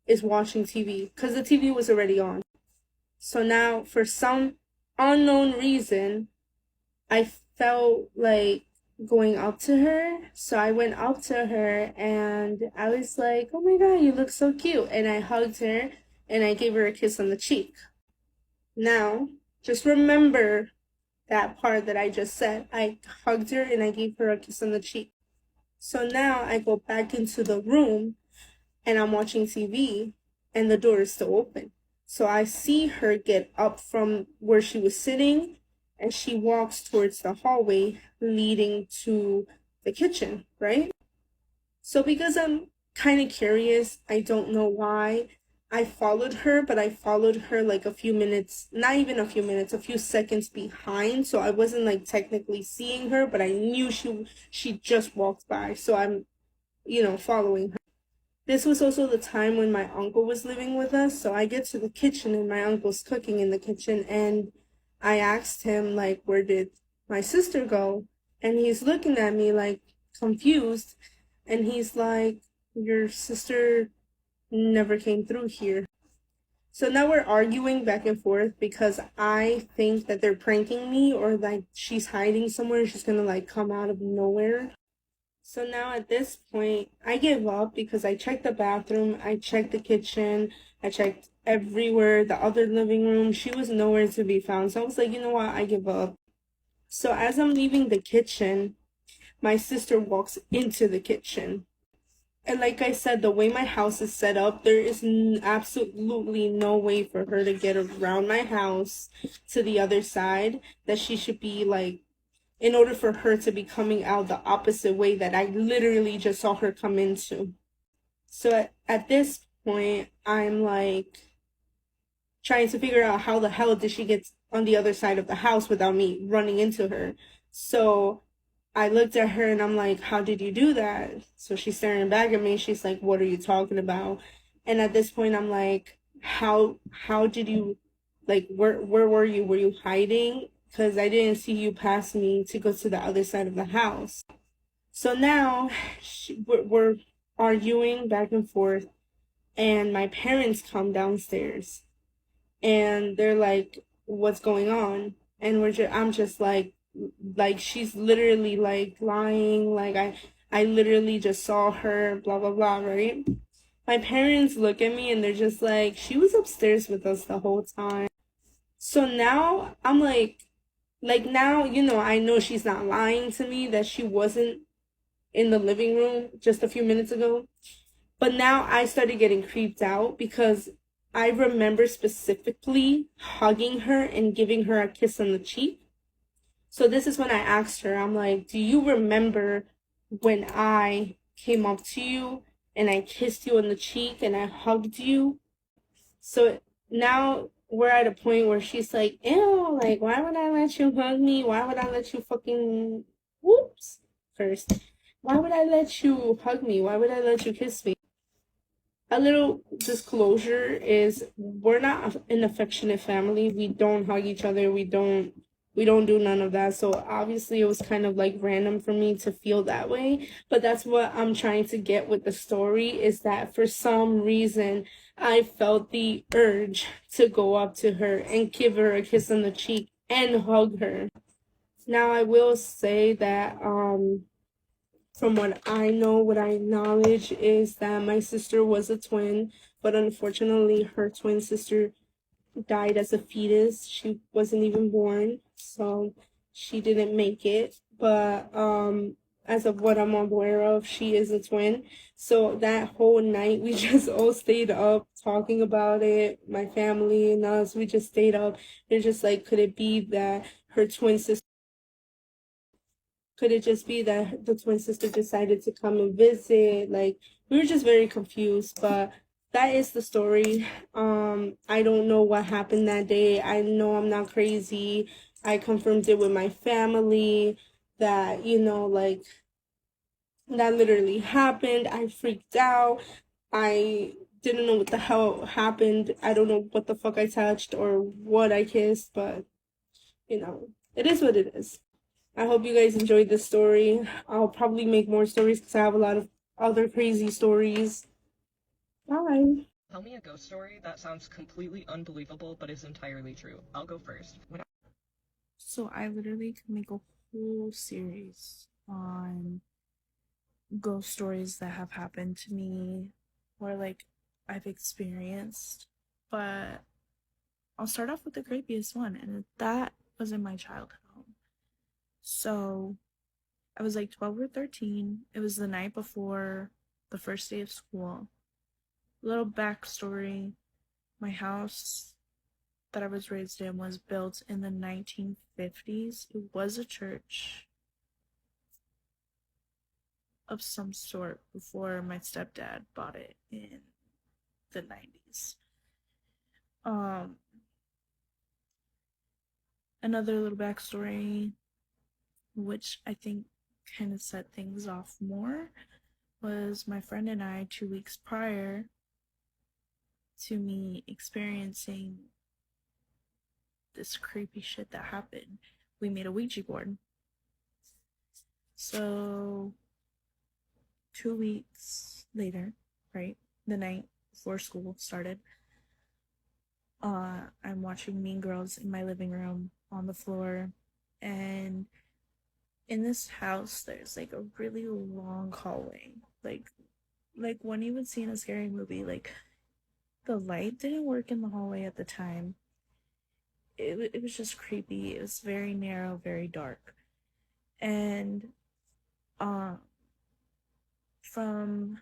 Speaker 16: is watching TV because the TV was already on. So now, for some unknown reason, I felt like going up to her. So I went up to her and I was like, oh my god, you look so cute. And I hugged her and I gave her a kiss on the cheek. Now, just remember that part that I just said. I hugged her and I gave her a kiss on the cheek. So now I go back into the room and I'm watching TV and the door is still open. So I see her get up from where she was sitting and she walks towards the hallway leading to the kitchen, right? So because I'm kind of curious, I don't know why, I followed her, but I followed her like a few minutes, not even a few minutes, a few seconds behind. So I wasn't like technically seeing her, but I knew she just walked by. So I'm, following her. This was also the time when my uncle was living with us. So I get to the kitchen and my uncle's cooking in the kitchen. And I asked him, like, where did my sister go? And he's looking at me like confused. And he's like, your sister never came through here. So now we're arguing back and forth because I think that they're pranking me or like she's hiding somewhere and she's gonna like come out of nowhere. So now at this point, I give up because I checked the bathroom, I checked the kitchen, I checked everywhere, the other living room. She was nowhere to be found. So I was like, you know what, I give up. So as I'm leaving the kitchen, my sister walks into the kitchen. And like I said, the way my house is set up, there is absolutely no way for her to get around my house to the other side, that she should be like, in order for her to be coming out the opposite way that I literally just saw her come into. So at this point, I'm like trying to figure out how the hell did she get on the other side of the house without me running into her. So I looked at her and I'm like, how did you do that? So she's staring back at me. She's like, what are you talking about? And at this point, I'm like, how did you, like, where were you? Were you hiding? Because I didn't see you pass me to go to the other side of the house. So now we're arguing back and forth, and my parents come downstairs, and they're like, "What's going on?" And I'm just like she's literally like lying. Like I literally just saw her. Blah blah blah. Right? My parents look at me and they're just like, "She was upstairs with us the whole time." So now I'm like now, I know she's not lying to me, that she wasn't in the living room just a few minutes ago. But now I started getting creeped out because I remember specifically hugging her and giving her a kiss on the cheek. So this is when I asked her, I'm like, do you remember when I came up to you and I kissed you on the cheek and I hugged you? So now we're at a point where she's like, ew, like, why would I let you hug me? Why would I let you fucking, whoops, first. Why would I let you hug me? Why would I let you kiss me? A little disclosure is we're not an affectionate family. We don't hug each other. We don't do none of that. So obviously it was kind of like random for me to feel that way. But that's what I'm trying to get with the story, is that for some reason I felt the urge to go up to her and give her a kiss on the cheek and hug her. Now I will say that from what I know, what I acknowledge is that my sister was a twin, but unfortunately her twin sister died as a fetus. She wasn't even born, so she didn't make it. But as of what I'm aware of, she is a twin. So that whole night we just all stayed up talking about it, my family and us. We just stayed up. They're just like, could it be that her twin sister, could it just be that the twin sister decided to come and visit? Like, we were just very confused. But that is the story. I don't know what happened that day. I know I'm not crazy. I confirmed it with my family that, like, That literally happened. I freaked out. I didn't know what the hell happened. I don't know what the fuck I touched or what I kissed, but you know, it is what it is. I hope you guys enjoyed this story. I'll probably make more stories because I have a lot of other crazy stories. Bye.
Speaker 1: Tell me a ghost story that sounds completely unbelievable but is entirely true. I'll go first.
Speaker 8: So I literally could make a whole series on ghost stories that have happened to me or like I've experienced, but I'll start off with the creepiest one, and that was in my childhood home. So I was like 12 or 13. It was the night before the first day of school. Little backstory: my house that I was raised in was built in the 1950s. It was a church of some sort before my stepdad bought it in the 90s. Another little backstory, which I think kind of set things off more, was my friend and I 2 weeks prior to me experiencing this creepy shit that happened. We made a Ouija board. So 2 weeks later, right, the night before school started, I'm watching Mean Girls in my living room on the floor, and in this house there's like a really long hallway, like when you would see in a scary movie. Like, the light didn't work in the hallway at the time. It was just creepy. It was very narrow, very dark, and from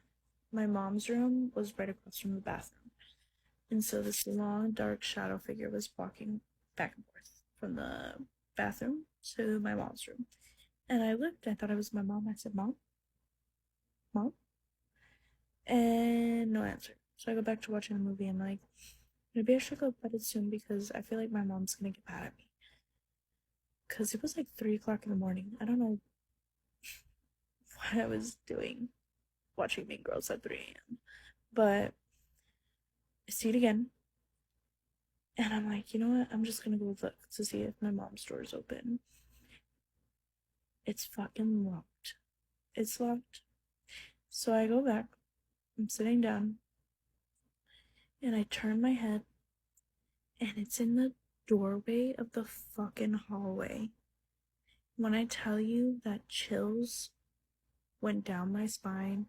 Speaker 8: my mom's room was right across from the bathroom. And so this long, dark shadow figure was walking back and forth from the bathroom to my mom's room. And I looked, I thought it was my mom. I said, "Mom? Mom?" And no answer. So I go back to watching the movie. I'm like, maybe I should go to bed soon because I feel like my mom's gonna get mad at me. Because it was like 3 o'clock in the morning. I don't know what I was doing watching Mean Girls at 3 a.m. But I see it again. And I'm like, you know what? I'm just gonna go look to see if my mom's door is open. It's fucking locked. It's locked. So I go back. I'm sitting down. And I turn my head. And it's in the doorway of the fucking hallway. When I tell you that chills went down my spine,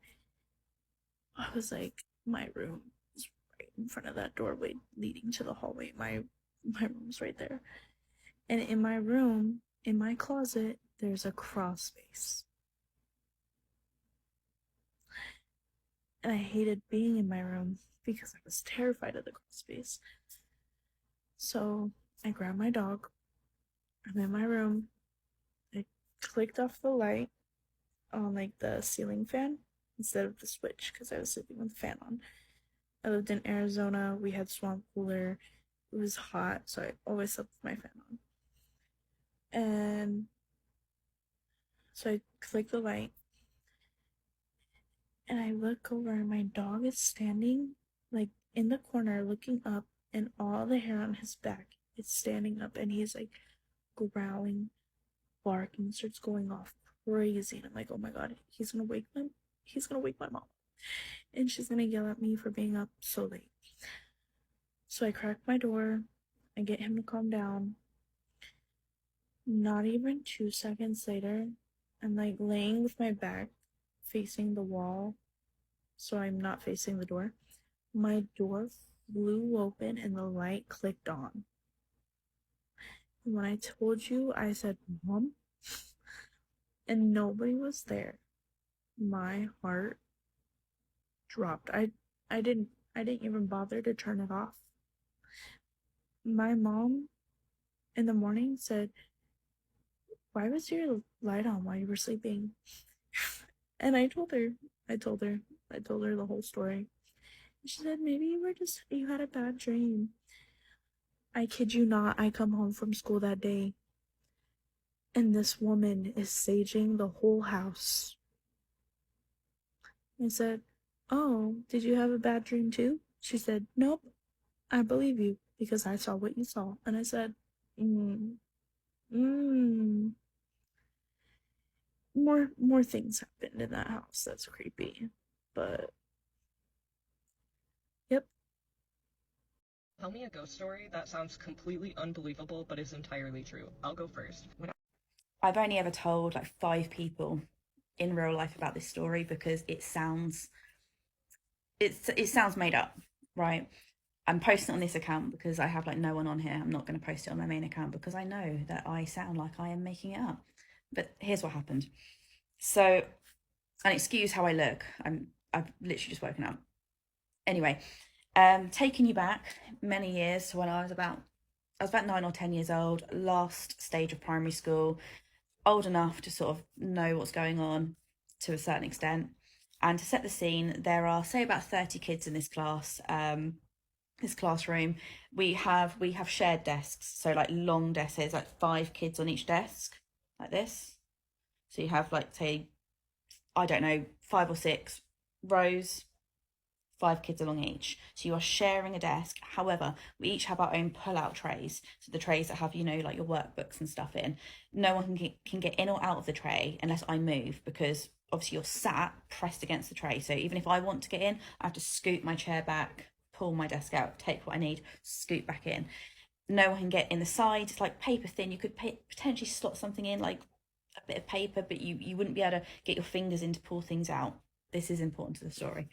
Speaker 8: I was like, my room is right in front of that doorway leading to the hallway. My room's right there. And in my room, in my closet, there's a crawl space. And I hated being in my room because I was terrified of the crawl space. So I grabbed my dog. I'm in my room. I clicked off the light on like the ceiling fan instead of the switch because I was sleeping with the fan on. I lived in Arizona. We had swamp cooler. It was hot, so I always slept with my fan on. And so I click the light, and I look over, and my dog is standing like in the corner looking up, and all the hair on his back is standing up, and he's like growling, barking, starts going off crazy. And I'm like, oh my god, he's gonna wake my mom, and she's gonna yell at me for being up so late. So I crack my door, I get him to calm down. Not even 2 seconds later, I'm like laying with my back facing the wall, so I'm not facing the door. My door flew open and the light clicked on. And when I told you, I said, "Mom," and nobody was there, my heart dropped. I didn't even bother to turn it off. My mom in the morning said, "Why was your light on while you were sleeping?" And I told her the whole story. She said, "Maybe you had a bad dream." I kid you not, I come home from school that day, and this woman is saging the whole house.
Speaker 16: I said, "Oh, did you have a bad dream too?" She said, "Nope, I believe you because I saw what you saw." And I said, mm, mm. More things happened in that house. That's creepy. But yep.
Speaker 1: Tell me a ghost story that sounds completely unbelievable but is entirely true. I'll go first.
Speaker 17: I've only ever told like 5 people in real life about this story because it sounds made up, right? I'm posting on this account because I have like no one on here. I'm not going to post it on my main account because I know that I sound like I am making it up. But here's what happened. So, and excuse how I look. I've literally just woken up. Anyway, taking you back many years to when I was about 9 or 10 years old, last stage of primary school, old enough to sort of know what's going on to a certain extent. And to set the scene, there are, say, about 30 kids in this class, this classroom. We have shared desks, so like long desks, like 5 kids on each desk, like this. So you have like, say, I don't know, 5 or 6 rows, 5 kids along each. So you are sharing a desk. However, we each have our own pull-out trays. So the trays that have, you know, like your workbooks and stuff in. No one can get in or out of the tray unless I move, because obviously you're sat pressed against the tray. So even if I want to get in, I have to scoot my chair back, pull my desk out, take what I need, scoot back in. No one can get in the side. It's like paper thin. You could potentially slot something in, like a bit of paper, but you wouldn't be able to get your fingers in to pull things out. This is important to the story.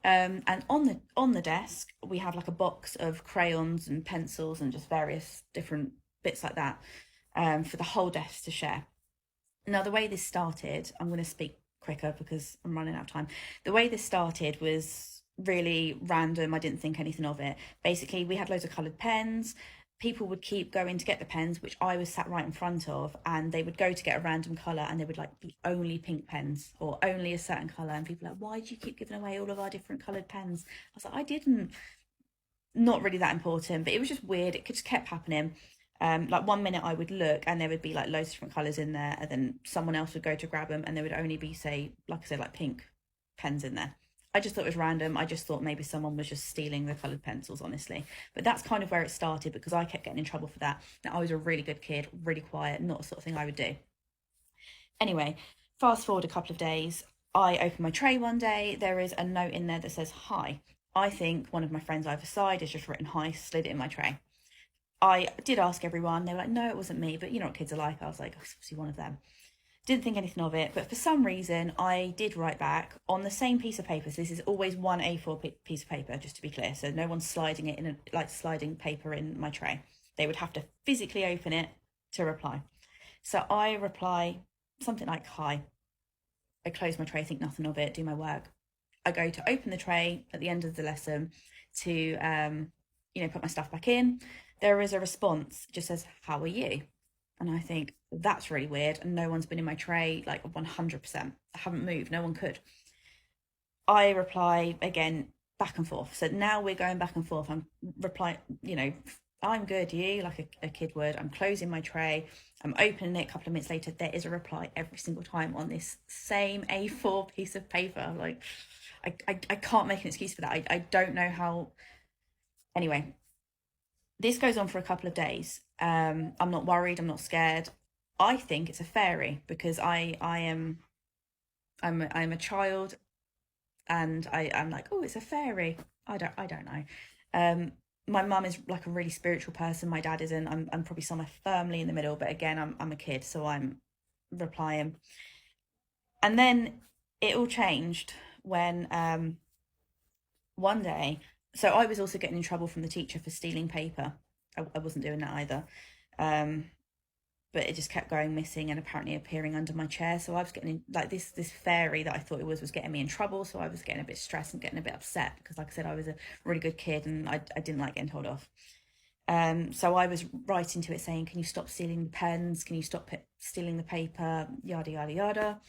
Speaker 17: And on the desk we have like a box of crayons and pencils and just various different bits like that, for the whole desk to share. Now the way this started, I'm going to speak quicker because I'm running out of time. The way this started was really random. I didn't think anything of it. Basically, we had loads of coloured pens. People would keep going to get the pens, which I was sat right in front of, and they would go to get a random colour and they would like be only pink pens or only a certain colour, and people were like, why do you keep giving away all of our different coloured pens? I was like, I didn't. Not really that important, but it was just weird. It just kept happening. Like one minute I would look and there would be like loads of different colours in there, and then someone else would go to grab them and there would only be, say, like I said, like pink pens in there. I just thought it was random. I just thought maybe someone was just stealing the coloured pencils, honestly. But that's kind of where it started because I kept getting in trouble for that. Now, I was a really good kid, really quiet, not the sort of thing I would do. Anyway, fast forward a couple of days. I open my tray one day. There is a note in there that says, hi. I think one of my friends either side has just written hi, slid it in my tray. I did ask everyone. They were like, no, it wasn't me. But you know what kids are like. I was like, it's obviously one of them. Didn't think anything of it, but for some reason I did write back on the same piece of paper. So this is always one A4 piece of paper, just to be clear. So no one's sliding it in, like sliding paper in my tray. They would have to physically open it to reply. So I reply something like, hi. I close my tray, think nothing of it, do my work. I go to open the tray at the end of the lesson to, you know, put my stuff back in. There is a response, it just says, how are you? And I think, that's really weird. And no one's been in my tray, like 100%. I haven't moved, no one could. I reply again, back and forth. So now we're going back and forth. I'm replying, you know, I'm good, you, like a kid would. I'm closing my tray. I'm opening it. A couple of minutes later, there is a reply every single time on this same A4 piece of paper. Like, I can't make an excuse for that. I don't know how. Anyway, this goes on for a couple of days. I'm not worried. I'm not scared. I think it's a fairy because I'm a child, and I'm like, oh, it's a fairy. I don't know. My mum is like a really spiritual person. My dad isn't. I'm probably somewhere firmly in the middle. But again, I'm a kid, so I'm replying. And then it all changed when one day. So I was also getting in trouble from the teacher for stealing paper. I wasn't doing that either. But it just kept going missing and apparently appearing under my chair. So I was getting like this fairy that I thought it was getting me in trouble. So I was getting a bit stressed and getting a bit upset because, like I said, I was a really good kid and I didn't like getting told off. So I was writing to it saying, can you stop stealing the pens? Can you stop stealing the paper? Yada, yada, yada.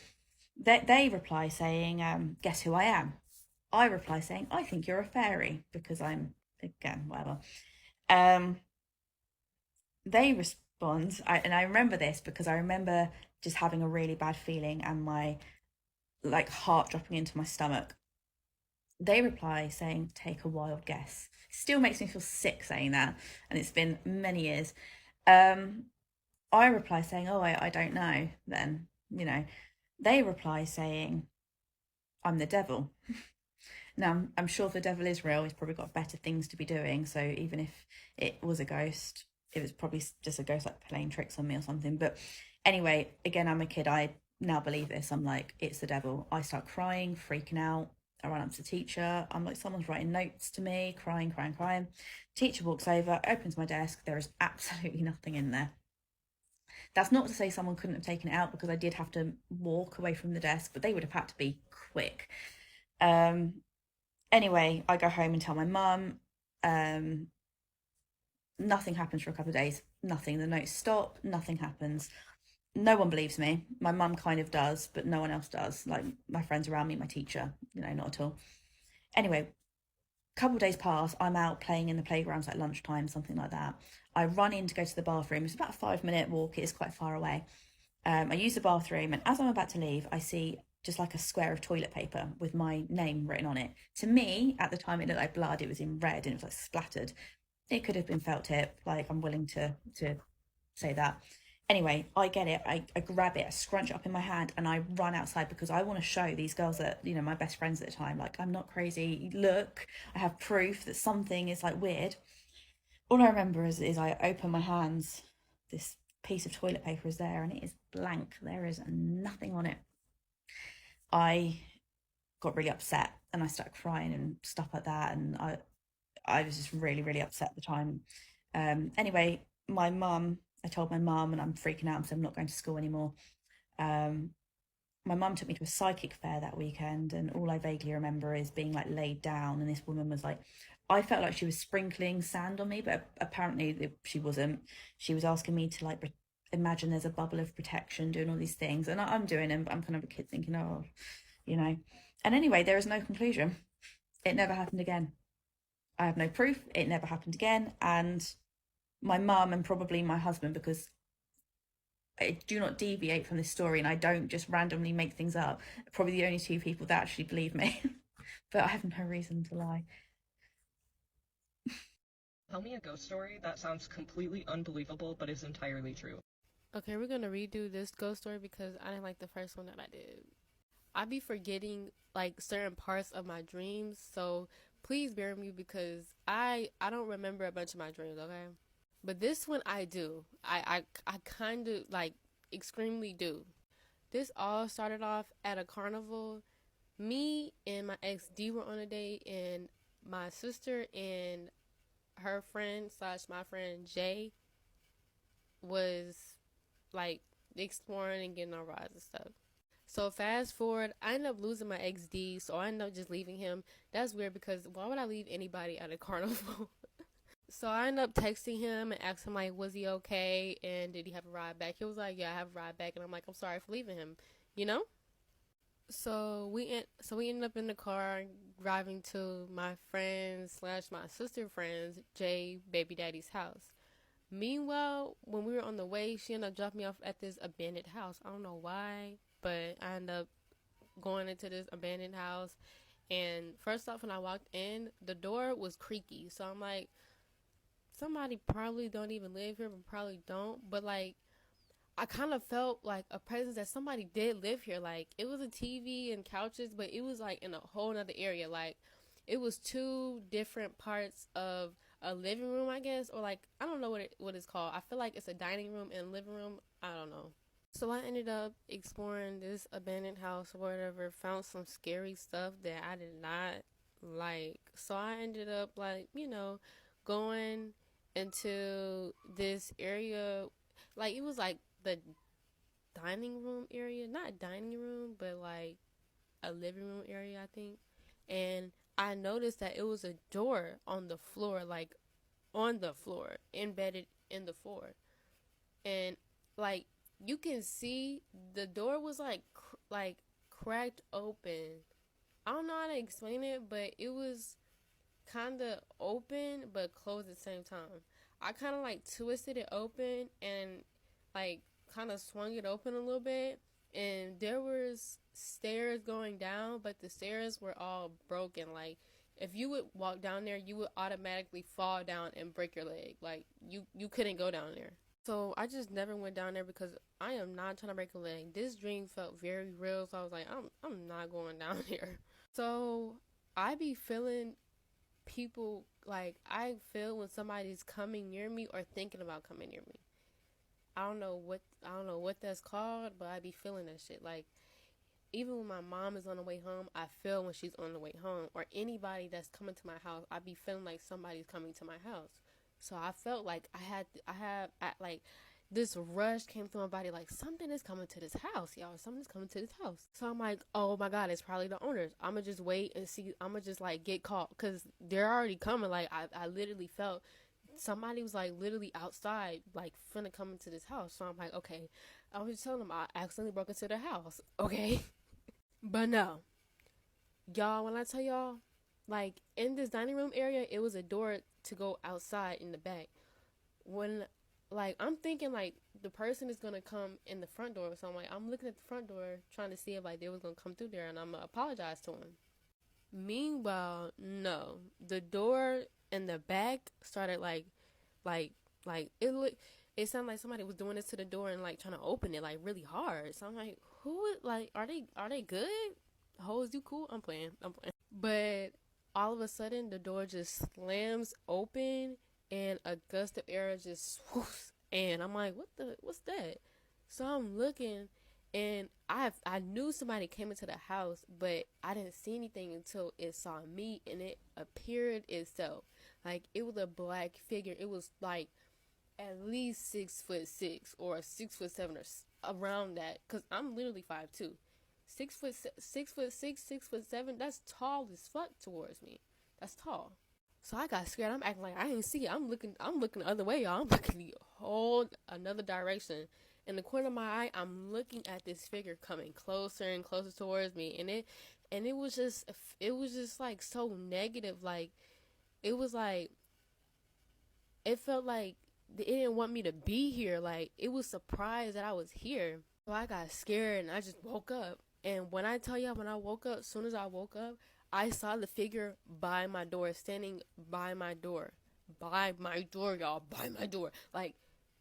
Speaker 17: They reply saying, guess who I am? I reply saying, I think you're a fairy, because I'm, again, whatever. They respond, and I remember this because I remember just having a really bad feeling, and my like heart dropping into my stomach. They reply saying, take a wild guess. Still makes me feel sick saying that, and it's been many years. I reply saying, oh, I don't know then, you know. They reply saying, I'm the devil. Now, I'm sure the devil is real. He's probably got better things to be doing. So even if it was a ghost, it was probably just a ghost like playing tricks on me or something. But anyway, again, I'm a kid. I now believe this. I'm like, it's the devil. I start crying, freaking out. I run up to the teacher. I'm like, someone's writing notes to me, crying. Teacher walks over, opens my desk. There is absolutely nothing in there. That's not to say someone couldn't have taken it out, because I did have to walk away from the desk, but they would have had to be quick. Anyway, I go home and tell my mum. Nothing happens for a couple of days. Nothing. The notes stop. Nothing happens. No one believes me. My mum kind of does, but no one else does. Like my friends around me, my teacher, you know, not at all. Anyway, a couple of days pass. I'm out playing in the playgrounds at lunchtime, something like that. I run in to go to the bathroom. It's about a 5-minute walk. It is quite far away. I use the bathroom, and as I'm about to leave, I see just like a square of toilet paper with my name written on it. To me, at the time, it looked like blood. It was in red and it was like splattered. It could have been felt tip. Like, I'm willing to say that. Anyway, I get it. I grab it, I scrunch it up in my hand, and I run outside because I want to show these girls that, you know, my best friends at the time, like, I'm not crazy. Look, I have proof that something is like weird. All I remember is I open my hands. This piece of toilet paper is there, and it is blank. There is nothing on it. I got really upset, and I started crying and stuff like that, and I was just really, really upset at the time. Anyway, I told my mum, and I'm freaking out and said I'm not going to school anymore. My mum took me to a psychic fair that weekend, and all I vaguely remember is being like laid down, and this woman was like, I felt like she was sprinkling sand on me, but apparently she wasn't. She was asking me to like imagine there's a bubble of protection, doing all these things, and I'm doing them, but I'm kind of a kid thinking, oh, you know. And anyway, there is no conclusion. It never happened again. I have no proof. It never happened again. And my mum and probably my husband, because I do not deviate from this story and I don't just randomly make things up, probably the only two people that actually believe me. But I have no reason to lie.
Speaker 1: Tell me a ghost story that sounds completely unbelievable but is entirely true.
Speaker 18: Okay, we're gonna redo this ghost story because I didn't like the first one that I did. I be forgetting like certain parts of my dreams, so please bear with me because I don't remember a bunch of my dreams, okay? But this one I do. I kind of like extremely do. This all started off at a carnival. Me and my ex D were on a date, and my sister and her friend / my friend Jay was like exploring and getting on rides and stuff. So fast forward, I ended up losing my ex D, so I ended up just leaving him. That's weird because why would I leave anybody at a carnival? So I ended up texting him and asking him, like, was he okay? And did he have a ride back? He was like, yeah, I have a ride back. And I'm like, I'm sorry for leaving him, you know? So we ended up in the car driving to my friends / my sister friends, Jay, baby daddy's house. Meanwhile, when we were on the way, she ended up dropping me off at this abandoned house. I don't know why, but I ended up going into this abandoned house. And first off, when I walked in, the door was creaky. So I'm like, somebody probably don't even live here, but probably don't. But like, I kind of felt like a presence that somebody did live here. Like, it was a TV and couches, but it was like in a whole nother area. Like, it was two different parts of a living room, I guess, or like, I don't know what it's called. I feel like it's a dining room and living room. I don't know. So I ended up exploring this abandoned house or whatever, found some scary stuff that I did not like. So I ended up like, you know, going into this area, like it was like the dining room area, not dining room, but like a living room area, I think. And I noticed that it was a door on the floor, like on the floor, embedded in the floor. And like you can see the door was like cracked open. I don't know how to explain it, but it was kind of open but closed at the same time. I kind of like twisted it open and like kind of swung it open a little bit, and there was stairs going down, but the stairs were all broken. Like, if you would walk down there, you would automatically fall down and break your leg. Like, you couldn't go down there. So I just never went down there because I am not trying to break a leg. This dream felt very real, so I was like, I'm not going down here. So I be feeling people, like, I feel when somebody's coming near me or thinking about coming near me. I don't know what that's called, but I be feeling that shit. Like, even when my mom is on the way home, I feel when she's on the way home, or anybody that's coming to my house, I be feeling like somebody's coming to my house. So I felt like like this rush came through my body, like something is coming to this house, y'all. Something's coming to this house. So I'm like, oh my God, it's probably the owners. I'm gonna just wait and see. I'm gonna just like get caught because they're already coming. Like I literally felt somebody was like literally outside, like finna come into this house. So I'm like, okay. I was just telling them I accidentally broke into their house. Okay. But no, y'all, when I tell y'all, like in this dining room area, it was a door to go outside in the back. When, like, I'm thinking like the person is gonna come in the front door, so I'm like, I'm looking at the front door trying to see if like they was gonna come through there, and I'm gonna apologize to them. Meanwhile, no, the door in the back started like it sounded like somebody was doing this to the door and like trying to open it like really hard. So I'm like, are they good? Hoes, you cool? I'm playing. But all of a sudden the door just slams open and a gust of air just swoops, and I'm like, what's that? So I'm looking, and I knew somebody came into the house, but I didn't see anything until it saw me, and it appeared itself. Like, it was a black figure. It was like at least 6'6" or 6'7" or around that, because I'm literally 5'2". 6'6", 6'7", that's tall as fuck towards me. That's tall. So I got scared. I'm acting like I didn't see it. I'm looking the other way, y'all. I'm looking the whole another direction. In the corner of my eye, I'm looking at this figure coming closer and closer towards me, and it was just like so negative. Like, it was like, it felt like it didn't want me to be here. Like, it was surprised that I was here. So I got scared and I just woke up. And when I tell y'all, when I woke up, as soon as I woke up, I saw the figure by my door, standing by my door. By my door, y'all. By my door. Like,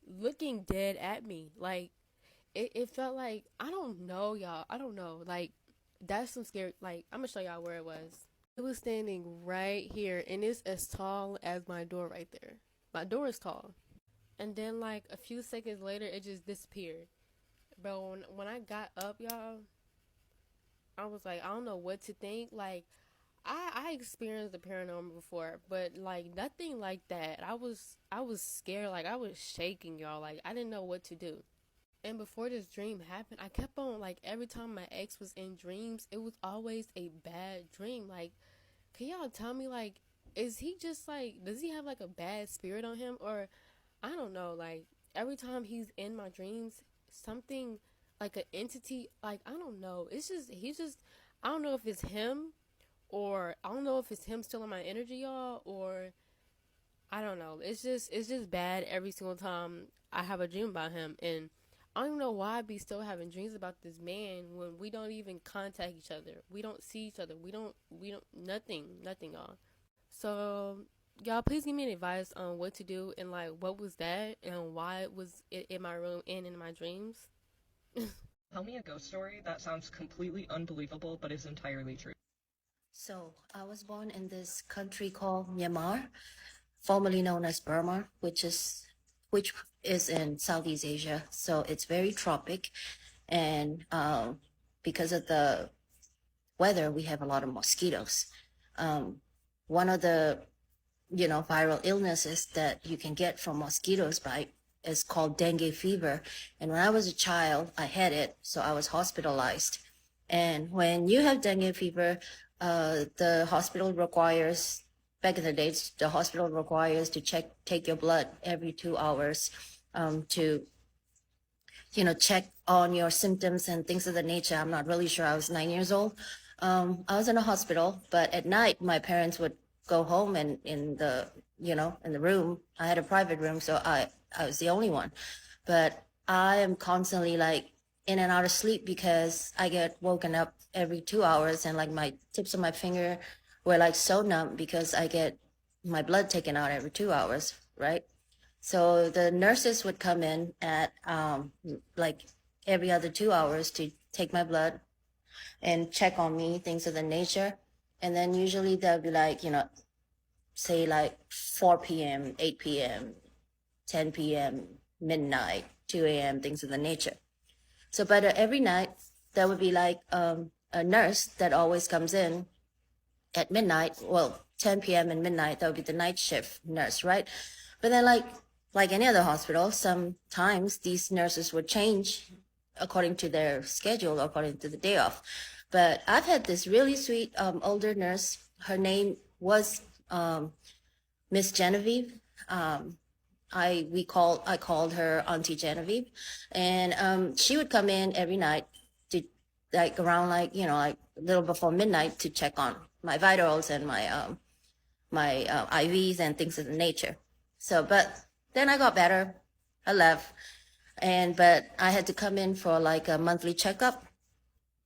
Speaker 18: looking dead at me. Like, it felt like, I don't know, y'all. I don't know. Like, that's some scary. Like, I'm gonna show y'all where it was. It was standing right here, and it's as tall as my door right there. My door is tall. And then, like, a few seconds later, it just disappeared. Bro, when I got up, y'all, I was like, I don't know what to think. Like, I experienced the paranormal before, but like nothing like that. I was scared. Like, I was shaking, y'all. Like, I didn't know what to do. And before this dream happened, I kept on, like, every time my ex was in dreams, it was always a bad dream. Like, can y'all tell me, like, is he just like, does he have like a bad spirit on him? Or I don't know. Like, every time he's in my dreams, something like an entity, like, I don't know. I don't know if it's him, or I don't know if it's him stealing my energy, y'all, or I don't know. It's just bad every single time I have a dream about him. And I don't know why I be still having dreams about this man when we don't even contact each other. We don't see each other. We don't, nothing, y'all. So, y'all, please give me an advice on what to do, and like, what was that, and why it was in my room and in my dreams.
Speaker 1: Tell me a ghost story that sounds completely unbelievable but is entirely true.
Speaker 19: So, I was born in this country called Myanmar, formerly known as Burma, which is in Southeast Asia. So it's very tropic, and because of the weather, we have a lot of mosquitoes. One of the viral illnesses that you can get from mosquitoes bite is called dengue fever. And when I was a child, I had it, so I was hospitalized. And when you have dengue fever, the hospital requires, back in the days, the hospital requires to take your blood every 2 hours to, check on your symptoms and things of the nature. I'm not really sure. I was 9 years old. I was in a hospital, but at night, my parents would go home, and in the room, I had a private room, so I was the only one. But I am constantly like in and out of sleep because I get woken up every 2 hours, and like my tips of my finger were like so numb because I get my blood taken out every 2 hours, right? So the nurses would come in at like every other 2 hours to take my blood and check on me, things of the nature. And then usually they'll be like, say like 4 p.m., 8 p.m., 10 p.m., midnight, 2 a.m., things of the nature. So, but every night there would be like a nurse that always comes in at midnight. Well, 10 p.m. and midnight, that would be the night shift nurse, right? But then like any other hospital, sometimes these nurses would change according to their schedule, according to the day off. But I've had this really sweet older nurse. Her name was Miss Genevieve. I called her Auntie Genevieve, and she would come in every night to like around like a little before midnight to check on my vitals and my IVs and things of the nature. So, but then I got better. I left, but I had to come in for like a monthly checkup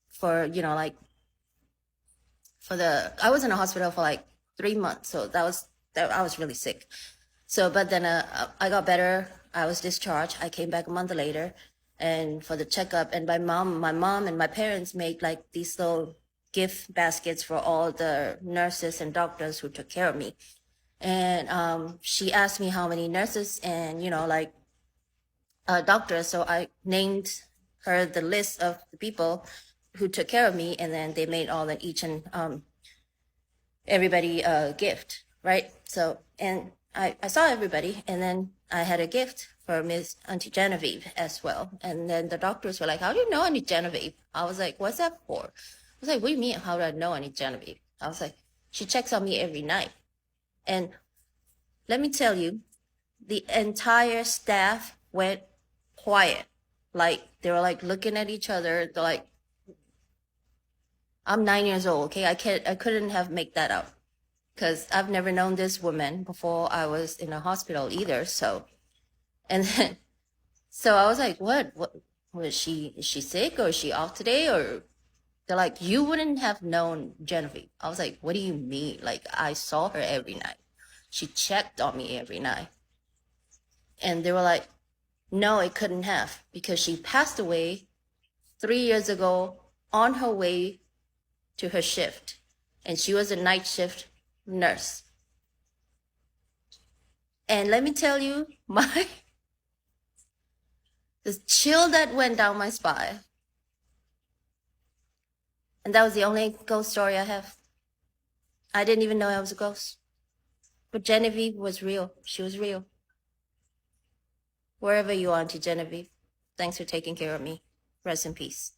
Speaker 19: for I was in a hospital for like 3 months, so I was really sick. So, but then I got better. I was discharged. I came back a month later, and for the checkup. And my mom and my parents made like these little gift baskets for all the nurses and doctors who took care of me. And she asked me how many nurses and doctors. So I named her the list of the people who took care of me, and then they made all that each and everybody a gift, right? So and I saw everybody, and then I had a gift for Miss Auntie Genevieve as well. And then the doctors were like, "How do you know Auntie Genevieve?" I was like, "What's that for?" I was like, "What do you mean? How do I know Auntie Genevieve?" I was like, "She checks on me every night." And let me tell you, the entire staff went quiet. Like they were like looking at each other. They're like, I'm 9 years old, okay? I couldn't have made that up because I've never known this woman before I was in a hospital either. So, and then, so I was like, what is she sick, or is she off today? Or they're like, you wouldn't have known Genevieve. I was like, what do you mean? Like, I saw her every night. She checked on me every night. And they were like, no, it couldn't have, because she passed away 3 years ago on her way to her shift. And she was a night shift nurse. And let me tell you, the chill that went down my spine. And that was the only ghost story I have. I didn't even know I was a ghost. But Genevieve was real. She was real. Wherever you are, Auntie Genevieve, thanks for taking care of me. Rest in peace.